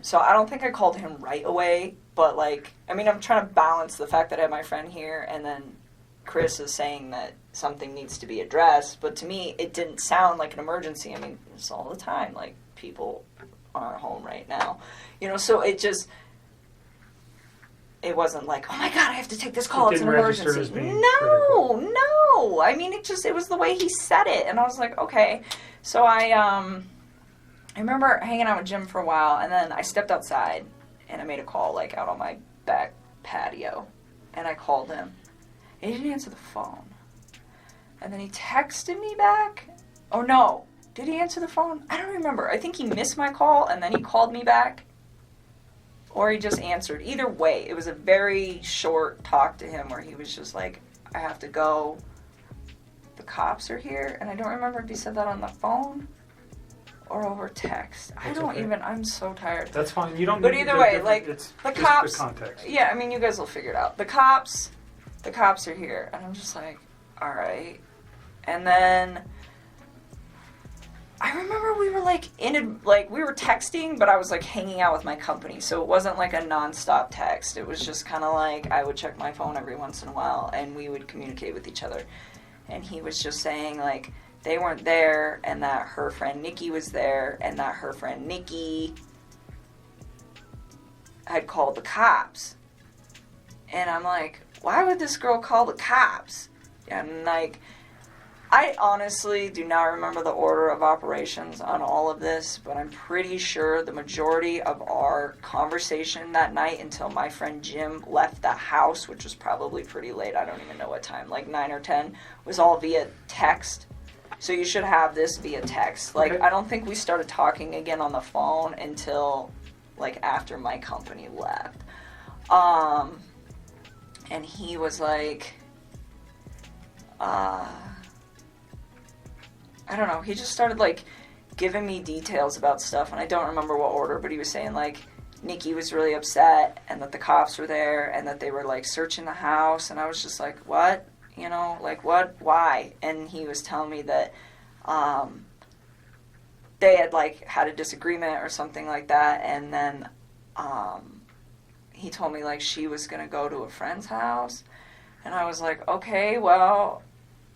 So I don't think I called him right away. But, like, I mean, I'm trying to balance the fact that I have my friend here, and then Chris is saying that something needs to be addressed. But to me, it didn't sound like an emergency. I mean, it's all the time. Like, people aren't home right now. You know, so it just... It wasn't like, oh my God, I have to take this call. It's an didn't register as emergency. being No, critical. no. I mean, it was the way he said it. And I was like, okay. So I remember hanging out with Jim for a while, and then I stepped outside and I made a call, like, out on my back patio. And I called him. And he didn't answer the phone. And then he texted me back. Oh, no. Did he answer the phone? I don't remember. I think he missed my call, and then he called me back. Or he just answered. Either way, it was a very short talk to him where he was just like, I have to go. The cops are here. And I don't remember if he said that on the phone or over text. I That's don't okay. even, I'm so tired. That's fine. You don't But need either the way, different- like, it's the just cops, the context. yeah, I mean, you guys will figure it out. The cops are here. And I'm just like, all right. And then I remember we were like we were texting, but I was like hanging out with my company, so it wasn't like a nonstop text. It was just kind of like I would check my phone every once in a while, and we would communicate with each other. And he was just saying like they weren't there, and that her friend Nikki was there, and that her friend Nikki had called the cops. And I'm like, why would this girl call the cops? And like, I honestly do not remember the order of operations on all of this, but I'm pretty sure the majority of our conversation that night until my friend Jim left the house, which was probably pretty late, I don't even know what time, like 9 or 10, was all via text. So you should have this via text. Like, Okay. I don't think we started talking again on the phone until, like, after my company left. And he was like, I don't know, he just started, like, giving me details about stuff, and I don't remember what order, but he was saying, like, Nikki was really upset, and that the cops were there, and that they were, like, searching the house, and I was just like, what? You know, like, what? Why? And he was telling me that, they had, like, had a disagreement or something like that, and then, he told me, like, she was gonna go to a friend's house, and I was like, okay, well,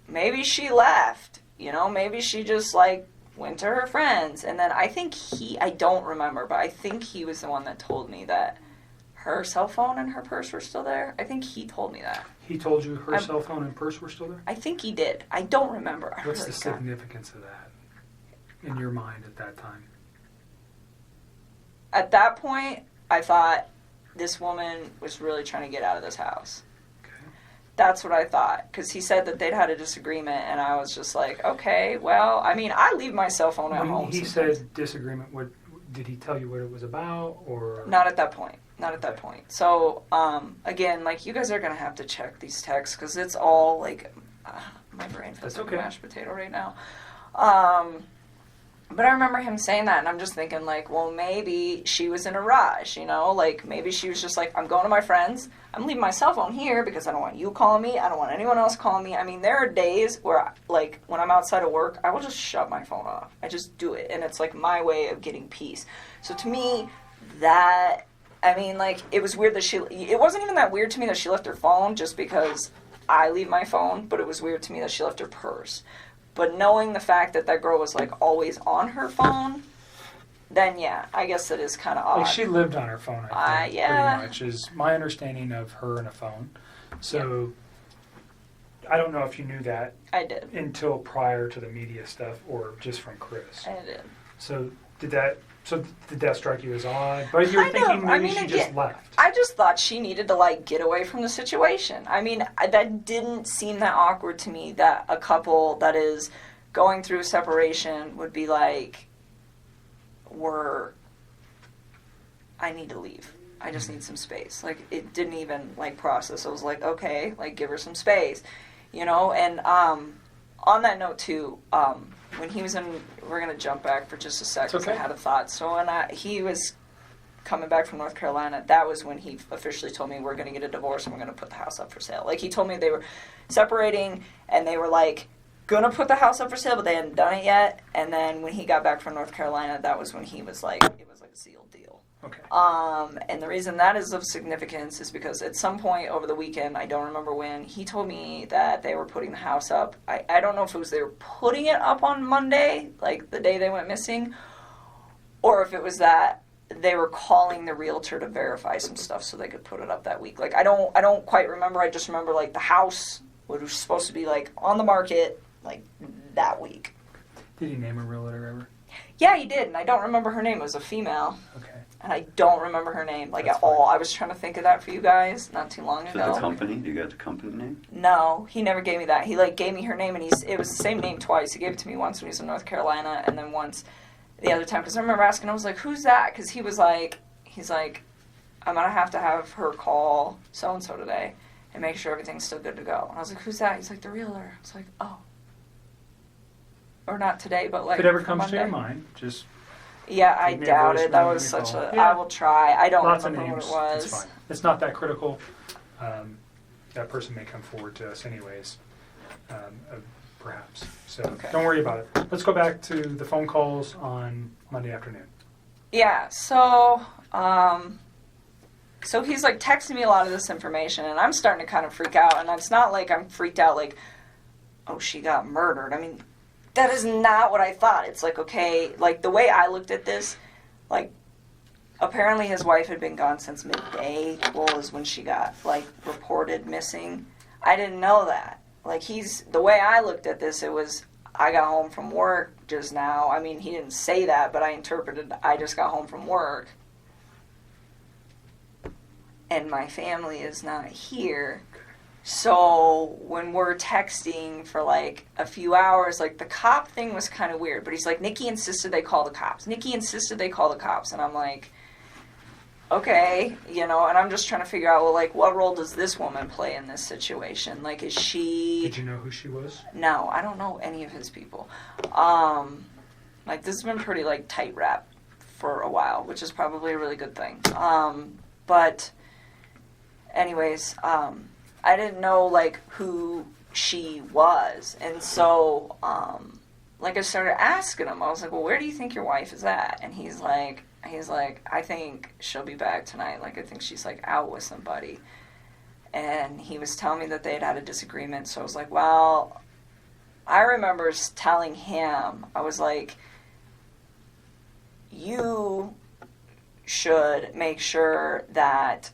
maybe she left. You know, maybe she just, like, went to her friends. And then I think I don't remember, but I think he was the one that told me that her cell phone and her purse were still there. I think he told me that. He told you her cell phone and purse were still there? I think he did. I don't remember. What's the significance of that in your mind at that time? At that point, I thought this woman was really trying to get out of this house. Okay. That's what I thought. Because he said that they'd had a disagreement, and I was just like, okay, well, I mean, I leave my cell phone at When home he sometimes. said disagreement, did he tell you what it was about, or? Not at that point. Not at that point. So, again, like, you guys are going to have to check these texts, because it's all, like, my brain feels That's like okay. a mashed potato right now. But I remember him saying that, and I'm just thinking, like, well, maybe she was in a rush, you know? Like, maybe she was just like, I'm going to my friends. I'm leaving my cell phone here because I don't want you calling me. I don't want anyone else calling me. I mean, there are days where, like, when I'm outside of work, I will just shut my phone off. I just do it, and it's, like, my way of getting peace. So to me, that, I mean, like, it was weird that it wasn't even that weird to me that she left her phone just because I leave my phone, but it was weird to me that she left her purse. But knowing the fact that that girl was, like, always on her phone, then, yeah, I guess it is kind of odd. Like, she lived on her phone, I think, yeah. pretty much, is my understanding of her and a phone. So, I don't know if you knew that I did. until prior to the media stuff, or just from Chris. I did. So, did that strike you as odd? But you were Kind thinking of. maybe I mean, she again, just left. I just thought she needed to, like, get away from the situation. I mean, that didn't seem that awkward to me that a couple that is going through separation would be like, I need to leave. I just need some space. Like, it didn't even, like, process. I was like, okay, like, give her some space, you know? And on that note, too, when he was we're going to jump back for just a sec because Okay. I had a thought. So when he was coming back from North Carolina, that was when he officially told me we're going to get a divorce and we're going to put the house up for sale. Like, he told me they were separating and they were, like, going to put the house up for sale, but they hadn't done it yet. And then when he got back from North Carolina, that was when he was like, it was like a sealed deal. Okay. And the reason that is of significance is because at some point over the weekend, I don't remember when, he told me that they were putting the house up. I don't know if it was they were putting it up on Monday, like the day they went missing, or if it was that they were calling the realtor to verify some stuff so they could put it up that week. Like, I don't quite remember. I just remember, like, the house was supposed to be, like, on the market, like, that week. Did he name a realtor ever? Yeah, he did, and I don't remember her name. It was a female. Okay. And I don't remember her name, like, That's at all. fine. I was trying to think of that for you guys not too long So ago. the company, do you got the company name? No, he never gave me that. He, like, gave me her name, and it was the same name twice. He gave it to me once when he was in North Carolina, and then once the other time. Because I remember asking, I was like, who's that? Because he's like, I'm going to have her call so-and-so today and make sure everything's still good to go. And I was like, who's that? He's like, the realtor. I was like, oh. Or not today, but, like, If it ever for comes to Monday. your mind, just Yeah, I Give me a doubt voice, it. That give was me a such call. a... Yeah. I will try. I don't lots of remember names. what it was. It's fine. It's not that critical. That person may come forward to us anyways, perhaps. So Okay. don't worry about it. Let's go back to the phone calls on Monday afternoon. Yeah, so he's, like, texting me a lot of this information, and I'm starting to kind of freak out, and it's not like I'm freaked out like, oh, she got murdered. I mean, that is not what I thought. It's like, okay, like, the way I looked at this, like, apparently his wife had been gone since midday, is when she got, like, reported missing. I didn't know that. Like, the way I looked at this, it was, I got home from work just now. I mean, he didn't say that, but I interpreted, I just got home from work. And my family is not here. So when we're texting for, like, a few hours, like, the cop thing was kind of weird. But he's like, Nikki insisted they call the cops. Nikki insisted they call the cops. And I'm like, okay, you know, and I'm just trying to figure out, well, like, what role does this woman play in this situation? Like, is she... Did you know who she was? No, I don't know any of his people. Like, this has been pretty, like, tight wrap for a while, which is probably a really good thing. But anyways, I didn't know, like, who she was. And so, like, I started asking him. I was like, well, where do you think your wife is at? And he's like, I think she'll be back tonight. Like, I think she's, like, out with somebody. And he was telling me that they had a disagreement. So I was like, well, I remember telling him, I was like, you should make sure that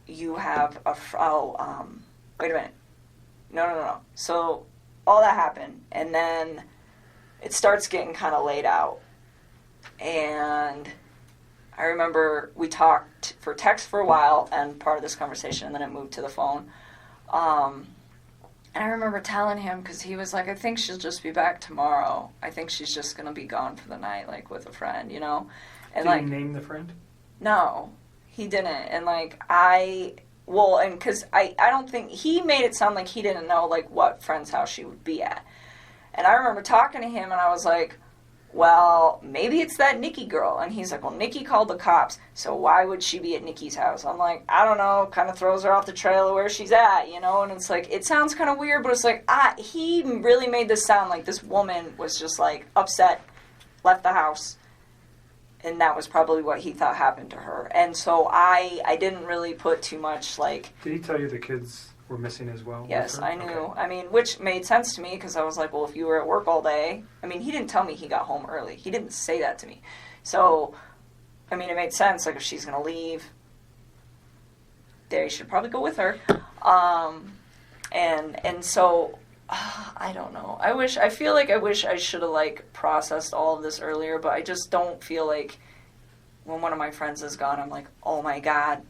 you have wait a minute. No. So all that happened, and then it starts getting kind of laid out. And I remember we talked for text for a while, and part of this conversation, and then it moved to the phone. And I remember telling him, because he was like, I think she'll just be back tomorrow. I think she's just going to be gone for the night, like, with a friend, you know? And Did like, he name the friend? no, he didn't. And, like, because I don't think, he made it sound like he didn't know, like, what friend's house she would be at. And I remember talking to him, and I was like, well, maybe it's that Nikki girl. And he's like, well, Nikki called the cops, so why would she be at Nikki's house? I'm like, I don't know, kind of throws her off the trail of where she's at, you know? And it's like, it sounds kind of weird, but it's like, he really made this sound like this woman was just, like, upset, left the house, and that was probably what he thought happened to her. And so I didn't really put too much, like... Did he tell you the kids were missing as well? Yes, I knew. Okay. I mean, which made sense to me, because I was like, well, if you were at work all day... I mean, he didn't tell me he got home early. He didn't say that to me. So, I mean, it made sense. Like, if she's going to leave, they should probably go with her. And so, I don't know. I feel like I wish I should have, like, processed all of this earlier, but I just don't feel like... When one of my friends is gone, I'm like, oh my God,